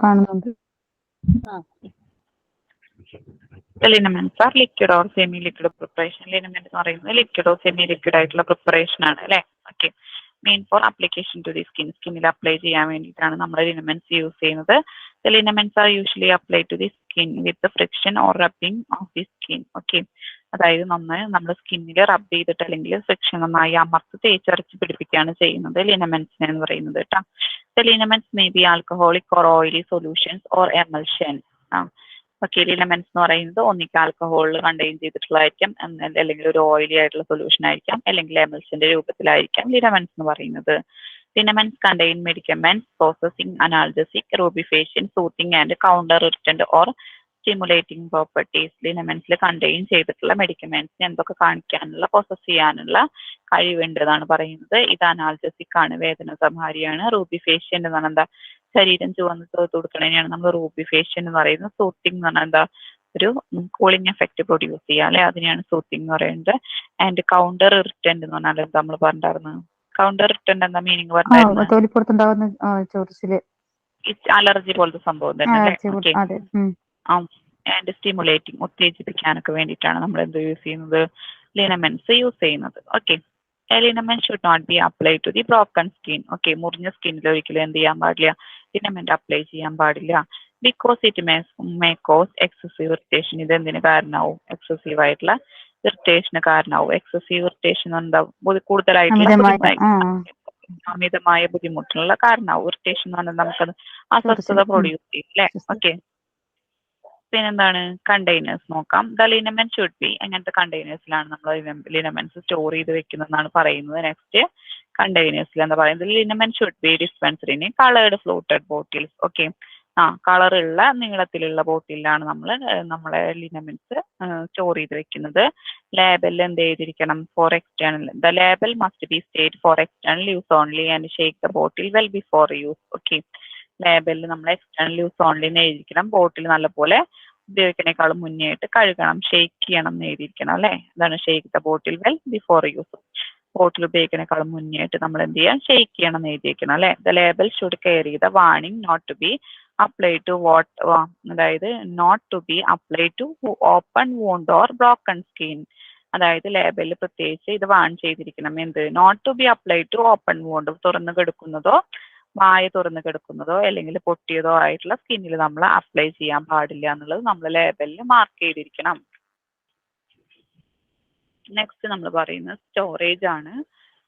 കാണുന്നുണ്ട്. Liniments are liquid or semi liquid preparation. Liniment എന്ന് പറയുന്നത് ലിക്വിഡോ സെമി ലിക്വിഡ് ആയിട്ടുള്ള പ്രിപ്പറേഷൻ ആണ് അല്ലേ? Okay. Main for application to the skin. സ്കിന്നിൽ അപ്ലൈ ചെയ്യാൻ വേണ്ടിയിട്ടാണ് നമ്മൾ ലിനമെന്റ്സ് യൂസ് ചെയ്യുന്നത്. The liniments are usually apply to the skin with friction or rubbing of the skin. Okay. അതായത് നമ്മുടെ സ്കിന്നിൽ റബ്ബ് ചെയ്തിട്ട് അല്ലെങ്കിൽ ഫ്രിക്ഷൻ നന്നായി അമർത്ത് തേച്ചരച്ച് പിടിപ്പിക്കുകയാണ് ചെയ്യുന്നത് ലിനമെന്റ്സിനെ എന്ന് പറയുന്നത് കേട്ടോ. The liniments may be alcoholic or oily solutions or emulsion. Okay. Liniments എന്ന് പറയുന്നത് ഒന്നിക്ക് ആൽക്കഹോളിൽ കണ്ടെയ്ൻ ചെയ്തിട്ടുള്ളതായിരിക്കാം, അല്ലെങ്കിൽ ഒരു ഓയിലി ആയിട്ടുള്ള സൊല്യൂഷൻ ആയിരിക്കാം, അല്ലെങ്കിൽ എമൽഷന്റെ രൂപത്തിലായിരിക്കാം ലിനമെന്റ്സ് എന്ന് പറയുന്നത്. Liniments contain medicaments, processing, analgesic, rubefacient, soothing and counter irritant or stimulating properties. ലിനമെന്റ്സിൽ കണ്ടെയ്ൻ ചെയ്തിട്ടുള്ള മെഡിക്കമെന്റ്സിന് എന്തൊക്കെ കാണിക്കാനുള്ള, പ്രോസസ് ചെയ്യാനുള്ള കഴിവുണ്ട് എന്നാണ് പറയുന്നത്. ഇത് അനാൽജസിക് ആണ്, വേദന സംഹാരിയാണ്. റൂബിഫേഷ്യൻ എന്ന് പറഞ്ഞാൽ എന്താ, ശരീരം ചുവന്ന് തോത്ത് കൊടുക്കണതിനെയാണ് നമ്മൾ റൂബിഫേഷ്യൻ എന്ന് പറയുന്നത്. സൂത്തിങ് എന്ന് പറഞ്ഞാൽ എന്താ, ഒരു കൂളിംഗ് എഫക്റ്റ് പ്രൊഡ്യൂസ് ചെയ്യുക അല്ലെ, അതിനെയാണ് സൂത്തിങ് എന്ന് പറയുന്നത്. ആൻഡ് കൗണ്ടർ ഇറിറ്റന്റ് എന്ന് പറഞ്ഞാൽ എന്താ നമ്മൾ പറഞ്ഞിരുന്നത്? കൗണ്ടർ ഇറിറ്റന്റ് എന്താ മീനിങ് പറഞ്ഞായിരുന്നു? തൊലിപ്പുറത്തുണ്ടാകുന്ന ചൊറിച്ചില്, അലർജി പോലത്തെ സംഭവം തന്നെ അല്ലേ? ഓക്കെ. അതെ. ആൻഡ് സ്റ്റിമുലേറ്റിംഗ്, ഉത്തേജിപ്പിക്കാനൊക്കെ വേണ്ടിയിട്ടാണ് നമ്മൾ എന്ത് യൂസ് ചെയ്യുന്നത്? ലിനമെന്റ്സ് യൂസ് ചെയ്യുന്നത്. Okay. Liniment should not be apply to the broken skin. Okay. മുറിഞ്ഞ സ്കിന്നിൽ ഒരിക്കലും എന്ത് ചെയ്യാൻ പാടില്ല? ലിനമെന്റ് അപ്ലൈ ചെയ്യാൻ പാടില്ല. Because it may cause excessive irritation. ഇത് എന്തിന് കാരണമാവും? എക്സസീവ് ആയിട്ടുള്ള ഇറിറ്റേഷന് കാരണമാവും. എക്സസീവ് ഇറിറ്റേഷൻ എന്താ? കൂടുതലായിട്ടുള്ള അമിതമായ ബുദ്ധിമുട്ടുള്ള കാരണമാവും. ഇറിറ്റേഷൻ എന്ന് പറഞ്ഞാൽ നമുക്കത് അസ്വസ്ഥത പ്രൊഡ്യൂസ് ചെയ്യും അല്ലേ? ഓക്കെ. പിന്നെന്താണ്? കണ്ടെയ്നേഴ്സ് നോക്കാം. ദ ലിനമെന്റ് ഷുഡ് ബി, എങ്ങനത്തെ കണ്ടെയ്നേഴ്സിലാണ് നമ്മൾ ലിനമെന്റ്സ് സ്റ്റോർ ചെയ്ത് വെക്കുന്നതെന്നാണ് പറയുന്നത്. നെക്സ്റ്റ് കണ്ടെയ്നേഴ്സിൽ എന്താ പറയുന്നത്? Liniment should be dispenser in coloured fluted bottles. Okay. കളറുള്ള നീളത്തിലുള്ള ബോട്ടിലാണ് നമ്മളെ ലിനമെന്റ്സ് സ്റ്റോർ ചെയ്ത് വെക്കുന്നത്. ലേബലിൽ എന്ത് ചെയ്തിരിക്കണം? For external. The label must be state for external use only and shake the bottle well before use. Okay. ലേബലിൽ നമ്മൾ എക്സ്റ്റേണൽ യൂസ് ഓൺലി എന്ന് എഴുതിയിരിക്കണം. ബോട്ടിൽ നല്ലപോലെ ഉപയോഗിക്കുന്നതിനേക്കാളും മുന്നേ ആയിട്ട് കഴുകണം, ഷേക്ക് ചെയ്യണം എന്ന് എഴുതിയിരിക്കണം അല്ലേ? അതാണ് shake the bottle well before use. Bottle ഉപയോഗിക്കുന്നതിനേക്കാളും മുന്നേ ആയിട്ട് നമ്മൾ എന്ത് ചെയ്യാം? ഷേക്ക് ചെയ്യണം എന്ന് എഴുതിയിരിക്കണം അല്ലേ? The label should carry the warning not to be apply to അതായത് not to be apply to open wound or broken skin. അതായത് ലേബലിൽ പ്രത്യേകിച്ച് ഇത് വാൺ ചെയ്തിരിക്കണം. എന്ത്? Not to be apply to open wound, തുറന്നു കിടക്കുന്നതോ വായ തുറന്ന് കിടക്കുന്നതോ അല്ലെങ്കിൽ പൊട്ടിയതോ ആയിട്ടുള്ള സ്കിന്നിൽ നമ്മൾ അപ്ലൈ ചെയ്യാൻ പാടില്ല എന്നുള്ളത് നമ്മൾ ലേബലിൽ മാർക്ക് ചെയ്തിരിക്കണം. നെക്സ്റ്റ് നമ്മൾ പറയുന്നത് സ്റ്റോറേജ് ആണ്.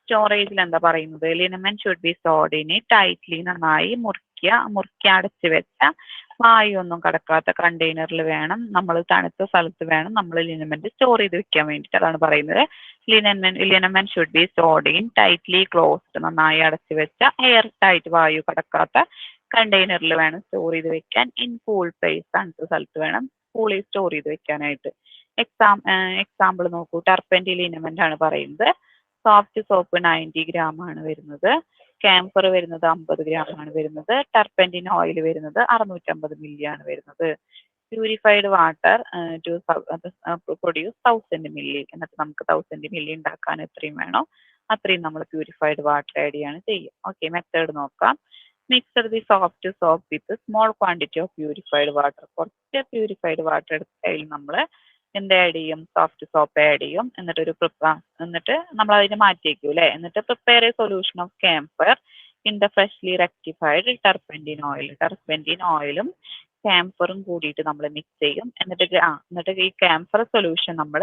സ്റ്റോറേജിൽ എന്താ പറയുന്നത്? Liniment should be stored in tightly, നന്നായി മുറുക്കി അടച്ചു വെച്ച വായുവൊന്നും കടക്കാത്ത കണ്ടെയ്നറിൽ വേണം, നമ്മൾ തണുത്ത സ്ഥലത്ത് വേണം നമ്മൾ ലിനമെന്റ് സ്റ്റോർ ചെയ്ത് വെക്കാൻ വേണ്ടിയിട്ട്. അതാണ് പറയുന്നത്. Liniment should be stored in tightly closed, നന്നായി അടച്ചു വെച്ച എയർ ടൈറ്റ്, വായു കടക്കാത്ത കണ്ടെയ്നറിൽ വേണം സ്റ്റോർ ചെയ്ത് വെക്കാൻ. ഇൻ കൂൾ പ്ലേസ്, തണുത്ത സ്ഥലത്ത് വേണം കൂളിൽ സ്റ്റോർ ചെയ്ത് വെക്കാനായിട്ട്. എക്സാമ്പിൾ നോക്കൂ. ടർപ്പന്റിൻ ലിനമെന്റ് ആണ് പറയുന്നത്. സോഫ്റ്റ് സോപ്പ് 90 gram ആണ് വരുന്നത്. ക്യാംഫർ വരുന്നത് 50 gram ആണ് വരുന്നത്. ടർപ്പന്റിൻ ഓയിൽ വരുന്നത് 650 ml ആണ് വരുന്നത്. Purified water to produce 1000 ml. എന്നിട്ട് നമുക്ക് 1000 ml ഉണ്ടാക്കാൻ എത്രയും വേണോ അത്രയും നമ്മൾ പ്യൂരിഫൈഡ് വാട്ടർ ആഡ് ചെയ്യാണ് ചെയ്യുക. ഓക്കെ. മെത്തേഡ് നോക്കാം. Mixer the soft soap with small quantity of purified water. കുറച്ച് പ്യൂരിഫൈഡ് വാട്ടർ എടുത്തതിൽ നമ്മൾ എന്ത് ആഡ് ചെയ്യും? സോഫ്റ്റ് സോപ്പ് ആഡ് ചെയ്യും. എന്നിട്ട് നമ്മൾ അതിനെ മാറ്റി വയ്ക്കും അല്ലേ? എന്നിട്ട് prepare a solution of camphor in the freshly rectified turpentine oil. Turpentine ഓയിലും ക്യാംഫറും കൂടിയിട്ട് നമ്മൾ മിക്സ് ചെയ്യും. എന്നിട്ട് ഈ ക്യാംഫർ സൊല്യൂഷൻ നമ്മൾ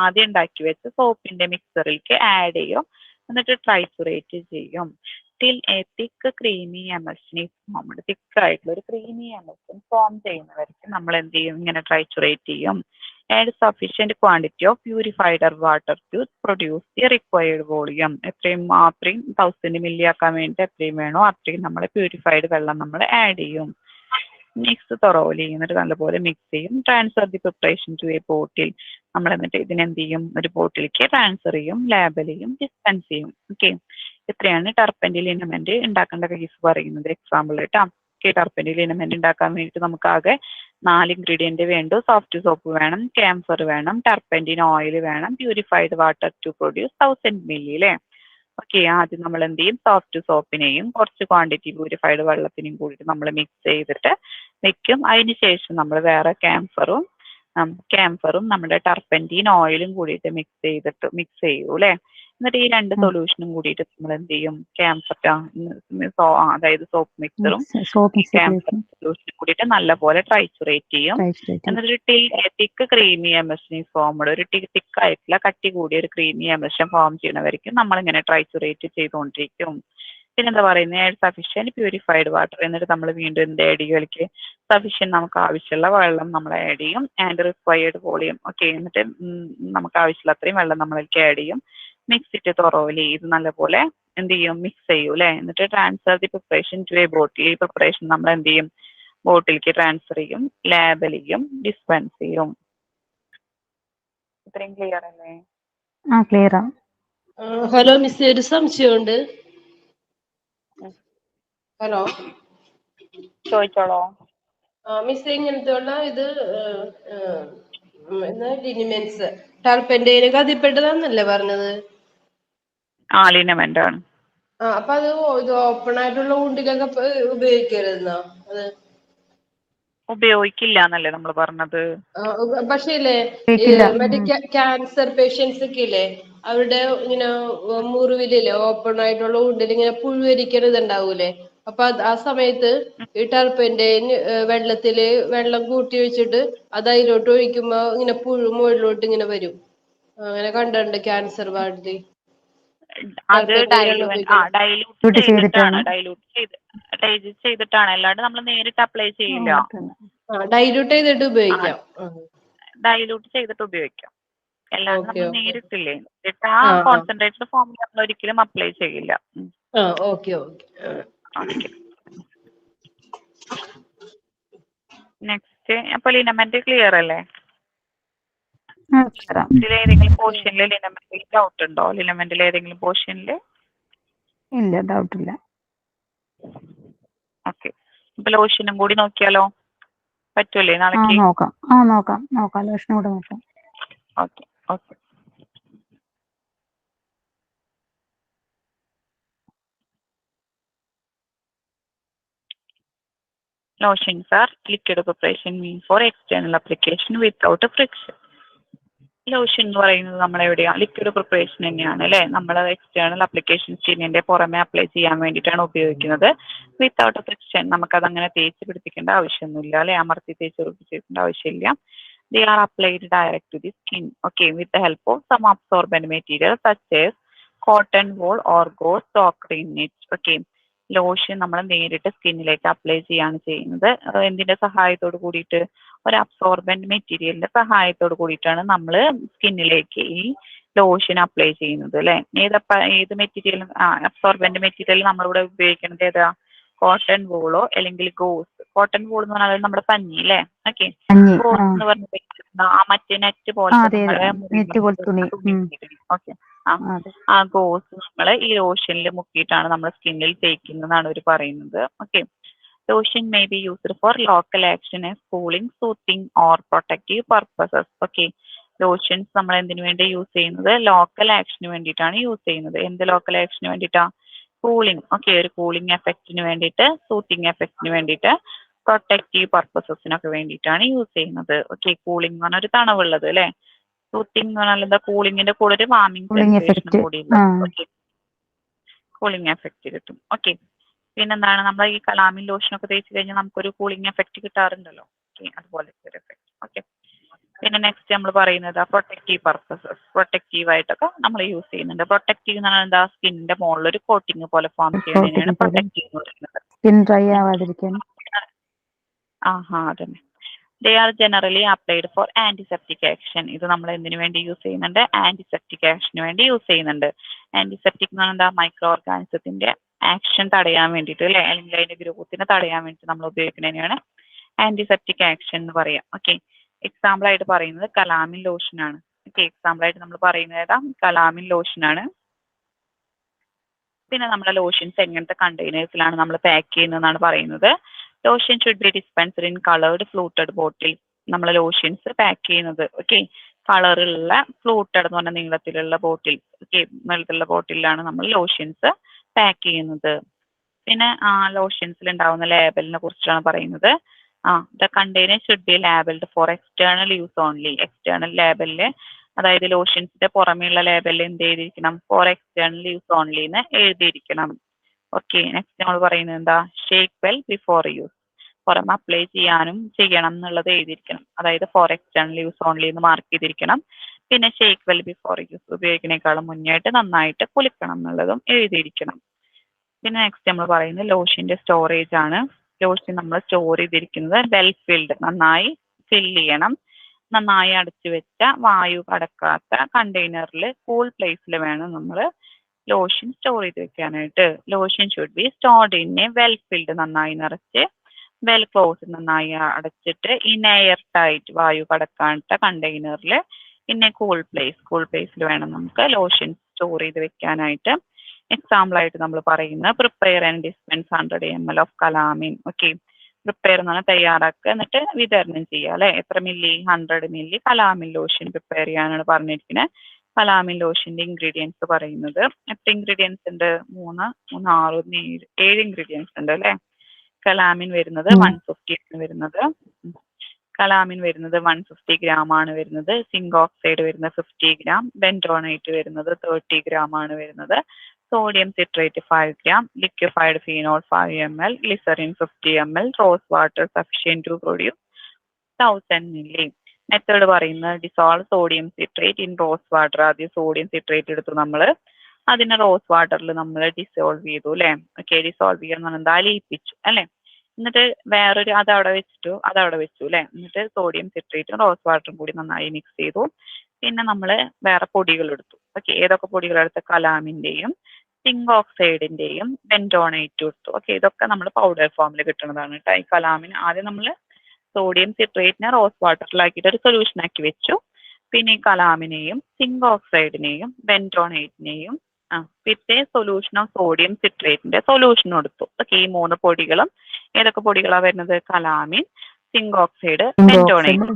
ആദ്യം ഉണ്ടാക്കി വെച്ച സോപ്പിന്റെ മിക്സറിലേക്ക് ആഡ് ചെയ്യും. എന്നിട്ട് ട്രൈച്ചുറേറ്റ് ചെയ്യും. Till A thick creamy emulsion is formed. തിക്കായിട്ടുള്ള ഒരു ക്രീമി എമൽഷൻ ഫോം ചെയ്യുന്നവർക്ക് നമ്മൾ എന്ത് ചെയ്യും? ഇങ്ങനെ ട്രൈച്ചുറേറ്റ് ചെയ്യും. Add sufficient quantity of purified water to produce the required volume. അത്രയും 1000 ml ആക്കാൻ വേണ്ടി എത്രയും വേണോ അത്രയും നമ്മൾ പ്യൂരിഫൈഡ് വെള്ളം നമ്മൾ ആഡ് ചെയ്യും. മിക്സ് thoroughly എന്നിട്ട് നല്ലപോലെ മിക്സ് ചെയ്യും. Transfer the preparation to a bottle. നമ്മൾ എന്നിട്ട് ഇതിനെന്ത് ചെയ്യും, ഒരു ബോട്ടിലേക്ക് ട്രാൻസ്ഫർ ചെയ്യും, ലേബൽ ചെയ്യും, ഡിസ്പെൻസ് ചെയ്യും. ഓക്കെ, ഇത്രയാണ് ടർപ്പന്റിൽ ലിനമെന്റ് ഉണ്ടാക്കേണ്ട കേസ് പറയുന്നത്. എക്സാമ്പിൾ കേട്ടോ. ഓക്കെ, ടർപ്പന്റിൽ ലിനമെന്റ് ഉണ്ടാക്കാൻ വേണ്ടിയിട്ട് നമുക്ക് ആകെ 4 ഇൻഗ്രീഡിയന്റ് വേണ്ടു. സോഫ്റ്റ് സോപ്പ് വേണം, ക്യാംഫർ വേണം, ടർപ്പന്റിൻ ഓയിൽ വേണം, purified water to produce 1000 milli അല്ലേ. ഓക്കെ, ആദ്യം നമ്മൾ എന്ത് ചെയ്യും, സോഫ്റ്റ് സോപ്പിനെയും കുറച്ച് ക്വാണ്ടിറ്റി പ്യൂരിഫൈഡ് വെള്ളത്തിനെയും കൂടിയിട്ട് നമ്മൾ മിക്സ് ചെയ്തിട്ട് വെക്കും. അതിന് ശേഷം നമ്മൾ വേറെ ക്യാംഫറും നമ്മുടെ ടർപ്പന്റീൻ ഓയിലും കൂടിയിട്ട് മിക്സ് ചെയ്യൂ അല്ലേ. എന്നിട്ട് ഈ 2 സൊല്യൂഷനും കൂടിയിട്ട് നമ്മൾ എന്ത് ചെയ്യും, അതായത് സോപ്പ് മിക്സറും ക്യാംഫർ സൊല്യൂഷനും കൂടിയിട്ട് നല്ലപോലെ ട്രൈച്ചുറേറ്റ് ചെയ്യും. എന്നിട്ട് തിക്ക് ക്രീമി എമൽഷൻ ഫോം, ഒരു തിക്ക് ആയിട്ടുള്ള കട്ടി കൂടിയ ഒരു ക്രീമി എമൽഷൻ ഫോം ചെയ്യണവരിക്കും നമ്മളിങ്ങനെ ട്രൈച്ചുറേറ്റ് ചെയ്തുകൊണ്ടിരിക്കും. പിന്നെന്താ പറയുന്നത്, സഫീഷ്യന്റ് പ്യൂരിഫൈഡ് വാട്ടർ. എന്നിട്ട് നമ്മൾ വീണ്ടും എന്ത് ആഡ് ചെയ്യും, അതിലേക്ക് സഫീഷ്യന്റ് നമുക്ക് ആവശ്യമുള്ള വെള്ളം നമ്മൾ ആഡ് ചെയ്യും. And required volume. ഓക്കെ, എന്നിട്ട് നമുക്ക് ആവശ്യമുള്ള അത്രയും വെള്ളം നമ്മളിലേക്ക് ആഡ് ചെയ്യും. Mix it thoroughly. ഇത് നല്ലപോലെ എന്ത് ചെയ്യും, മിക്സ് ചെയ്യും അല്ലേ. എന്നിട്ട് transfer the preparation to a bottle. ഈ പ്രിപ്പറേഷൻ നമ്മൾ എന്ത് ചെയ്യും, ബോട്ടിലേക്ക് ട്രാൻസ്ഫർ ചെയ്യും, ലേബൽ ചെയ്യും, ഡിസ്പെൻസ് ചെയ്യും. ഇത്രയും ക്ലിയർ അല്ലേ? ക്ലിയർ ആണ്. ഹലോ മിസ്, ഒരു സംശയമുണ്ട്. ഹലോ, ചോദിച്ചോളോ. മിസ് ഇങ്ങനത്തെ ഉള്ള ഇത് ലിനിമെന്റ്സ് ടർപ്പന്റൈന് കതിപ്പെട്ടതാന്നല്ലേ പറഞ്ഞത്? ലിനമെന്റ് ആണ്. അപ്പൊ അത് ഇത് ഓപ്പൺ ആയിട്ടുള്ള ഉണ്ടിലൊക്കെ ഉപയോഗിക്കരുതെന്നോ? അത് ഉപയോഗിക്കില്ല എന്നല്ലേ നമ്മൾ പറഞ്ഞത്. പക്ഷേ ഇല്ലേ, മറ്റേ ക്യാൻസർ പേഷ്യൻസ് ഒക്കെ ഇല്ലേ, അവരുടെ ഇങ്ങനെ മുറിവിലില്ലേ ഓപ്പൺ ആയിട്ടുള്ള ഉണ്ടിൽ ഇങ്ങനെ പുഴുവരിക്കണത് ഉണ്ടാവൂലേ. അപ്പൊ ആ സമയത്ത് ഈ ടർപ്പന്റൈൻ വെള്ളം കൂട്ടി വെച്ചിട്ട് അത് അതിലോട്ട് ഒഴിക്കുമ്പോ ഇങ്ങനെ പുഴു മുകളിലോട്ട് ഇങ്ങനെ വരും. അങ്ങനെ കണ്ടിട്ടുണ്ട് ക്യാൻസർ വാർഡിൽ. അത് ഡൈലൂട്ട് ചെയ്തിട്ടാണ്, അല്ലാണ്ട് നമ്മൾ നേരിട്ട് അപ്ലൈ ചെയ്യില്ല. ഡൈലൂട്ട് ചെയ്തിട്ട് ഉപയോഗിക്കാം. ഡൈലൂട്ട് ചെയ്തിട്ട് ഉപയോഗിക്കാം, അല്ലാണ്ട് നമ്മൾ നേരിട്ടില്ലേ കോൺസെൻട്രേറ്റഡ് ഫോമിൽ നമ്മൾ ഒരിക്കലും അപ്ലൈ ചെയ്യില്ല. നെക്സ്റ്റ്, അപ്പൊ ലിനമെന്റ് ക്ലിയർ അല്ലേ? ഇതിലേതെങ്കിലും പോർഷനിൽ ലിനമെന്റിൽ ഡൗട്ട് ഉണ്ടോ? ലിനമെന്റിൽ ഏതെങ്കിലും പോർഷനിൽ? ഇല്ല, ഡൗട്ട് ഇല്ല. ഓക്കെ, അപ്പൊ ലോഷനും കൂടി നോക്കിയാലോ, പറ്റൂലേ നാളേക്ക്? നോക്കാം ലോഷനും കൂടെ നോക്കാം. Okay. Lotions are liquid preparation mean for external application without a friction. Lotion എന്ന് പറയുന്നത് നമ്മളെവിടെയാ, ലിക്വിഡ് പ്രിപ്പറേഷൻ തന്നെയാണ് അല്ലേ. നമ്മൾ എക്സ്റ്റേണൽ അപ്ലിക്കേഷൻ സ്കിന്നിന്റെ പുറമെ അപ്ലൈ ചെയ്യാൻ വേണ്ടിയിട്ടാണ് ഉപയോഗിക്കുന്നത്. വിത്തൗട്ട് ഫ്രിക്ഷൻ, നമുക്കത് അങ്ങനെ തേച്ച് പിടിപ്പിക്കേണ്ട ആവശ്യമൊന്നുമില്ല അല്ലെ, അമർത്തി തേച്ച് പിടിപ്പിക്കേണ്ട ആവശ്യമില്ല. They are applied direct to the skin, okay, with the help of some absorbent material such as cotton wool or gauze soaked in it. Okay, lotion നമ്മൾ നേരിട്ട് സ്കിന്നിലേക്ക് അപ്ലൈ ചെയ്യാണ് ചെയ്യുന്നത്. എന്തിന്റെ സഹായത്തോട് കൂടിയിട്ട്? ഒരു അബ്സോർബന്റ് മെറ്റീരിയലിന്റെ സഹായത്തോട് കൂടിയിട്ടാണ് നമ്മൾ സ്കിന്നിലേക്ക് ഈ ലോഷൻ അപ്ലൈ ചെയ്യുന്നത് അല്ലെ. ഏത് മെറ്റീരിയലും അബ്സോർബന്റ് മെറ്റീരിയൽ നമ്മളിവിടെ ഉപയോഗിക്കുന്നത് ഏതാ? കോട്ടൺ വൂളോ അല്ലെങ്കിൽ ഗോസ്. കോട്ടൺ വൂൾ എന്ന് പറഞ്ഞാൽ നമ്മുടെ പഞ്ഞി അല്ലേ. ഓക്കെ, ഗോസ് എന്ന് പറഞ്ഞിട്ട് മറ്റേ നെറ്റ് പോലത്തെ ഓക്കെ, ആ ഗോസ് നമ്മൾ ഈ ലോഷനിൽ മുക്കിയിട്ടാണ് നമ്മൾ സ്കിന്നിൽ തേക്കുന്നതാണ് അവർ പറയുന്നത്. Okay, lotion may be used for local action as cooling, soothing or protective purposes. Okay, lotions നമ്മൾ എന്തിനു വേണ്ടി യൂസ് ചെയ്യുന്നത്? ലോക്കൽ ആക്ഷന് വേണ്ടിയിട്ടാണ് യൂസ് ചെയ്യുന്നത്. എന്ത് ലോക്കൽ ആക്ഷന് വേണ്ടിയിട്ടാ? കൂളിംഗ്. ഓക്കെ, ഒരു കൂളിംഗ് എഫക്റ്റിന് വേണ്ടിയിട്ട്, സൂത്തിങ് എഫക്റ്റിന് വേണ്ടിയിട്ട്, പ്രൊട്ടക്റ്റീവ് പർപ്പസസിനൊക്കെ വേണ്ടിയിട്ടാണ് യൂസ് ചെയ്യുന്നത്. ഓക്കെ, കൂളിംഗ് എന്ന് പറഞ്ഞാൽ ഒരു തണവുള്ളത് അല്ലെ. സൂത്തിങ് എന്ന് പറഞ്ഞാൽ എന്താ? കൂളിങ്ങിന്റെ കൂടെ ഒരു വാമിംഗ് സെൻസേഷനും കൂടി ഉണ്ട്. ഓക്കെ, കൂളിംഗ് എഫക്റ്റ് കിട്ടും. ഓക്കെ, പിന്നെന്താണ്, നമ്മൾ ഈ കലാമിൻ ലോഷനൊക്കെ തേച്ച് കഴിഞ്ഞാൽ നമുക്കൊരു കൂളിംഗ് എഫക്റ്റ് കിട്ടാറുണ്ടല്ലോ. ഓക്കെ, അതുപോലത്തെ ഒരു എഫക്റ്റ്. ഓക്കെ, പിന്നെ നെക്സ്റ്റ് നമ്മൾ പറയുന്നത് പ്രൊട്ടക്റ്റീവ് പർപ്പസസ്. പ്രൊട്ടക്റ്റീവ് ആയിട്ടൊക്കെ നമ്മൾ യൂസ് ചെയ്യുന്നുണ്ട്. പ്രൊട്ടക്റ്റീവ് എന്ന് പറഞ്ഞാൽ എന്താ? സ്കിന്നിന്റെ മുകളിൽ ഒരു കോട്ടിങ് പോലെ ഫോം ചെയ്യുന്നതിനാണ് പ്രൊട്ടക്റ്റീവ് എന്ന് പറയുന്നത്. സ്കിൻ ഡ്രൈ ആവാതിരിക്കാൻ. അതന്നെ. They are generally applied for antiseptic action. ഇത് നമ്മൾ എന്തിനു വേണ്ടി യൂസ് ചെയ്യുന്നുണ്ട്? ആന്റിസെപ്റ്റിക് ആക്ഷന് വേണ്ടി യൂസ് ചെയ്യുന്നുണ്ട്. ആന്റിസെപ്റ്റിക് എന്ന് പറഞ്ഞാൽ എന്താ? മൈക്രോ ഓർഗാനിസത്തിന്റെ ആക്ഷൻ തടയാൻ വേണ്ടിയിട്ട് അല്ലെ, അല്ലെങ്കിൽ അതിന്റെ ഗ്രോത്തിനെ തടയാൻ വേണ്ടിയിട്ട് നമ്മൾ ഉപയോഗിക്കുന്നതിനാണ് ആന്റിസെപ്റ്റിക് ആക്ഷൻ എന്ന് പറയാം. ഓക്കെ, എക്സാമ്പിൾ ആയിട്ട് പറയുന്നത് കലാമിൻ ലോഷൻ ആണ്. ഓക്കെ, എക്സാമ്പിൾ ആയിട്ട് നമ്മൾ പറയുന്നത് ഏതാ? കലാമിൻ ലോഷൻ ആണ്. പിന്നെ നമ്മുടെ ലോഷൻസ് എങ്ങനത്തെ കണ്ടെയ്നേഴ്സിലാണ് നമ്മൾ പാക്ക് ചെയ്യുന്നതെന്നാണ് പറയുന്നത്. Lotion should be dispensed in coloured fluted bottle. നമ്മൾ ലോഷൻസ് പാക്ക് ചെയ്യുന്നത് ഓക്കെ കളറുള്ള ഫ്ലൂട്ടഡ് എന്ന് പറഞ്ഞ നീളത്തിലുള്ള ബോട്ടിൽ, ഓക്കെ നീളത്തിലുള്ള ബോട്ടിലാണ് നമ്മൾ ലോഷൻസ് പാക്ക് ചെയ്യുന്നത്. പിന്നെ ലോഷൻസിൽ ഉണ്ടാവുന്ന ലേബലിനെ കുറിച്ചാണ് പറയുന്നത്. The container should be labelled for external use only. External ലേബലില്, അതായത് ലോഷൻസിന്റെ പുറമേയുള്ള ലേബലിൽ എന്ത് ചെയ്തിരിക്കണം? ഫോർ എക്സ്റ്റേണൽ യൂസ് ഓൺലി എന്ന് എഴുതിയിരിക്കണം. ഓക്കെ, നെക്സ്റ്റ് നമ്മൾ പറയുന്നത് എന്താ? Shake well before use. പുറമെ അപ്ലൈ ചെയ്യണം എന്നുള്ളത് എഴുതിയിരിക്കണം. അതായത് ഫോർ എക്സ്റ്റേണൽ യൂസ് ഓൺലി എന്ന് മാർക്ക് ചെയ്തിരിക്കണം. പിന്നെ ഷേക്ക് വെൽ ബിഫോർ യൂസ്, ഉപയോഗിക്കുന്നതിനേക്കാളും മുന്നായിട്ട് നന്നായിട്ട് കുളിക്കണം എന്നുള്ളതും എഴുതിയിരിക്കണം. പിന്നെ നെക്സ്റ്റ് നമ്മൾ പറയുന്നത് ലോഷന്റെ സ്റ്റോറേജ് ആണ്. ലോഷൻ നമ്മൾ സ്റ്റോർ ചെയ്തിരിക്കുന്നത് വെൽ ഫിൽഡ്, നന്നായി ഫില്ല് ചെയ്യണം. നന്നായി അടച്ചു വെച്ച വായു കടക്കാത്ത കണ്ടെയ്നറിൽ കൂൾ പ്ലേസിൽ വേണം നമ്മൾ ലോഷൻ സ്റ്റോർ ചെയ്ത് വെക്കാനായിട്ട്. Lotion should be stored in A well filled, നന്നായി നിറച്ച് വെൽ ക്ലോസ്, നന്നായി അടച്ചിട്ട് ഇൻ എയർ ടൈറ്റ്, വായു കടക്കാത്ത കണ്ടെയ്നറിൽ ഇൻ എ കൂൾ പ്ലേസിൽ വേണം നമുക്ക് ലോഷൻ സ്റ്റോർ ചെയ്ത് വെക്കാനായിട്ട്. എക്സാമ്പിൾ ആയിട്ട് നമ്മൾ പറയുന്നത് prepare and dispense 100 ml of calamine. Okay, prepare എന്ന് പറഞ്ഞാൽ തയ്യാറാക്കുക, എന്നിട്ട് വിതരണം ചെയ്യുക അല്ലെ. എത്ര milli? 100 milli calamine lotion prepare ചെയ്യാനാണ് പറഞ്ഞിരിക്കുന്നത്. കലാമിൻ ലോഷന്റെ ഇൻഗ്രീഡിയൻസ് പറയുന്നത് എത്ര ഇൻഗ്രീഡിയൻസ് ഉണ്ട്? 3, 6, 7 ഇൻഗ്രീഡിയൻസ് ഉണ്ട് അല്ലെ. കലാമിൻ വരുന്നത് 150 ആണ് വരുന്നത്. കലാമിൻ വരുന്നത് 150 ഗ്രാം ആണ് വരുന്നത്. സിങ്ക് ഓക്സൈഡ് വരുന്നത് 50 ഗ്രാം. ബെൻഡോണേറ്റ് വരുന്നത് 30 ഗ്രാം ആണ് വരുന്നത്. Sodium citrate 5 gram. Liquefied phenol 5 ml. Glycerin 50 ml. Rose water sufficient to produce 1000 milli. Method പറയുന്നത് dissolve sodium citrate in rose water. ആദ്യം സോഡിയം സിട്രേറ്റ് എടുത്തു നമ്മൾ, അതിനെ റോസ് വാട്ടറിൽ നമ്മൾ ഡിസോൾവ് ചെയ്തു അല്ലെ. ഓക്കെ, ഡിസോൾവ് ചെയ്യാന്ന് പറഞ്ഞാൽ എന്താ? ലയിപ്പിച്ചു അല്ലെ. എന്നിട്ട് വേറൊരു അതവിടെ വെച്ചു അല്ലെ. എന്നിട്ട് സോഡിയം സിട്രേറ്റും റോസ് വാട്ടറും കൂടി നന്നായി മിക്സ് ചെയ്തു. പിന്നെ നമ്മൾ വേറെ പൊടികൾ എടുത്തു. ഓക്കെ, ഏതൊക്കെ പൊടികൾ എടുത്ത്? കലാമിന്റെയും സിങ്ക് ഓക്സൈഡിന്റെയും ബെൻഡോണേറ്റും എടുത്തു. ഓക്കെ, ഇതൊക്കെ നമ്മൾ പൗഡർ ഫോമിൽ കിട്ടുന്നതാണ് കേട്ടോ. ഈ കലാമിൻ ആദ്യം നമ്മൾ സോഡിയം സിട്രേറ്റിനെ റോസ് വാട്ടറിലാക്കിയിട്ട് ഒരു സൊല്യൂഷൻ ആക്കി വെച്ചു. പിന്നെ ഈ കലാമിനെയും സിങ്ക് ഓക്സൈഡിനെയും ബെൻഡോണേറ്റിനെയും പിന്നെ സൊല്യൂഷൻ ഓഫ് സോഡിയം സിട്രേറ്റിന്റെ സൊല്യൂഷൻ എടുത്തു. ഓക്കെ, ഈ 3 പൊടികളും ഏതൊക്കെ പൊടികളാണ് വരുന്നത്? Calamine, zinc oxide, bentonite.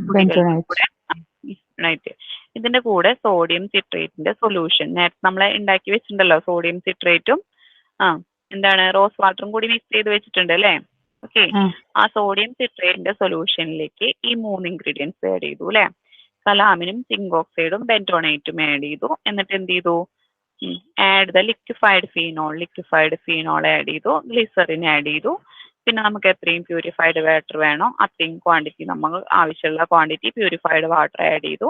ഇതിന്റെ കൂടെ സോഡിയം സിട്രേറ്റിന്റെ സൊല്യൂഷൻ നേരത്തെ നമ്മളെ ഉണ്ടാക്കി വെച്ചിട്ടുണ്ടല്ലോ, സോഡിയം സിട്രേറ്റും എന്താണ് റോസ് വാട്ടറും കൂടി മിക്സ് ചെയ്ത് വെച്ചിട്ടുണ്ട് അല്ലേ. ഓക്കെ, ആ സോഡിയം സിട്രേറ്റിന്റെ സൊല്യൂഷനിലേക്ക് ഈ 3 ഇൻഗ്രീഡിയൻസ് ആഡ് ചെയ്തു അല്ലെ. കലാമിനും സിങ്ക് ഓക്സൈഡും ബെൻഡോണേറ്റും ആഡ് ചെയ്തു. എന്നിട്ട് എന്ത് ചെയ്തു? Add the liquefied phenol add ചെയ്തു. ഗ്ലിസറിൻ ആഡ് ചെയ്തു. പിന്നെ നമുക്ക് എത്രയും പ്യൂരിഫൈഡ് വാട്ടർ വേണോ അത്രയും ക്വാണ്ടിറ്റി, നമ്മൾ ആവശ്യമുള്ള ക്വാണ്ടിറ്റി പ്യൂരിഫൈഡ് വാട്ടർ ആഡ് ചെയ്തു.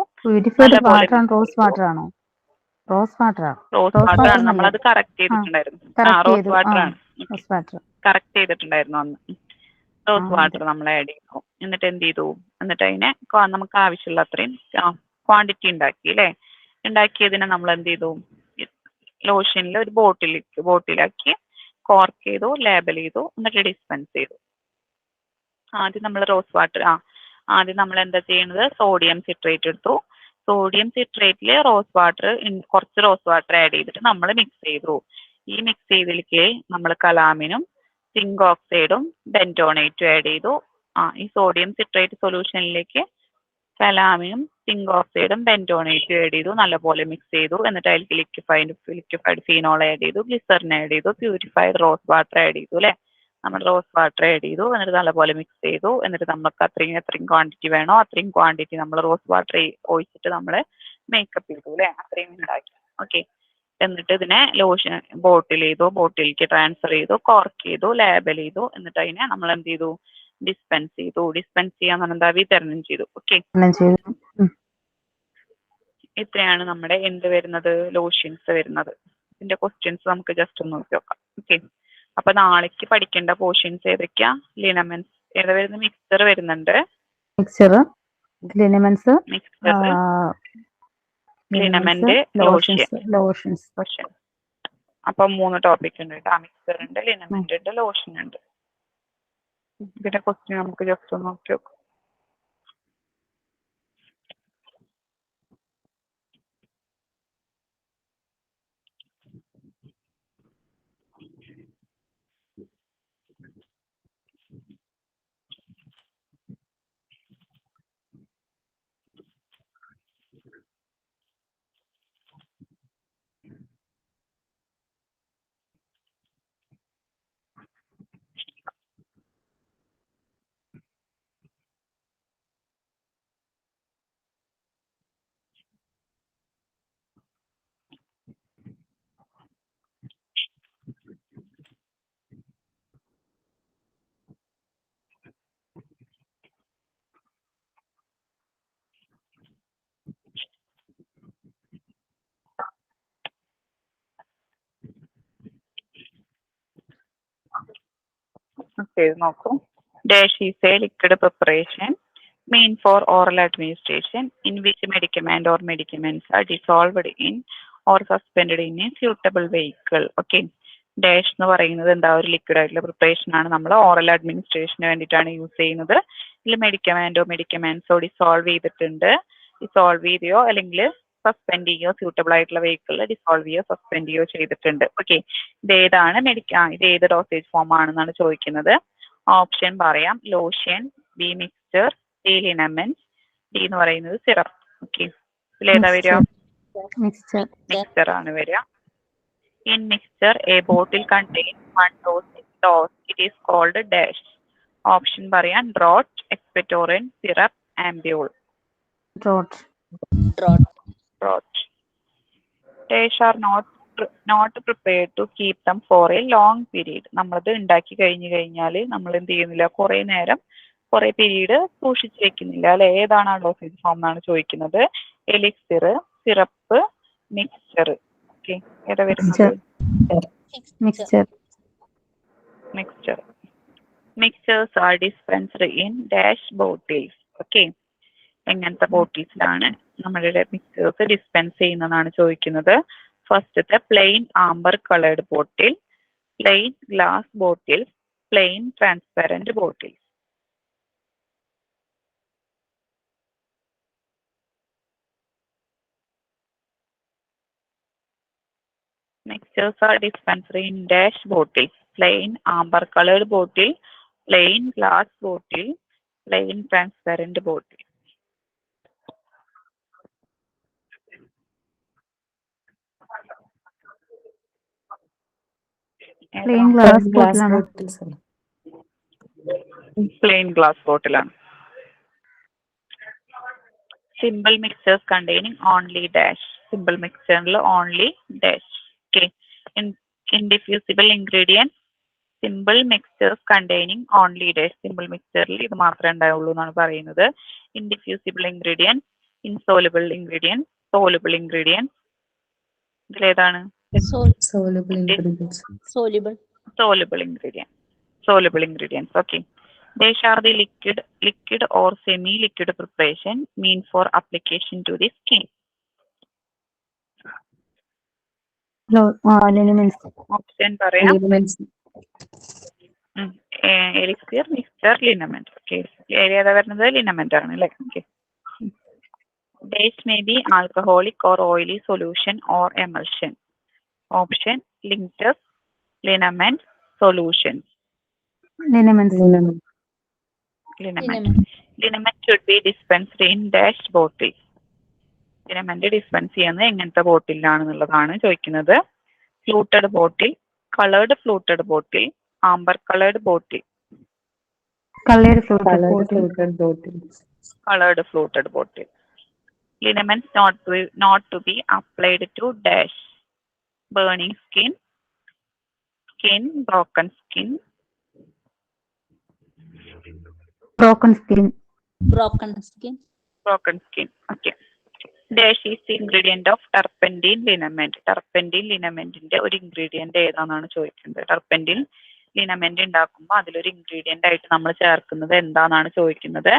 റോസ് വാട്ടർ ആണ് നമ്മളത് കറക്റ്റ് ചെയ്തിട്ടുണ്ടായിരുന്നു. റോസ് വാട്ടർ ആണ് കറക്റ്റ് ചെയ്തിട്ടുണ്ടായിരുന്നു അന്ന്. റോസ് വാട്ടർ നമ്മൾ ആഡ് ചെയ്തു. എന്നിട്ട് എന്ത് ചെയ്തു? എന്നിട്ട് അതിനെ നമുക്ക് ആവശ്യമുള്ള അത്രയും ക്വാണ്ടിറ്റി ഉണ്ടാക്കി അല്ലെ. ഉണ്ടാക്കിയതിനെ നമ്മൾ എന്ത് ചെയ്തു? ലോഷനിൽ ഒരു ബോട്ടിലാക്കി കോർക്ക് ചെയ്തു, ലേബൽ ചെയ്തു, എന്നിട്ട് ഡിസ്പെൻസ് ചെയ്തു. ആദ്യം നമ്മൾ ആദ്യം നമ്മൾ എന്താ ചെയ്യുന്നത്? സോഡിയം സിട്രേറ്റ് എടുത്തു. സോഡിയം സിട്രേറ്റിൽ കുറച്ച് റോസ് വാട്ടർ ആഡ് ചെയ്തിട്ട് നമ്മൾ മിക്സ് ചെയ്തു. ഈ മിക്സ് ചെയ്തതിലേക്ക് നമ്മൾ കലാമിനും സിങ്ക് ഓക്സൈഡും ബെൻഡോണേറ്റും ആഡ് ചെയ്തു. ഈ സോഡിയം സിട്രേറ്റ് സൊല്യൂഷനിലേക്ക് കലാമിനും സിങ്ക് ഓക്സൈഡും ബെൻഡോണേറ്റും ആഡ് ചെയ്തു. നല്ലപോലെ മിക്സ് ചെയ്തു. എന്നിട്ട് അതിലേക്ക് ലിക്വിഫൈഡ് ഫീനോൾ ആഡ് ചെയ്തു. ഗ്ലിസറിൻ ആഡ് ചെയ്തു. പ്യൂരിഫൈഡ് റോസ് വാട്ടർ ആഡ് ചെയ്തു അല്ലെ. നമ്മൾ റോസ് വാട്ടർ ആഡ് ചെയ്തു. എന്നിട്ട് നല്ലപോലെ മിക്സ് ചെയ്തു. എന്നിട്ട് നമുക്ക് എത്രയും ക്വാണ്ടിറ്റി വേണോ അത്രയും ക്വാണ്ടിറ്റി നമ്മൾ റോസ് വാട്ടർ ഒഴിച്ചിട്ട് നമ്മൾ മേക്കപ്പ് ചെയ്തു അല്ലെ. അത്രയും ഉണ്ടാക്കി. ഓക്കെ, എന്നിട്ട് ഇതിനെ ലോഷൻ ബോട്ടിലേക്ക് ട്രാൻസ്ഫർ ചെയ്തു, കോർക്ക് ചെയ്തു, ലേബൽ ചെയ്തു. എന്നിട്ട് അതിനെ നമ്മൾ എന്ത് ചെയ്തു? ഡിസ്പെൻസ് ചെയ്തു. ഡിസ്പെൻസ് ചെയ്യാന്ന് പറഞ്ഞാൽ വിതരണം ചെയ്തു. ഓക്കെ, ഇത്രയാണ് നമ്മുടെ എന്ത് വരുന്നത്? ലോഷൻസ് വരുന്നത്. ഇതിന്റെ ക്വസ്റ്റ്യൻസ് നമുക്ക് ജസ്റ്റ് ഒന്ന് നോക്കി നോക്കാം. ഓക്കെ, അപ്പൊ നാളേക്ക് പഠിക്കേണ്ട പോർഷൻസ് ഏതൊക്കെയാ? ലിനമെന്റ്സ് ഏതാ വരുന്നത്? മിക്സർ വരുന്നുണ്ട്. ലിനമെന്റ്, ലോഷൻസ്. അപ്പൊ 3 ടോപ്പിക് ഉണ്ട് കേട്ടോ. മിക്സർ ഉണ്ട്, ലിനമെന്റ് ഉണ്ട്, ലോഷൻ ഉണ്ട്. ഇതിന്റെ ക്വസ്റ്റ്യൻ നമുക്ക് ജസ്റ്റ് ഒന്ന് നോക്കി നോക്കാം. ചെയ്ത് നോക്കൂ. Dash is a liquid preparation mean for oral administration in which medicament or medicaments are dissolved in or suspended in a suitable vehicle. Okay. Dash എന്ന് പറയുന്നത് എന്താ, ഒരു ലിക്വിഡ് ആയിട്ടുള്ള പ്രിപ്പറേഷൻ ആണ്. നമ്മൾ ഓറൽ അഡ്മിനിസ്ട്രേഷന് വേണ്ടിയിട്ടാണ് യൂസ് ചെയ്യുന്നത്. ഇതിൽ മെഡിക്കമെന്റ്സോ ഡിസോൾവ് ചെയ്തിട്ടുണ്ട്, ഡിസോൾവ് ചെയ്തെയോ അല്ലെങ്കിൽ സസ്പെൻഡ് ചെയ്യോ സ്യൂട്ടബിൾ ആയിട്ടുള്ള വെഹിക്കിളിൽ ഡിസോൾവ് ചെയ്യോ സസ്പെൻഡ് ചെയ്യോ ചെയ്തിട്ടുണ്ട്. ഓക്കെ, ഇത് ഏത് ഡോസേജ് ഫോം ആണെന്നാണ് ചോദിക്കുന്നത്. ഓപ്ഷൻ പറയാം: lotion, B mixture, D liniment, D എന്ന് പറയുന്നത് സിറപ്പ്. ഓക്കെ, ഇതിലേതാ വരിക? മിക്സ്ചർ ആണ് വരിക. In mixture, a bottle contains 1 dose. It is called dash. Option പറയാം: draught, expectorant, syrup, ambule. Draught. Dash are not prepared to keep them for a long period. നമ്മളത് ഉണ്ടാക്കി കഴിഞ്ഞാൽ നമ്മൾ എന്ത് ചെയ്യുന്നില്ല, കുറെ പീരീഡ് സൂക്ഷിച്ചു വെക്കുന്നില്ല അല്ലെ. ഏതാണ് ആ ഡോസേജ് ഫോം എന്നാണ് ചോദിക്കുന്നത്. Elixir, syrup, mixture. ഓക്കെ, ഏതാ വരുന്നത്? Mixtures are dispensed in dash bottles. ഓക്കെ, എങ്ങനത്തെ ബോട്ടിൽസിലാണ് നമ്മളുടെ മിക്സേഴ്സ് ഡിസ്പെൻസ് ചെയ്യുന്നതാണ് ചോദിക്കുന്നത്. ഫസ്റ്റത്തെ plain amber coloured bottle, plain glass bottle, plain transparent bottle. Mixtures are dispensed in dash bottles: plain amber colored bottle, plain glass bottle, plain transparent bottle. Plain glass bottle ആണ്. Plain glass bottle ആണ്. Simple mixtures containing only dash. Simple mixture only dash. Okay. Indiffusible ingredients. Simple mixtures containing only dash. Simple mixture ഇത് മാത്രമേ ഉണ്ടാവുള്ളൂ എന്നാണ് പറയുന്നത്. Indiffusible ingredients, insoluble ingredients, soluble ingredients. ഇതിലേതാണ്? Soluble ingredients. Soluble ingredients. Okay. Dash are the liquid or semi-liquid preparation meant for application to the skin. Liniments. Option പറയാം: Liniments. elixir, mixture, liniment. Okay, ഏതാ വരുന്നത്? ലിനമെന്റ് ആണ് അല്ലേ. Okay. Dash may be alcoholic or oily solution or emulsion. Option: linctus, liniment, solution. Liniments. Liniment should be dispensed in dash bottle. Liniment dispense ചെയ്യുന്നത് എങ്ങനത്തെ ബോട്ടിലാണെന്നുള്ളതാണ് ചോദിക്കുന്നത്. Fluted bottle, coloured fluted bottle, amber coloured bottle. Colored fluted bottle. Liniments not to be applied to dash: burning skin, broken skin. Okay. Dash is the ingredient of turpentine liniment. Turpentine liniment-ന്റെ ഒരു ingredient ഏതാണെന്നാണ് ചോദിക്കുന്നത്. ടർപ്പന്റീൻ ലിനമെന്റ് ഉണ്ടാക്കുമ്പോൾ അതിലൊരു ingredient ആയിട്ട് നമ്മൾ ചേർക്കുന്നത് എന്താണെന്നാണ് ചോദിക്കുന്നത്.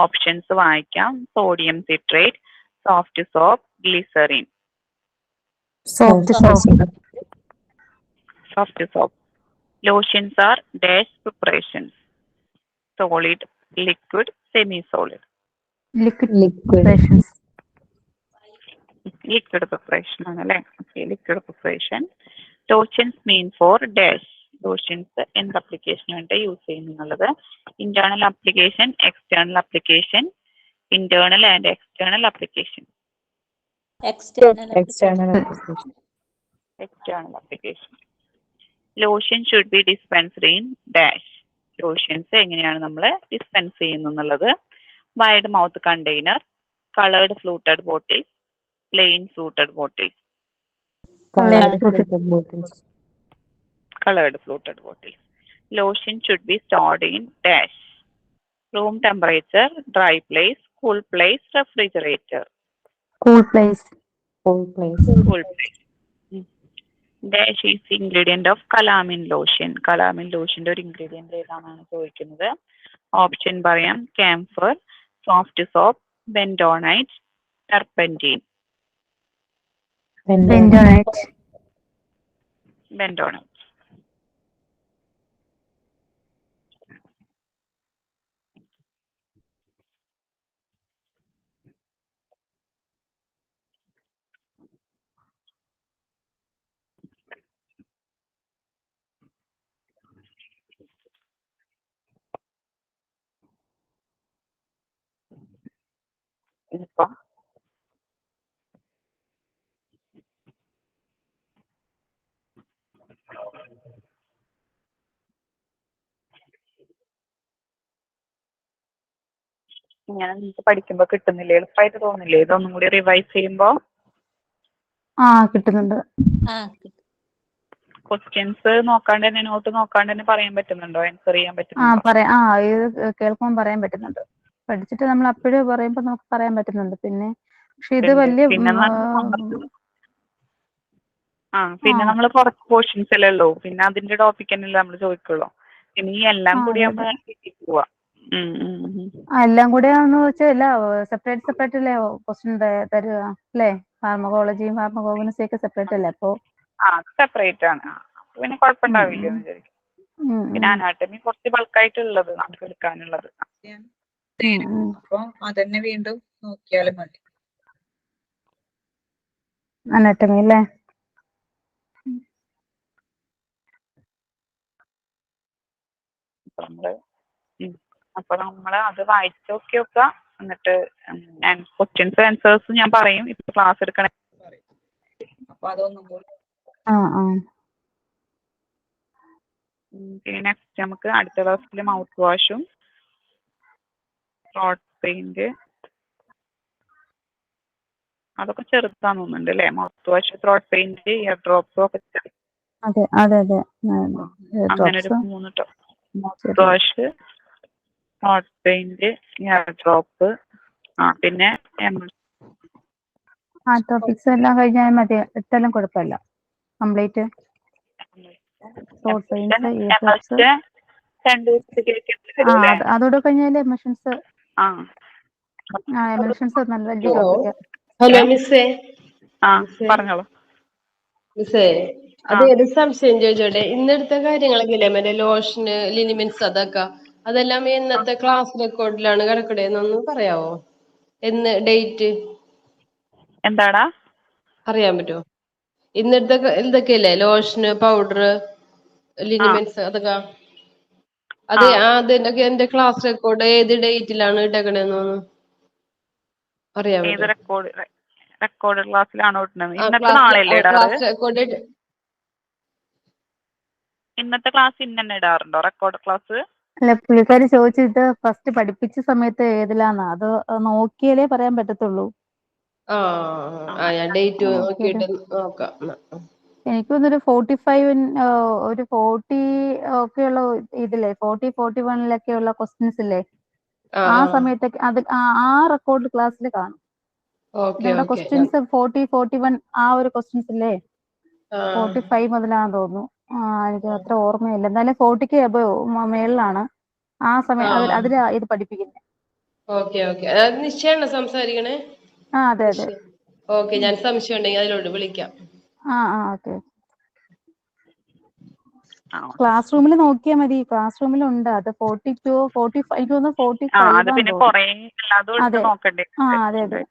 ഓപ്ഷൻസ് വായിക്കാം: sodium citrate, soft soap, glycerin. Soft soap. Lotions are dash preparations: solid, liquid, semi solid. Liquid Liquid. preparations. Liquid preparation ആണ് അല്ലേ? Okay, liquid preparation. Lotions mean for dash. ലോഷൻസ് എന്ത് അപ്ലിക്കേഷന് വേണ്ടി യൂസ് ചെയ്യുന്നുള്ളത്? Internal application, external application, internal and external application. external External application. External application. Lotion should be dispensed in dash. Lotions എങ്ങനെയാണ് നമ്മൾ dispense ചെയ്യുന്നത്? Wide mouth container, coloured fluted bottle, plain fluted bottle. Colored filtered bottles. Colored fluted bottles. Lotion should be stored in dash. Room temperature, dry place, cool place, refrigerator. Cool place. Cool place. Cool place. Dash is the ingredient of calamine lotion. Calamine lotion ഒരു ingredient ഏതാണെന്നാണ് ചോദിക്കുന്നത്. Option പറയാം: camphor, soft soap, bentonite, turpentine. Bentonite. Bentonite. ഇപ്പം ഇങ്ങനെ നിങ്ങൾക്ക് പഠിക്കുമ്പോ കിട്ടുന്നില്ലേ? എളുപ്പമായിട്ട് തോന്നില്ലേ ഇതൊന്നും കൂടി റിവൈസ് ചെയ്യുമ്പോ? കിട്ടുന്നുണ്ട്. ക്വസ്റ്റ്യൻസ് നോക്കാണ്ട് തന്നെ, നോട്ട് നോക്കാണ്ട് തന്നെ പറയാൻ പറ്റുന്നുണ്ടോ? ആൻസർ ചെയ്യാൻ പറ്റുന്നുണ്ടോ? ഇത് കേൾക്കുമ്പോൾ പറയാൻ പറ്റുന്നുണ്ട്. പഠിച്ചിട്ട് നമ്മൾ അപ്പോഴും പറയുമ്പോൾ നമുക്ക് പറയാൻ പറ്റുന്നുണ്ട്. പക്ഷെ ഇത് വലിയ പിന്നെ നമ്മൾ കുറച്ച് പോർഷൻസ് അല്ലേ ഉള്ളൂ. പിന്നെ അതിന്റെ ടോപ്പിക് തന്നെയല്ലേ നമ്മൾ ചോദിക്കുള്ളൂ. പിന്നെ ഈ എല്ലാം കൂടി ആകുമ്പോൾ പോവാ. എല്ലാം കൂടെ ആണെന്ന് വെച്ചാൽ അല്ല, സെപ്പറേറ്റ് അല്ലേ ക്വസ്റ്റ്യൻ തരിക അല്ലേ? ഫാർമക്കോളജിയും ഫാർമക്കോഗ്നസിയും ഒക്കെ സെപ്പറേറ്റ് അല്ലേ? അപ്പോ സെപ്പറേറ്റ് ആണ്. പിന്നെ കുഴപ്പമുണ്ടാവില്ല എന്ന് വിചാരിക്കും. പിന്നെ അനാട്ടമി കുറച്ച് ബൾക്കായിട്ടുള്ളത് നമുക്ക് എടുക്കാനുള്ളത്. അപ്പൊ അതന്നെ വീണ്ടും നോക്കിയാലും മതി. അനാട്ടമി അല്ലേ? അപ്പൊ നമ്മള് അത് വായിച്ചു നോക്കി നോക്കുക. എന്നിട്ട് ക്വസ്റ്റ്യൻസ് ആൻസേഴ്സ് ഞാൻ പറയും ഇപ്പൊ ക്ലാസ് എടുക്കണ. അപ്പൊ അതൊന്നും കൂടി പിന്നെ നെക്സ്റ്റ് നമുക്ക് അടുത്ത ക്ലാസ്സിൽ മൗത്ത് വാഷും ത്രോട്ട് പെയിന്റ് അതൊക്കെ ചെറുതാന്ന് തോന്നുന്നുണ്ട് അല്ലേ? Mouth wash, throat paint, ear ഡ്രോപ്സും ഒക്കെ ചെറുത്. അതെ. അങ്ങനെ ഒരു 3 mouth wash, throat paint, ear drop, പിന്നെ ടോപ്പിക്സ് എല്ലാം കഴിഞ്ഞാൽ മതി. എട്ടെല്ലാം കുഴപ്പമില്ല. കംപ്ലീറ്റ് അതോടെ കഴിഞ്ഞാല് എമോഷൻസ്. എമോഷൻസ് നല്ല വലിയ ടോപ്പിക്കാ. ഹലോ മിസ്സേ. പറഞ്ഞോളൂ മിസ്സേ, അത് ഒരു സംശയം ചോദിച്ചോട്ടെ? ഇന്നെടുത്ത കാര്യങ്ങളൊക്കെ ഇല്ലേ, മറ്റേ ലോഷന്, ലിനിമെന്റ്സ്, അതെല്ലാം എന്നത്തെ ക്ലാസ് റെക്കോർഡിലാണ് കിടക്കണേന്നൊന്ന് പറയാവോ? എന്ന് ഡേറ്റ് എന്താടാ അറിയാൻ പറ്റുമോ? ഇന്നത്തെ ഇതൊക്കെയല്ലേ, ലോഷന്, പൗഡർ, ലിനിമെന്റ്സ്, അതിന്റെ എന്റെ ക്ലാസ് റെക്കോർഡ് ഏത് ഡേറ്റിലാണ് ഇട്ടേക്കണേന്നൊന്ന് അറിയാൻ പറ്റുമോ? റെക്കോർഡ് ക്ലാസ്സിലാണോ ഇടുന്നത്? ഇന്നത്തെ നാളെയല്ലേ ഇടാറ്? ഇന്നത്തെ ക്ലാസ് ഇന്നെ ഇടാറുണ്ടോ റെക്കോർഡ് ക്ലാസ്? അല്ല, പുള്ളിക്കാരി ചോദിച്ചിട്ട് ഫസ്റ്റ് പഠിപ്പിച്ച സമയത്ത് ഏതിലാന്നാ. അത് നോക്കിയാലേ പറയാൻ പറ്റത്തുള്ളൂ. ഞാൻ ഡേറ്റ് നോക്കിയിട്ട് നോക്കാം. എനിക്കൊന്നൊരു 45 ഒരു 40 ഒക്കെയുള്ള ഇതില്ലേ, 40-41 ഉള്ള ക്വസ്റ്റ്യൻസ് ഇല്ലേ, ആ സമയത്തൊക്കെ അത് ആ റെക്കോർഡ് ക്ലാസ്സിൽ കാണും. ഞങ്ങളുടെ ക്വസ്റ്റ്യൻസ് 40-41 ആ ഒരു ക്വസ്റ്റ്യൻസ് ഇല്ലേ, 45 മുതലാണെന്ന് തോന്നുന്നു. എനിക്ക് അത്ര ഓർമ്മയില്ല. എന്തായാലും 40ക്ക് മേളിലാണ് ആ സമയം അതിലാ ഇത് പഠിപ്പിക്കുന്നത്. നിശ്ചയാണ് സംസാരിക്കണേ. അതെ. ഞാൻ സംശയം ഉണ്ടെങ്കിൽ അതിലോട്ട് വിളിക്കാം. ഓക്കെ. ക്ലാസ് റൂമിൽ നോക്കിയാൽ മതി. ക്ലാസ് റൂമിലുണ്ട് അത് 42 45 എനിക്ക് തോന്നുന്നു 45 അത് ആണെന്ന് പിന്നെ തോന്നുന്നു. കൊറേ എല്ലാതും എടുത്ത് അതെ നോക്കണ്ടേ അതെ അതെ.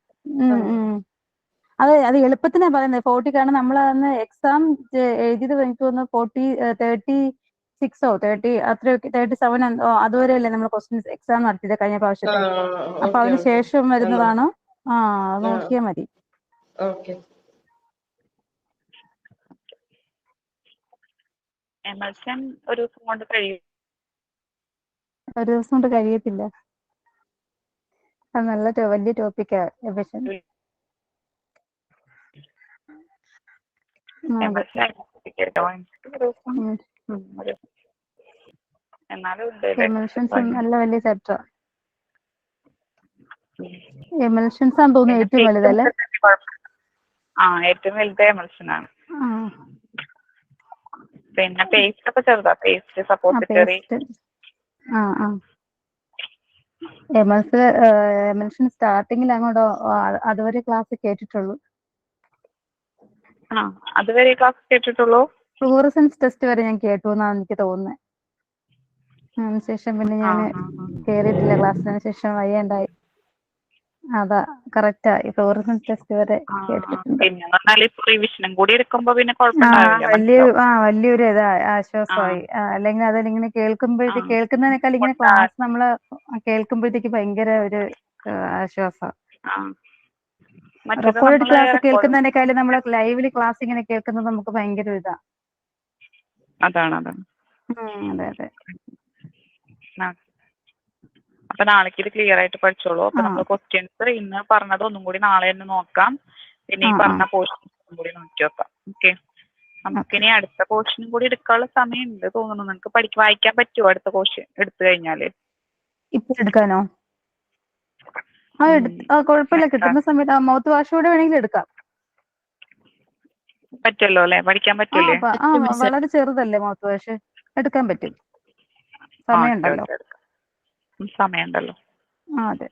അത് എളുപ്പത്തിനാ പറയുന്നത് 40, കാരണം നമ്മൾ അന്ന് എക്സാം എഴുതിയത് എനിക്ക് തോന്നുന്നു 36 30 അത്രയൊക്കെ 37 അതുവരെ അല്ലേ നമ്മൾ ക്വസ്റ്റ്യൻസ് എക്സാം നടത്തിയത് കഴിഞ്ഞ പ്രാവശ്യത്തെ. അപ്പൊ അതിന് ശേഷം വരുന്നതാണ്. നോക്കിയാൽ മതി. എമൽഷൻ ഒരു ദിവസം കൊണ്ട് കഴിയും. ഒരു ദിവസം കൊണ്ട് കഴിയത്തില്ല. അത് നല്ല വലിയ ടോപ്പിക്കാ എമൽഷൻ. എമൽഷൻസ് നല്ല വലിയ ചാപ്റ്റർ. എമൽഷൻസ് ആണെന്ന് തോന്നുന്നു ഏറ്റവും വലുതല്ലേ? ഏറ്റവും വലുത് എമൽഷൻ ആണ്. പിന്നെ പേസ്റ്റ് ഒക്കെ ചെറുതാ. Paste suppository. എമൽഷൻ സ്റ്റാർട്ടിങ്ങിൽ അങ്ങോട്ടോ അതുവരെ ക്ലാസ് കേട്ടിട്ടുള്ളൂ. അതുവരെ ക്ലാസ് കേട്ടിട്ടുള്ളൂ. ഫ്ലൂറസൻസ് ടെസ്റ്റ് വരെ ഞാൻ കേട്ടു എന്നാണ് എനിക്ക് തോന്നുന്നത്. അതിനുശേഷം പിന്നെ ഞാൻ കേറിയിട്ടില്ല ക്ലാസ്സിന് ശേഷം. വയ്യണ്ടായി. അതാ കറക്റ്റാ. ഈ ഫ്ലൂറസൻസ് ടെസ്റ്റ് വരെ കേട്ടിട്ടുണ്ട്. പിന്നെ റിവിഷനും കൂടി എടുക്കുമ്പോ പിന്നെ വലിയൊരു ആശ്വാസമായി. അല്ലെങ്കിൽ അതിലിങ്ങനെ കേൾക്കുന്നതിനേക്കാൾ ഇങ്ങനെ ക്ലാസ് നമ്മള് കേൾക്കുമ്പോഴത്തേക്ക് ഭയങ്കര ഒരു ആശ്വാസം. റെക്കോർഡ് ക്ലാസ് കേൾക്കുന്നതിനേക്കാളും നമ്മള് ലൈവില് ക്ലാസ് ഇങ്ങനെ കേൾക്കുന്നത് നമുക്ക് ഭയങ്കര ഇതാ. അതാണ്. അതെ അതെ. അപ്പൊ നാളേക്ക് ഇത് ക്ലിയർ ആയിട്ട് പഠിച്ചോളൂ. അപ്പൊ നമ്മൾ ക്വസ്റ്റ്യൻസ് ഇന്ന് പറഞ്ഞത് ഒന്നും കൂടി നാളെ തന്നെ നോക്കാം. പിന്നെ ഈ പറഞ്ഞ പോർഷൻ കൂടി നോക്കി നോക്കാം. ഓക്കെ. നമുക്കിനി അടുത്ത പോർഷനും കൂടി എടുക്കാനുള്ള സമയമുണ്ട് തോന്നുന്നു. നിങ്ങൾക്ക് വായിക്കാൻ പറ്റുമോ അടുത്ത പോർഷൻ എടുത്തു കഴിഞ്ഞാല്? ഇപ്പൊ എടുക്കാനോ? കുഴപ്പമില്ല. കിട്ടുന്ന സമയത്ത് മൗത്ത് വാഷോടെ വേണമെങ്കിൽ എടുക്കാം. പറ്റുമല്ലോ അല്ലെ? പഠിക്കാൻ പറ്റൂലേ? വളരെ ചെറുതല്ലേ മൗത്ത് വാഷ്? എടുക്കാൻ പറ്റും. സമയമുണ്ടല്ലോ. സമയമുണ്ടല്ലോ. അതെ.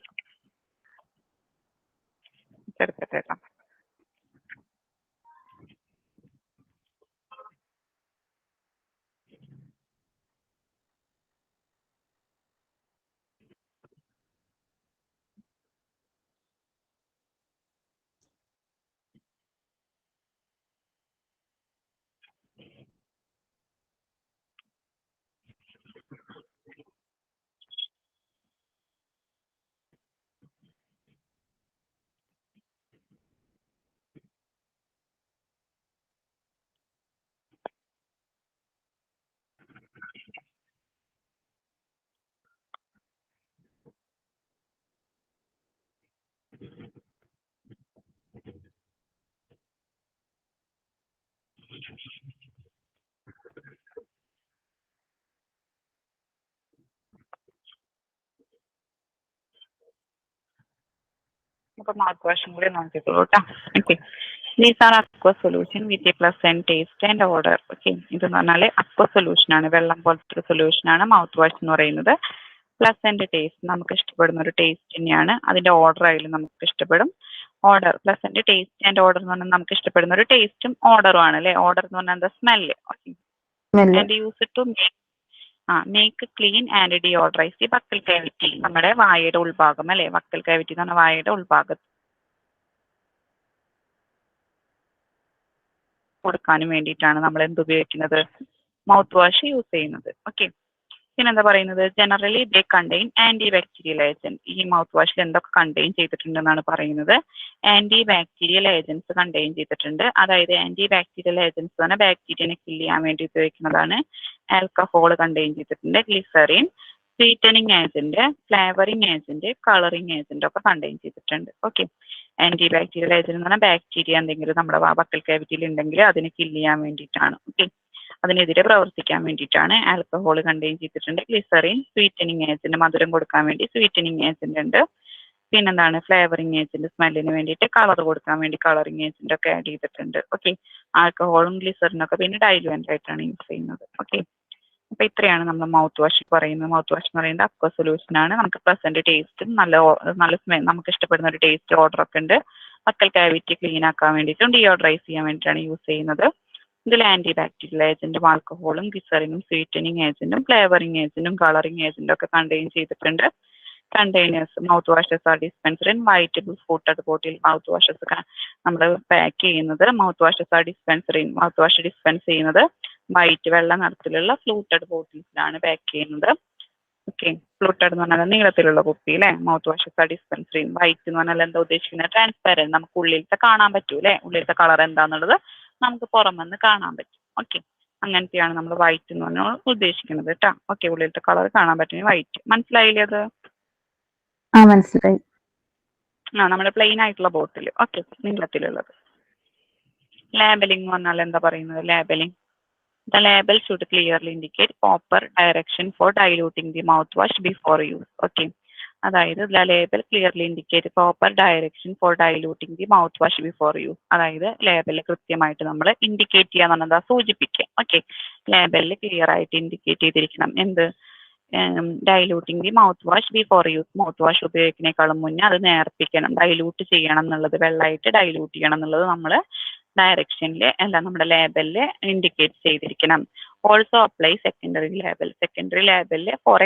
എടുക്കട്ടെ. അപ്പൊ മൗത്ത് വാഷും കൂടി നോക്കിക്കോളൂ കേട്ടോ. Okay. These are aqua solution with a pleasant taste and order. Okay. ഇതെന്ന് പറഞ്ഞാൽ അക്വ സൊല്യൂഷൻ ആണ്. വെള്ളം പോലത്തെ സൊല്യൂഷൻ ആണ് മൗത്ത് വാഷ് എന്ന് പറയുന്നത്. പ്ലസന്റ് ടേസ്റ്റ്, നമുക്ക് ഇഷ്ടപ്പെടുന്ന ഒരു ടേസ്റ്റ് തന്നെയാണ്. അതിന്റെ ഓർഡർ ആയാലും നമുക്ക് ഇഷ്ടപ്പെടും. Order pleasant taste and order എന്ന് പറഞ്ഞാൽ നമുക്ക് ഇഷ്ടപ്പെടുന്ന ഒരു ടേസ്റ്റും ഓർഡറും ആണ് അല്ലെ? ഓർഡർ എന്ന് പറഞ്ഞാൽ എന്താ? Smell. And use to make clean and deodorise the buccal cavity. നമ്മുടെ വായയുടെ ഉൾഭാഗം അല്ലെ? ബക്കൽ കാവിറ്റി എന്ന് പറഞ്ഞാൽ വായയുടെ ഉൾഭാഗത്ത് കൊടുക്കാനും വേണ്ടിയിട്ടാണ് നമ്മൾ എന്ത് ഉപയോഗിക്കുന്നത്? മൗത്ത് വാഷ് യൂസ് ചെയ്യുന്നത്. ഓക്കെ. പിന്നെന്താ പറയുന്നത്? Generally they contain antibacterial agent. ഈ മൗത്ത് വാഷിൽ എന്തൊക്കെ കണ്ടെയ്ൻ ചെയ്തിട്ടുണ്ടെന്നാണ് പറയുന്നത്? ആന്റി ബാക്ടീരിയൽ ഏജന്റ്സ് കണ്ടെയ്ൻ ചെയ്തിട്ടുണ്ട്. അതായത് ആന്റി ബാക്ടീരിയൽ ഏജന്റ്സ് എന്ന് പറഞ്ഞാൽ ബാക്ടീരിയനെ കില്ല് ചെയ്യാൻ വേണ്ടി ഉപയോഗിക്കുന്നതാണ്. ആൽക്കഹോൾ കണ്ടെയ്ൻ ചെയ്തിട്ടുണ്ട്. Glycerin, sweetening agent, flavouring agent, colouring agent ഒക്കെ കണ്ടെയ്ൻ ചെയ്തിട്ടുണ്ട്. ഓക്കെ. ആന്റി ബാക്ടീരിയൽ ഏജന്റ് എന്ന് പറഞ്ഞാൽ ബാക്ടീരിയ എന്തെങ്കിലും നമ്മുടെ ബക്കൽ കാവിറ്റിയിൽ ഉണ്ടെങ്കിൽ അതിനെ കില്ല് ചെയ്യാൻ വേണ്ടിയിട്ടാണ്. ഓക്കെ. അതിനെതിരെ പ്രവർത്തിക്കാൻ വേണ്ടിയിട്ടാണ്. ആൽക്കഹോൾ കണ്ടെയ്ൻ ചെയ്തിട്ടുണ്ട്. ഗ്ലിസറിൻ സ്വീറ്റനിങ് ഏജന്റ്, മധുരം കൊടുക്കാൻ വേണ്ടി സ്വീറ്റനിങ് ഏജന്റ് ഉണ്ട്. പിന്നെന്താണ്? ഫ്ലേവറിങ് ഏജന്റ്, സ്മെല്ലിന് വേണ്ടിയിട്ട്. കളർ കൊടുക്കാൻ വേണ്ടി കളറിങ് ഏജന്റ് ഒക്കെ ആഡ് ചെയ്തിട്ടുണ്ട്. ഓക്കെ. ആൽക്കഹോളും ഗ്ലിസറിനും ഒക്കെ പിന്നെ ഡൈലുവന്റ് ആയിട്ടാണ് യൂസ് ചെയ്യുന്നത്. ഓക്കെ. അപ്പൊ ഇത്രയാണ് നമ്മൾ മൗത്ത് വാഷ് പറയുന്നത്. മൗത്ത് വാഷ് എന്ന് പറയുന്നത് അക്വ സൊല്യൂഷൻ ആണ്. നമുക്ക് പ്ലസന്റ് ടേസ്റ്റും നല്ല സ്മെൽ, നമുക്ക് ഇഷ്ടപ്പെടുന്ന ഒരു ടേസ്റ്റ് ഓർഡർ ഒക്കെ ഉണ്ട്. ബക്കൽ കാവിറ്റി ക്ലീൻ ആക്കാൻ വേണ്ടിയിട്ടും ഡിയോഡറൈസ് ചെയ്യാൻ വേണ്ടിയിട്ടാണ് യൂസ് ചെയ്യുന്നത്. ഇതിൽ ആന്റി ബാക്ടീരിയൽ ഏജന്റും ആൽക്കഹോളും ഗ്ലിസറിനും സ്വീറ്റനിങ് ഏജന്റും ഫ്ലേവറിംഗ് ഏജന്റും കളറിംഗ് ഏജന്റും ഒക്കെ കണ്ടെയ്ൻ ചെയ്തിട്ടുണ്ട്. Containers mouth washes are dispenser in white fluted bottle. Mouth washes നമ്മൾ പാക്ക് ചെയ്യുന്നത് mouth washes are dispenser in mouth wash dispense ചെയ്യുന്നത് വൈറ്റ് വെള്ള നിറത്തിലുള്ള ഫ്ലൂട്ടഡ് ബോട്ടിൽസിലാണ് പാക്ക് ചെയ്യുന്നത്. ഓക്കെ, ഫ്ലൂട്ടഡ് എന്ന് പറഞ്ഞാൽ നീളത്തിലുള്ള കുപ്പി അല്ലെ. Mouth washes are dispenser in white എന്ന് പറഞ്ഞാൽ എന്താ ഉദ്ദേശിക്കുന്നത്? ട്രാൻസ്പാരന്റ്, നമുക്ക് ഉള്ളിലത്തെ കാണാൻ പറ്റൂ അല്ലെ. ഉള്ളിലത്തെ കളർ എന്താന്നുള്ളത് നമുക്ക് പുറമെന്ന് കാണാൻ പറ്റും. ഓക്കെ, അങ്ങനത്തെയാണ് നമ്മൾ വൈറ്റ് എന്ന് പറഞ്ഞാൽ ഉദ്ദേശിക്കുന്നത് കേട്ടോ. ഓക്കെ, ഉള്ളിലത്തെ കളർ കാണാൻ പറ്റുന്ന വൈറ്റ്. മനസ്സിലായില്ലേ അത്? മനസ്സിലായി. നമ്മുടെ പ്ലെയിൻ ആയിട്ടുള്ള ബോട്ടിൽ. ഓക്കെ, നീളത്തിലുള്ളത്. ലേബലിംഗ് എന്ന് പറഞ്ഞാൽ എന്താ പറയുന്നത്? Labelling, the label should clearly indicate proper direction for diluting the mouthwash before use. Okay, അതായത് the label clearly indicate proper direction for diluting the mouthwash before use. അതായത് ലേബലിൽ കൃത്യമായിട്ട് നമ്മൾ ഇൻഡിക്കേറ്റ് ചെയ്യാന്ന് പറഞ്ഞാൽ സൂചിപ്പിക്കുക. ഓക്കെ, ലേബലിൽ ക്ലിയർ ആയിട്ട് ഇൻഡിക്കേറ്റ് ചെയ്തിരിക്കണം എന്ത്? Diluting the mouth wash before use. Mouth wash ഉപയോഗിക്കുന്നതിനേക്കാളും മുന്നേ അത് നേർപ്പിക്കണം, ഡൈലൂട്ട് ചെയ്യണം എന്നുള്ളത്, വെള്ളമായിട്ട് ഡൈലൂട്ട് ചെയ്യണം എന്നുള്ളത് നമ്മൾ ഡയറക്ഷനിൽ നമ്മുടെ ലേബലിൽ ഇൻഡിക്കേറ്റ് ചെയ്തിരിക്കണം. Also apply secondary label. Secondary ലേബലിൽ ഫോർ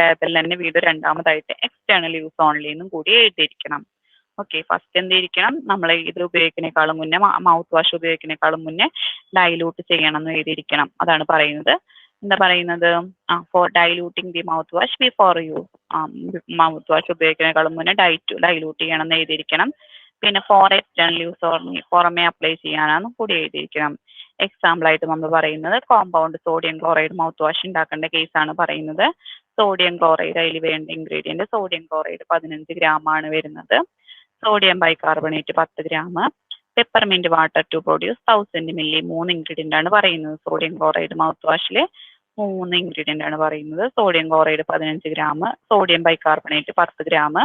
ലേബലിൽ തന്നെ വീണ്ടും രണ്ടാമതായിട്ട് എക്സ്റ്റേണൽ യൂസ് ഓൺലി എന്നും കൂടി എഴുതിയിരിക്കണം. Okay, first എന്തിരിക്കണം? നമ്മൾ ഇത് ഉപയോഗിക്കുന്നതിനേക്കാളും മുന്നേ മൗത്ത് വാഷ് ഉപയോഗിക്കുന്നതിനേക്കാളും മുന്നേ ഡൈലൂട്ട് ചെയ്യണം എന്ന് എഴുതിയിരിക്കണം. അതാണ് പറയുന്നത്. എന്താ പറയുന്നത്? For diluting the mouth wash before use. Mouth wash ഉപയോഗിക്കുന്നതിനേക്കാളും മുന്നേ ഡൈലൂട്ട് ചെയ്യണം എന്ന് എഴുതിയിരിക്കണം. പിന്നെ ഫോർ എക്സ്റ്റേണൽ യൂസ് ഓൺലി, പുറമെ അപ്ലൈ ചെയ്യാനാണ് കൂടി എഴുതിയിരിക്കണം. എക്സാമ്പിൾ ആയിട്ട് നമ്മൾ പറയുന്നത് compound sodium chloride mouth wash ഉണ്ടാക്കേണ്ട കേസാണ് പറയുന്നത്. സോഡിയം ക്ലോറൈഡ്, അതിൽ വേണ്ട ഇൻഗ്രീഡിയന്റ് സോഡിയം ക്ലോറൈഡ് 15 gram ആണ് വരുന്നത്. Sodium bicarbonate 10 gram. Peppermint water to produce 1000 ml. 3 ingredient ആണ് പറയുന്നത്. സോഡിയം ക്ലോറൈഡ് മൗത്ത് വാഷില് 3 ഇൻഗ്രീഡിയന്റ് ആണ് പറയുന്നത്. Sodium chloride 15 gram, sodium bicarbonate 10 gram,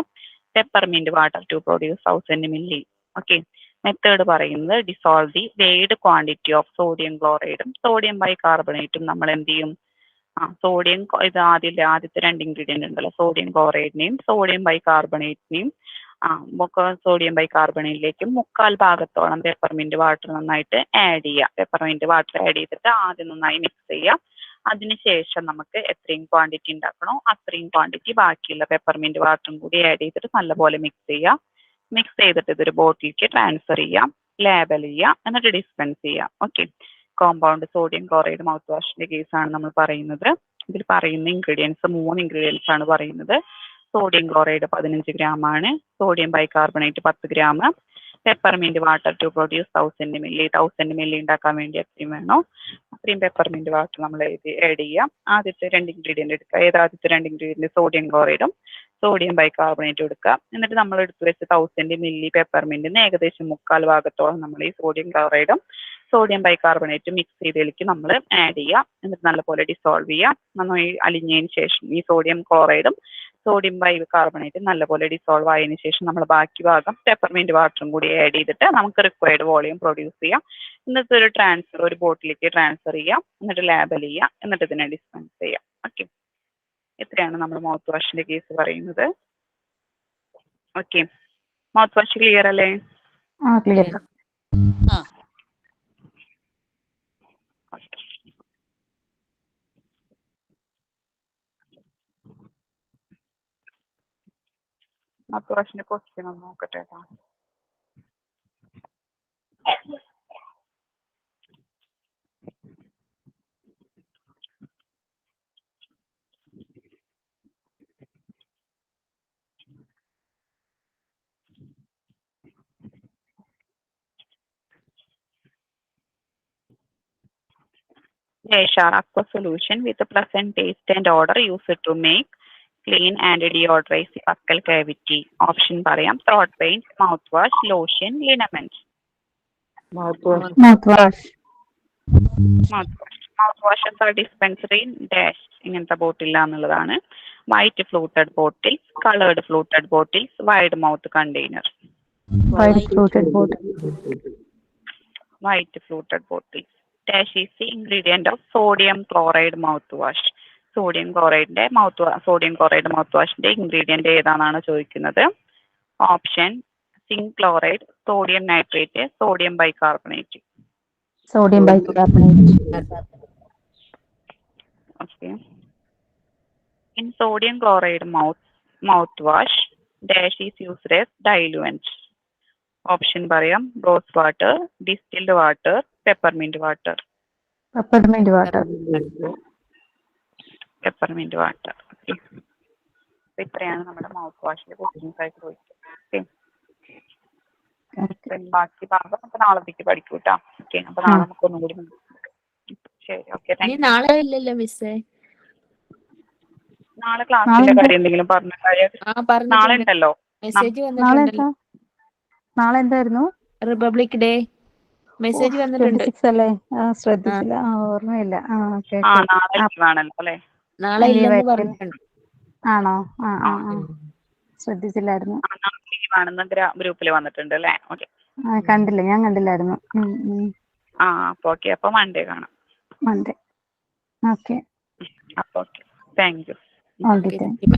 peppermint water to produce 1000 ml. Okay, method പറയുന്നത് dissolve the weighed quantity of sodium ക്ലോറൈഡും sodium ബൈകാർബണേറ്റും നമ്മൾ എന്ത് ചെയ്യും? സോഡിയം, ഇത് ആദ്യത്തെ 2 ഇൻഗ്രീഡിയന്റ് ഉണ്ടല്ലോ, സോഡിയം ക്ലോറൈഡിനെയും സോഡിയം ബൈകാർബണേറ്റിനെയും സോഡിയം ബൈകാർബണേറ്റിലേക്കും 3/4 ഭാഗത്തോളം പെപ്പർമിന്റ് വാട്ടർ നന്നായിട്ട് ആഡ് ചെയ്യുക. പെപ്പർമിന്റ് വാട്ടർ ആഡ് ചെയ്തിട്ട് ആദ്യം നന്നായി മിക്സ് ചെയ്യുക. അതിനുശേഷം നമുക്ക് എത്രയും ക്വാണ്ടിറ്റി ഉണ്ടാക്കണോ അത്രയും ക്വാണ്ടിറ്റി ബാക്കിയുള്ള പെപ്പർമിന്റ് വാട്ടറും കൂടി ആഡ് ചെയ്തിട്ട് നല്ലപോലെ മിക്സ് ചെയ്യുക. മിക്സ് ചെയ്തിട്ട് ഇതൊരു ബോട്ടിലേക്ക് ട്രാൻസ്ഫർ ചെയ്യാം, ലേബൽ ചെയ്യുക, എന്നിട്ട് ഡിസ്പെൻസ് ചെയ്യാം. Okay, compound sodium chloride mouth വാഷിന്റെ കേസാണ് നമ്മൾ പറയുന്നത്. ഇതിൽ പറയുന്ന ഇൻഗ്രീഡിയൻസ് 3 ഇൻഗ്രീഡിയൻസ് ആണ് പറയുന്നത്. സോഡിയം ക്ലോറൈഡ് 15 gram ആണ്, sodium bicarbonate 10 gram, peppermint water to produce 1000 ml. 1000 ml ഉണ്ടാക്കാൻ വേണ്ടി എത്രയും വേണോ അത്രയും പെപ്പർമിന്റ് വാട്ടർ നമ്മൾ ആഡ് ചെയ്യാം. ആദ്യത്തെ 2 ഇൻഗ്രീഡിയന്റ് എടുക്കുക. ആദ്യത്തെ 2 ഇൻഗ്രീഡിയന്റ് സോഡിയം ക്ലോറൈഡും സോഡിയം ബൈകാർബണേറ്റും എടുക്കുക. എന്നിട്ട് നമ്മൾ എടുത്തു വെച്ച 1000 ml പെപ്പർമിന്റിന് ഏകദേശം 3/4 ഭാഗത്തോളം നമ്മൾ ഈ സോഡിയം ക്ലോറൈഡും സോഡിയം ബൈകാർബണേറ്റും മിക്സ് ചെയ്തതിലേക്ക് നമ്മൾ ആഡ് ചെയ്യുക. എന്നിട്ട് നല്ലപോലെ ഡിസോൾവ് ചെയ്യുക. നന്നായി അലിഞ്ഞതിന് ശേഷം ഈ സോഡിയം ക്ലോറൈഡും സോഡിയം ബൈകാർബണേറ്റ് നല്ലപോലെ ഡിസോൾവ് ആയതിനു ശേഷം നമ്മൾ ബാക്കി ഭാഗം പെപ്പർമിന്റ് വാട്ടറും കൂടി ആഡ് ചെയ്തിട്ട് നമുക്ക് റിക്വയർഡ് വോളിയം പ്രൊഡ്യൂസ് ചെയ്യാം. എന്നിട്ട് ഒരു ബോട്ടിലേക്ക് ട്രാൻസ്ഫർ ചെയ്യാം, എന്നിട്ട് ലേബൽ ചെയ്യാം, എന്നിട്ട് ഇതിനെ ഡിസ്പെൻസ് ചെയ്യാം. ഓക്കെ, ഇത്രയാണ് നമ്മൾ മൗത്ത് വാഷിന്റെ കേസ് പറയുന്നത്. ഓക്കെ, മൗത്ത് വാഷ് ക്ലിയർ അല്ലേ? ക്ലിയർ. മൗത്ത് വാഷിന്റെ ക്വസ്റ്റ്യൻ ഒന്ന് നോക്കട്ടെ കേട്ടോ. Eshar aqua solution with a pleasant taste and odor used to make clean and deodorize the buccal cavity. Option പറയാം: throat paint, mouthwash, lotion, liniment. Mouthwash. Mouthwashes are dispensed in dash ഇങ്ങനത്തെ bottle എന്നുള്ളതാണ്. White fluted bottles, coloured fluted bottles, wide mouth container. White fluted bottles. Dash is the ingredient of sodium chloride mouthwash. Sodium chloride മൗത്ത്വാഷിന്റെ ingredient ഏതാണെന്നാണ് ചോദിക്കുന്നത്. Option: zinc chloride, sodium nitrate, sodium bicarbonate. sodium bicarbonate. Okay. In sodium chloride mouthwash, dash is used as diluent. Option പറയാം: rose water, distilled water, peppermint water. Peppermint water. Peppermint water. ഇത്രയാണ് നമ്മുടെ mouth വാഷിന്റെ questions ആയിട്ട് ചോദിക്കുക. Okay. ബാക്കി ഭാഗം നമുക്ക് നാളത്തേക്ക് പഠിക്കും കേട്ടോ. ഓക്കെ, അപ്പൊ നാളെ നമുക്ക് ഒന്നും കൂടി ശരി. ഓക്കെ, ഇനി താങ്ക് യു. നാളെ ഇല്ലല്ലോ മിസ്സേ. നാളെ ക്ലാസ്സിന്റെ കാര്യം എന്തെങ്കിലും പറഞ്ഞ കാര്യം നാളെ പറഞ്ഞിട്ടുണ്ട്. ഉണ്ടല്ലോ. മെസ്സേജ് നാളെ വന്നിട്ടുണ്ടല്ലോ. നാളെ എന്തായിരുന്നു? റിപ്പബ്ലിക് ഡേ മെസ്സേജ് വന്നിട്ടുണ്ട്. 26 അല്ലേ? ശ്രദ്ധിച്ചില്ല, ഓർമ്മയില്ല. ഓക്കെ ആ, ഓക്കെ. നാളെ ലീവാണല്ലോ അല്ലേ? നാളെ ഇല്ലെന്ന് പറഞ്ഞിട്ടുണ്ട്. ആണോ? ശ്രദ്ധിച്ചില്ലായിരുന്നു. നാളെ ലീവാണെന്ന് ഗ്രൂപ്പിൽ വന്നിട്ടുണ്ട് അല്ലേ? ഓക്കെ. കണ്ടില്ല, ഞാൻ കണ്ടില്ലായിരുന്നു. അപ്പൊ ഓക്കെ, അപ്പൊ മൺഡേ കാണാം. മൺഡേ. ഓക്കെ. അപ്പൊ okay, thank you. Okay, thank you.